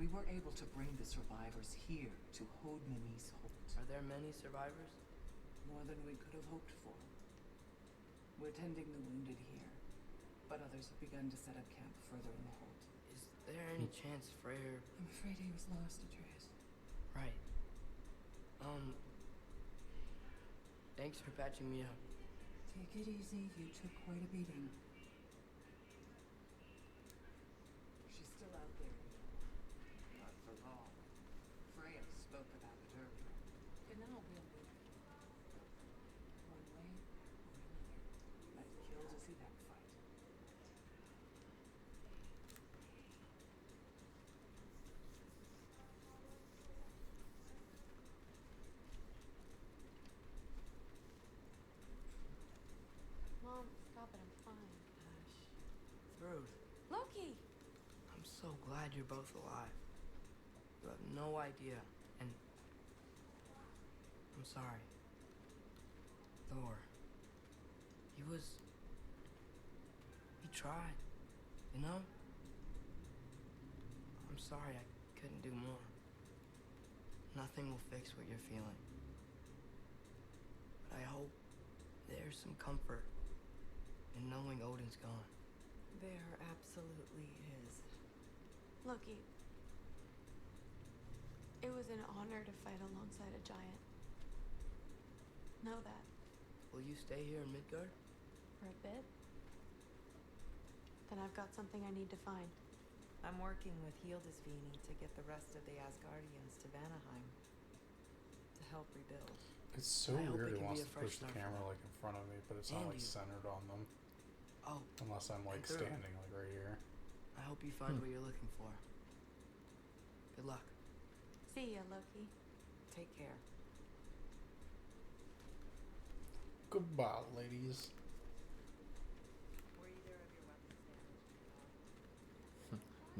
We were able to bring the survivors here to Hodmani's hold. Are there many survivors? More than we could have hoped for. We're tending the wounded here, but others have begun to set up camp further in the hold. Is there any chance Freyr... I'm afraid he was lost, Atreus. Right. Thanks for patching me up. Take it easy, you took quite a beating. She's still out there. Not for long. Freya spoke about it earlier. And now we'll move. One way or another. I'd kill to see that fight. Mom, stop it. I'm fine. Thrud, Loki! I'm so glad you're both alive. You have no idea, and... I'm sorry. Thor. He tried, you know? I'm sorry I couldn't do more. Nothing will fix what you're feeling. But I hope there's some comfort in knowing Odin's gone. There absolutely is. Loki. It was an honor to fight alongside a giant. Know that. Will you stay here in Midgard? For a bit. Then I've got something I need to find. I'm working with Hildisvini to get the rest of the Asgardians to Vanaheim to help rebuild. It's so I hope weird it he can be wants a to fresh push the start for camera them. like in front of me, but it's not And like you. centered on them. Oh. Unless I'm like and Thor. standing like right here. I hope you find what you're looking for. Good luck. See ya, Loki. Take care. Goodbye, ladies. Were either of your weapons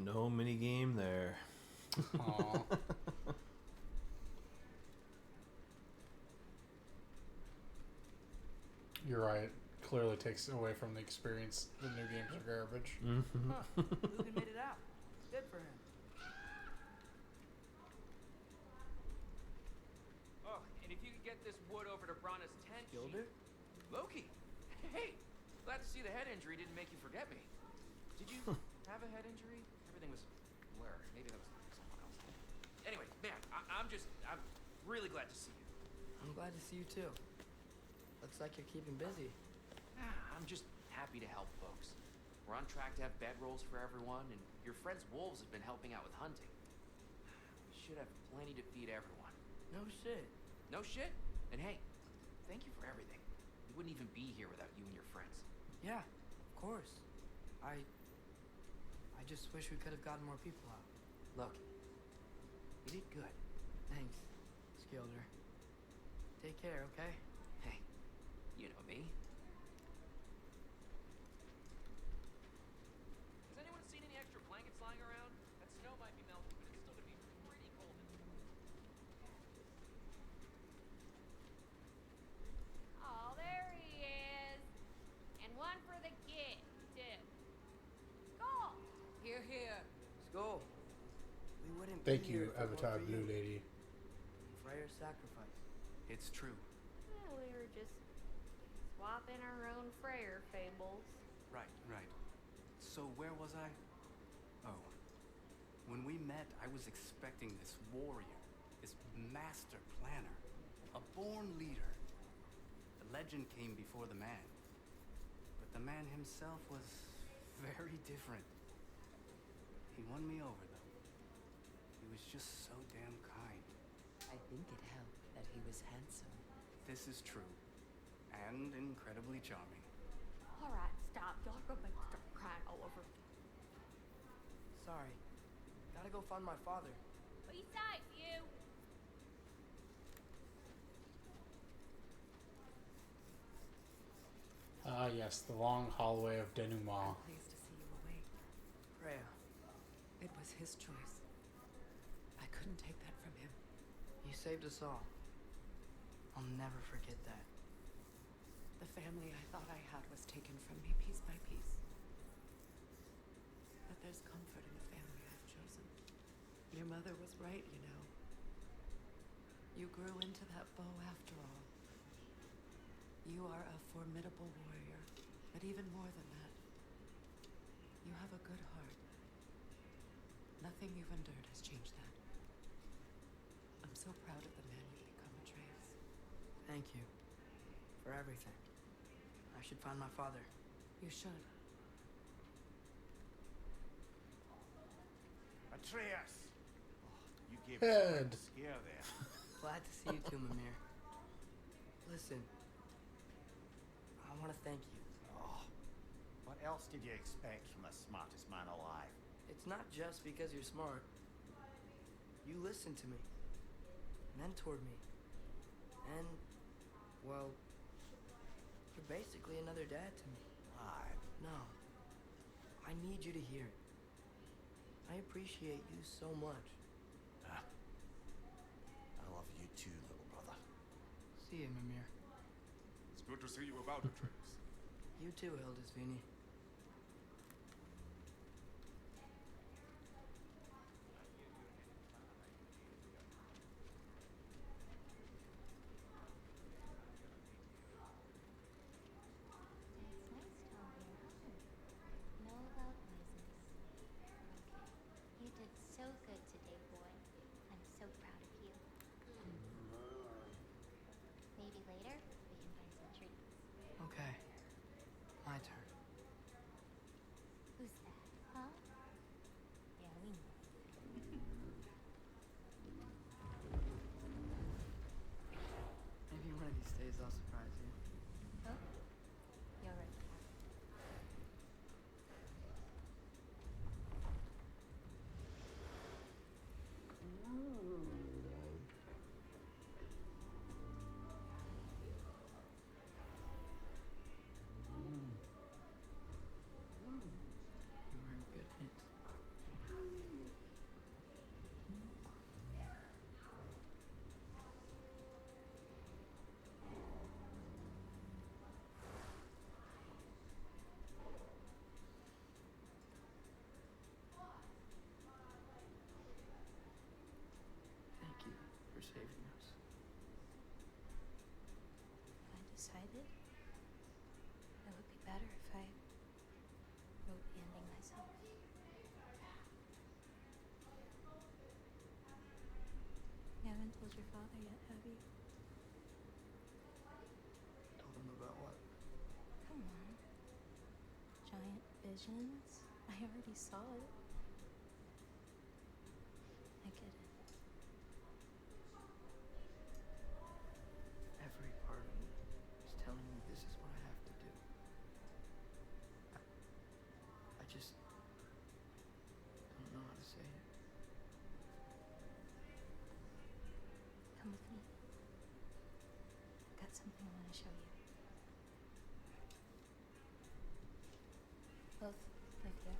damaged? No mini game there. Aw. You're right. clearly takes away from the experience. The new games are garbage. Huh. Luigi made it out. Good for him. Oh, and if you could get this wood over to Brana's tent, Gilder? Loki! Hey! Glad to see the head injury didn't make you forget me. Did you have a head injury? Everything was blur. Maybe that was someone else. Anyway, man, I'm really glad to see you. I'm glad to see you too. Looks like you're keeping busy. I'm just happy to help folks. We're on track to have bedrolls for everyone, and your friend's wolves have been helping out with hunting. We should have plenty to feed everyone. No shit. No shit? And hey, thank you for everything. We wouldn't even be here without you and your friends. Yeah, of course. I just wish we could have gotten more people out. Look, you did good. Thanks, Skilder. Take care, okay? Hey, you know me. Has anyone seen any extra blankets lying around? That snow might be melting, but it's still gonna be pretty cold in here. Oh, there he is. And one for the kid, too. Skull! Here, here. Skull. We wouldn't Thank be here you, if it weren't Avatar for Blue you. Lady. Freyr's sacrifice. It's true. Yeah, we were just swapping our own Freyr fables. Right, right. So where was I? Oh. When we met, I was expecting this warrior, this master planner, a born leader. The legend came before the man. But the man himself was very different. He won me over, though. He was just so damn kind. I think it helped that he was handsome. This is true. And incredibly charming. Alright, stop. Y'all are gonna make me start crying all over. Sorry. Gotta go find my father. Be safe, you. Ah, yes, the long hallway of denouement. Pleased to see you awake. Freya, It was his choice. I couldn't take that from him. you saved us all. I'll never forget that. The family I thought I had was taken from me piece by piece. But there's comfort in the family I've chosen. Your mother was right, you know. You grew into that bow after all. You are a formidable warrior, but even more than that, you have a good heart. Nothing you've endured has changed that. I'm so proud of the man you've become, Atreus. Thank you. For everything. I should find my father. You should. Atreus! You gave Head. us a scare there. Glad to see you too, Mimir. Listen. I want to thank you. Oh, what else did you expect from the smartest man alive? It's not just because you're smart. You listened to me. Mentored me. And, well, you're basically another dad to me. Why? No. I need you to hear it. I appreciate you so much. I love you too, little brother. See you, Mimir. It's good to see you about, Atreus. You too, Hildisvini. It's nice down here. No loud noises. You did so good today, boy. I'm so proud of you. Maybe later we can find some treats. Okay. My turn. told your father yet, have you? Told him about what? Come on. Giant visions? I already saw it. I get it. Every part of me is telling me this is what I have to do. I just don't know how to say it. Come with me. I've got something I want to show you. Both of you.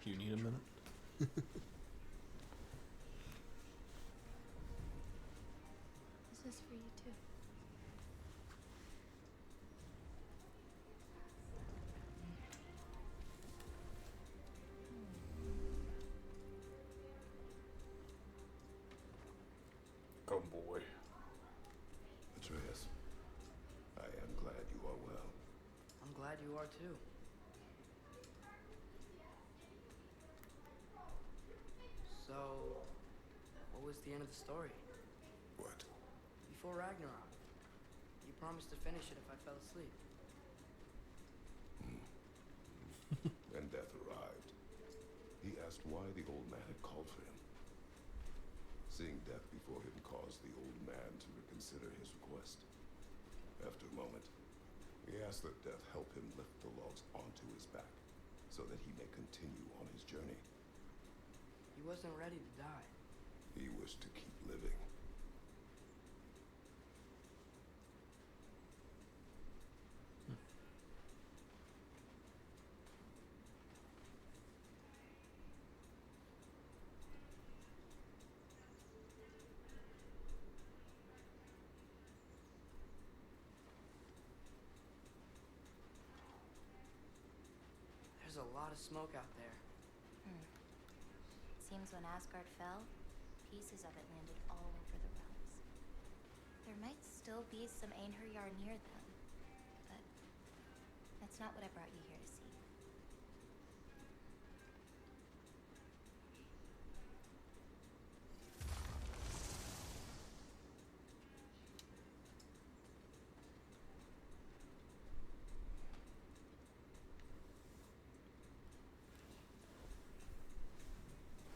You need a minute? This is for you too. Come, boy. Atreus, I am glad you are well. I'm glad you are too. So, what was the end of the story? What? Before Ragnarok, you promised to finish it if I fell asleep. And death arrived. He asked why the old man had called for him. Seeing death before him caused the old man to reconsider his request. After a moment, he asked that death help him lift the logs onto his back, so that he may continue on his journey. He wasn't ready to die. He wished to keep living. There's a lot of smoke out there. Seems when Asgard fell, pieces of it landed all over the realms. There might still be some Einherjar near them, but that's not what I brought you here to see.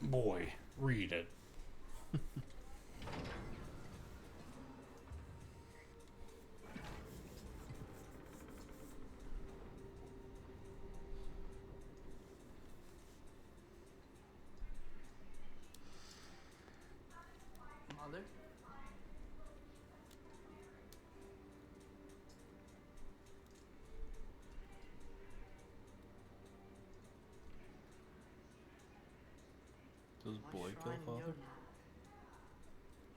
Boy, read it. Mother? Does My boy kill shrine in father? Jotun.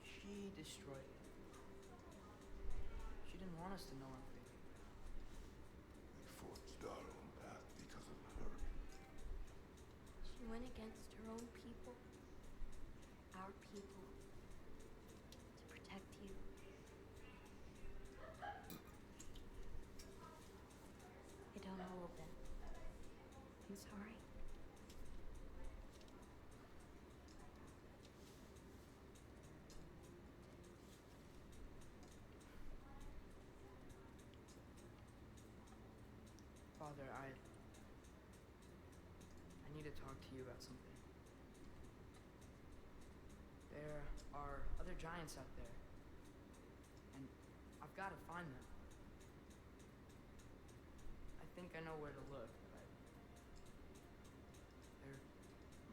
She destroyed it. She didn't want us to know our fate. We forged our own path because of her. She went against her own people. Our people. To protect you. I don't hold them. I'm sorry. Father, I need to talk to you about something. There are other giants out there, and I've got to find them. I think I know where to look, but they're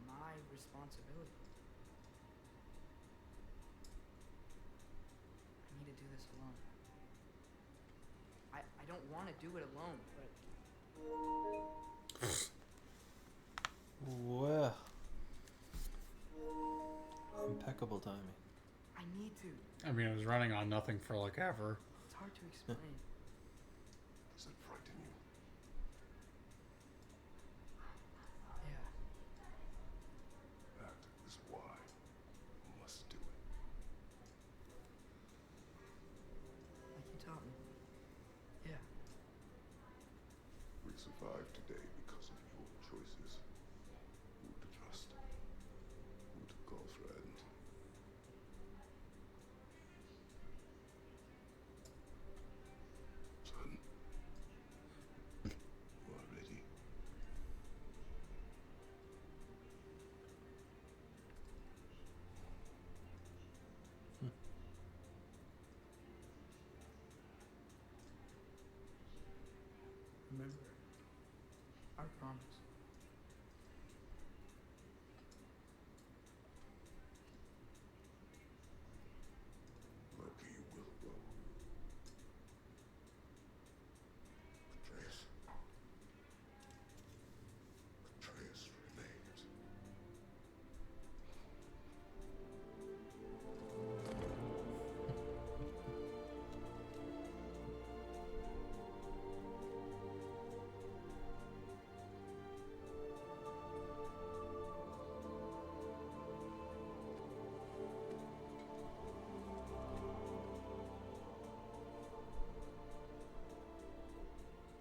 my responsibility. I need to do this alone. I don't want to do it alone, but Well, impeccable timing. I need to. I mean, it was running on nothing for like ever. It's hard to explain. Does it frighten you? Yeah. That is why you must do it. Like you taught me. Yeah. We survived today because of your choices. promise. Loki will go. Atreus. Atreus remains.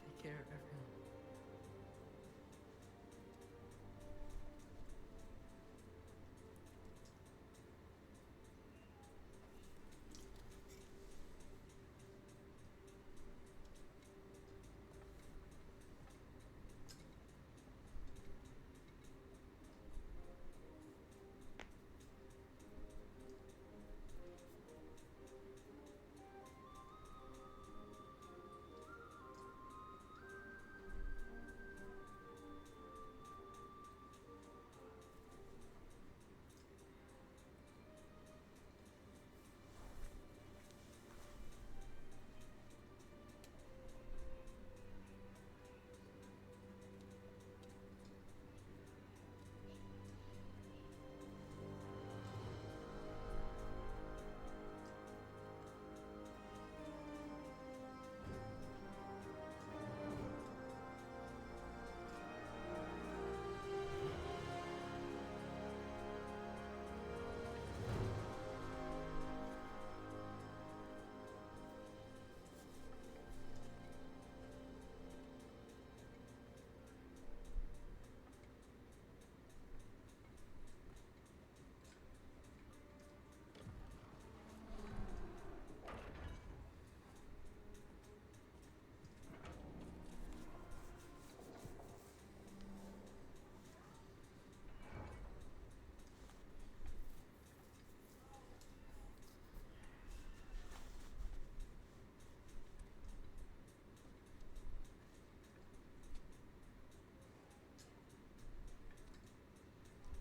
Take care, everyone.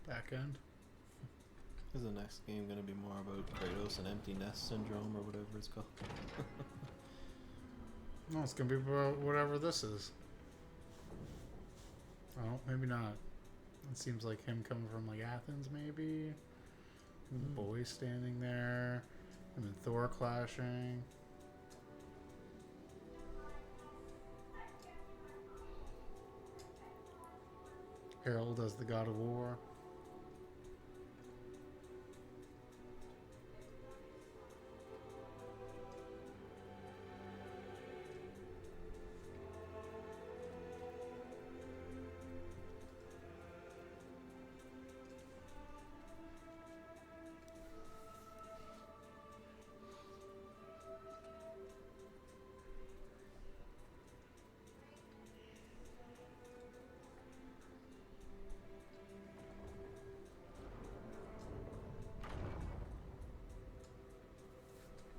Back end. Is the next game going to be more about Kratos and empty nest syndrome or whatever it's called? No, it's gonna be about whatever this is. Oh, maybe not. It seems like him coming from like Athens, maybe. The boy standing there, and then Thor clashing. Harold as the god of war.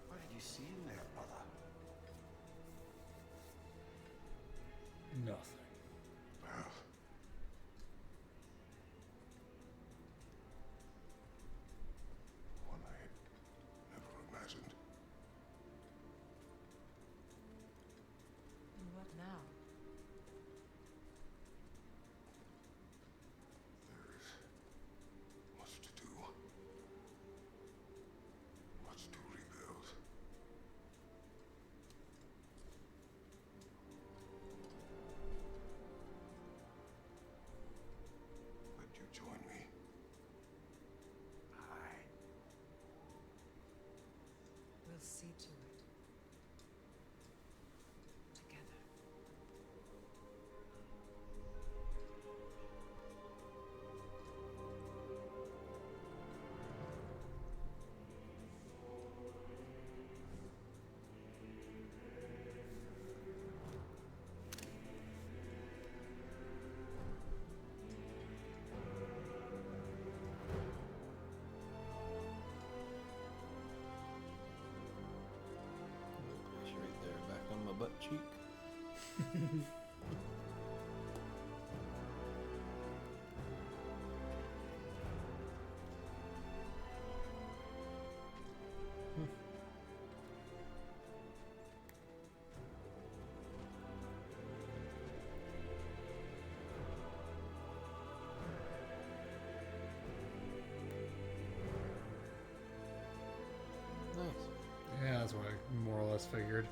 What did you see in there, brother? Nothing. Well, one I never imagined. And what now? There is much to do. Much to rebuild. Would you join me? Aye. We'll see to it. Together. It's right there, back on my butt cheek. more or less figured.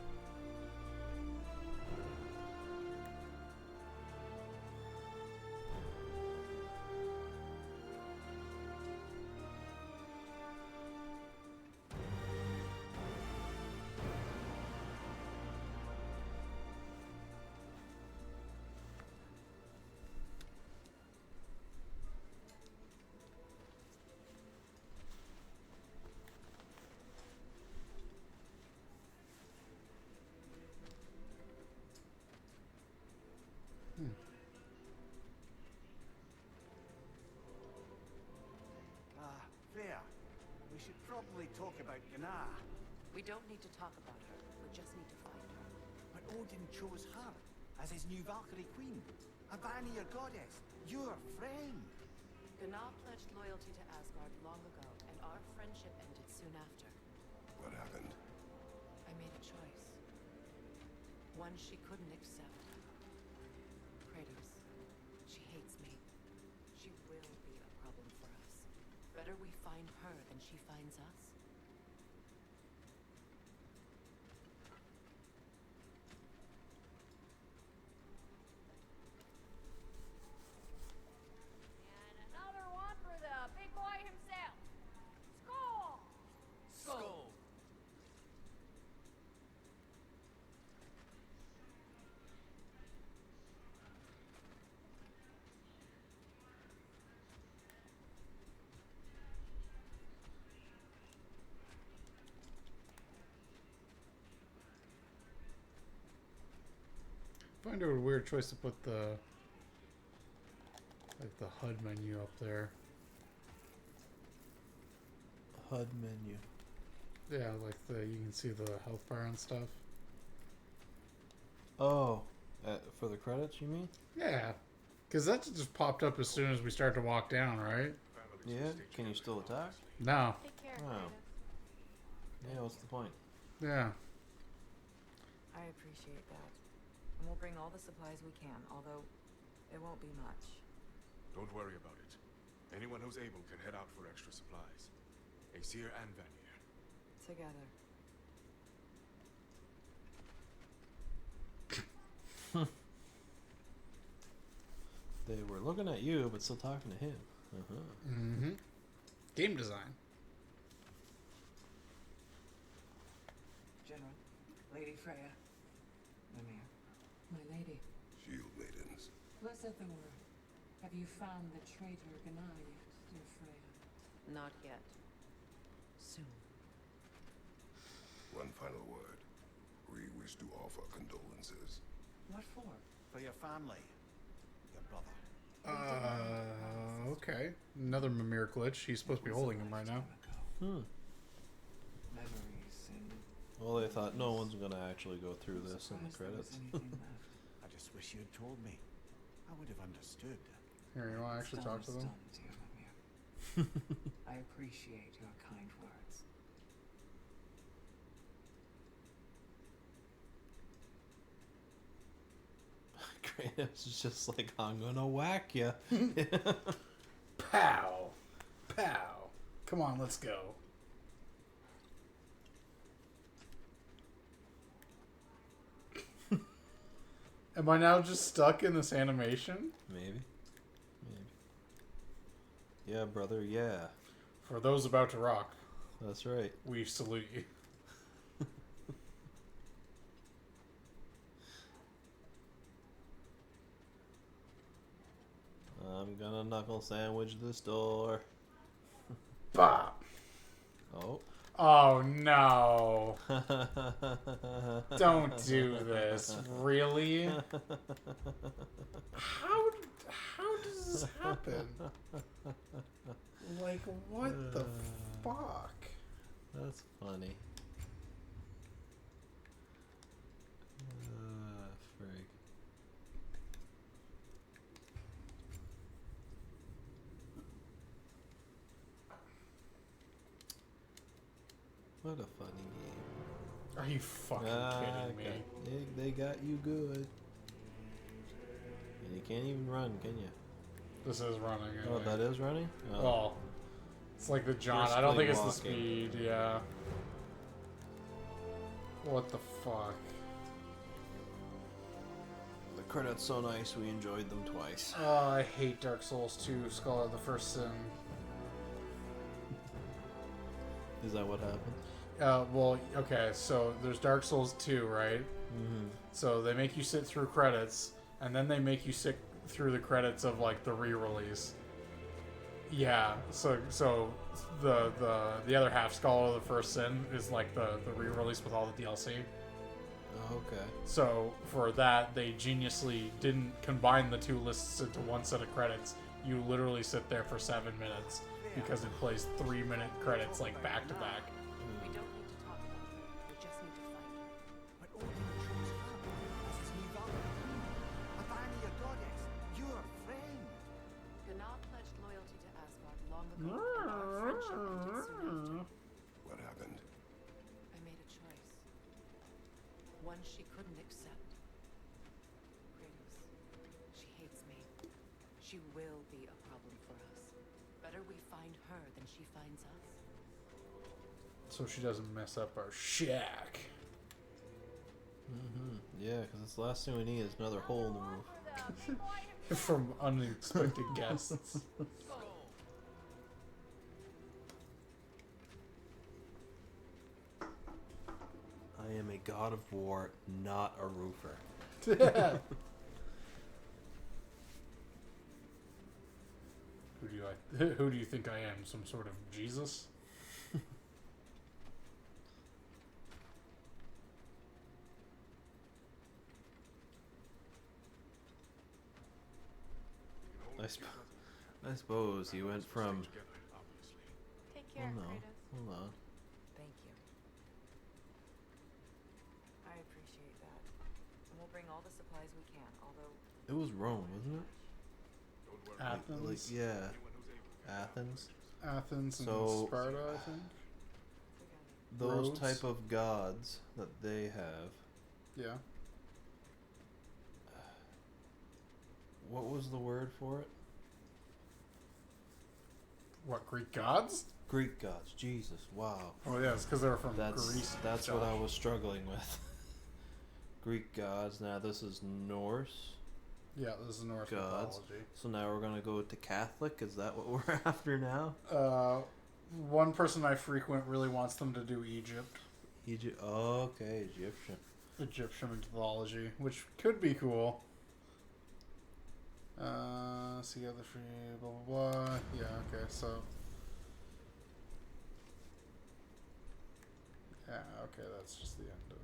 Freya, we should probably talk about Gná. We don't need to talk about her. We just need to find her. But Odin chose her as his new Valkyrie queen. A Vanir goddess, your friend. Gná pledged loyalty to Asgard long ago, and our friendship ended soon after. What happened? I made a choice. One she couldn't accept. Kratos. She hates me. She will be a problem for us. Better we find her than she finds us. And another one for the big boy himself. Skull! Skull! I find it a weird choice to put the HUD menu up there. HUD menu. Yeah, like you can see the health bar and stuff. Oh, for the credits, you mean? Yeah, because that just popped up as soon as we start to walk down, right? Yeah. Can you still attack? No. Take care, Oh. Kratos. Yeah. What's the point? Yeah. I appreciate that. And we'll bring all the supplies we can, although it won't be much. Don't worry about it. Anyone who's able can head out for extra supplies. Aesir and Vanir. Together. They were looking at you, but still talking to him. Mm-hmm. Game design. General, Lady Freya. Mimir. My lady. Shield maidens. Blessed the word. Have you found the traitor Gná yet, dear Freya? Not yet. Soon. One final word. We wish to offer condolences. What for? For your family. Your brother. Okay. Another Mimir glitch. He's supposed to be holding him right now. Memories and... Well, they thought no one's gonna actually go through this in the credits. I just wish you had told me. I would have understood. Here, you want to actually talk to them? I appreciate your kind words. Kratos is just like, I'm gonna whack you. Pow. Pow. Come on, let's go. Am I now just stuck in this animation? Maybe. Yeah, brother, yeah. For those about to rock. That's right. We salute you. I'm gonna knuckle sandwich this door. Bop. Oh. Oh no. Don't do this. Really? How does this happen? Like, what the fuck? That's funny. Frig. What a funny game. Are you fucking kidding me? They got you good. And you can't even run, can you? This is running. Oh, that is running? Oh. Well, it's like the John. I don't think it's the speed, yeah. What the fuck? The credits so nice, we enjoyed them twice. Oh, I hate Dark Souls 2, Skull of the First Sin. Is that what happened? Well, okay, so there's Dark Souls 2, right? Mm-hmm. So they make you sit through credits, and then they make you sit through the credits of, like, the re-release. Yeah, so the other half, Skull of the First Sin, is like the re-release with all the DLC. Oh, okay. So for that, they geniusly didn't combine the two lists into one set of credits. You literally sit there for 7 minutes because it plays 3-minute credits like back to back. We don't need to talk about her. We just need to find her. But Odin chose her as his new value. A Vanir goddess, your friend. Gnar pledged loyalty to Asgard long ago, and our friendship ended soon after. What happened? I made a choice. One she couldn't accept. Kratos. She hates me. She will be a problem for us. Better we find her than she finds us. So she doesn't mess up our shack. Mm-hmm. Yeah, because the last thing we need is another hole in the roof. From unexpected guests. I am a god of war, not a roofer. Who do you think I am? Some sort of Jesus? I suppose he went from. Take care, Oh no! Kratos. Hold on. Thank you. I appreciate that. And we'll bring all the supplies we can, although... It was Rome, wasn't it? Athens? Yeah. Athens. Athens and So, Sparta, I think. Those Rhodes? type of gods that they have. Yeah. What was the word for it? What, Greek gods? Greek gods. Jesus, wow. Oh yeah, it's because they were from That's Greece. that's what Josh. I was struggling with. Greek gods. Now this is Norse Yeah, this is Norse gods. mythology. So now we're gonna go to Catholic. Is that what we're after now? One person I frequent really wants them to do Egypt. Egypt. Oh, okay, Egyptian. Egyptian mythology, which could be cool. See other free, blah blah blah. Yeah, okay, so. Yeah, okay, that's just the end of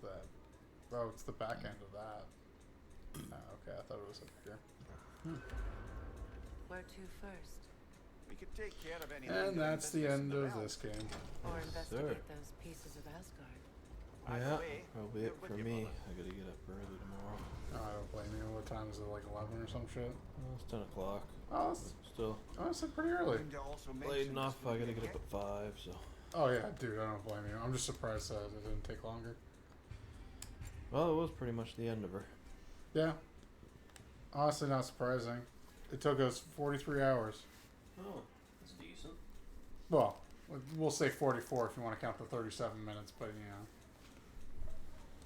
that. Oh, it's the back end of that. Okay, I thought it was up here. Where to first? We could take care of any. And that's the end of this game. Or investigate those pieces of Asgard. Yeah, probably it for me. I gotta get up early tomorrow. Oh, I don't blame you. What time is it? Like 11 or some shit? Well, it's 10 o'clock. Oh, that's Still honestly pretty early. late enough. I gotta get up at 5, so. Oh yeah, dude, I don't blame you. I'm just surprised that it didn't take longer. Well, it was pretty much the end of her. Yeah. Honestly, not surprising. It took us 43 hours. Oh, that's decent. Well, we'll say 44 if you want to count the 37 minutes, but you know.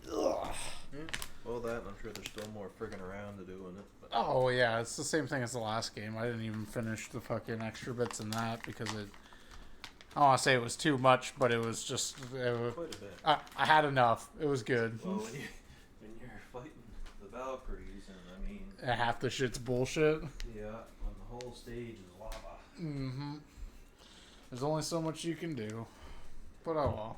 Ugh. Well, that, and I'm sure there's still more friggin' around to do in it. But. Oh yeah, it's the same thing as the last game. I didn't even finish the fucking extra bits in that because it. I don't want to say it was too much, but it was just. Quite a bit. I had enough. It was good. Well, when you're fighting the Valkyries, and I mean. Half the shit's bullshit. Yeah, when the whole stage is lava. Mm-hmm. There's only so much you can do. But oh well.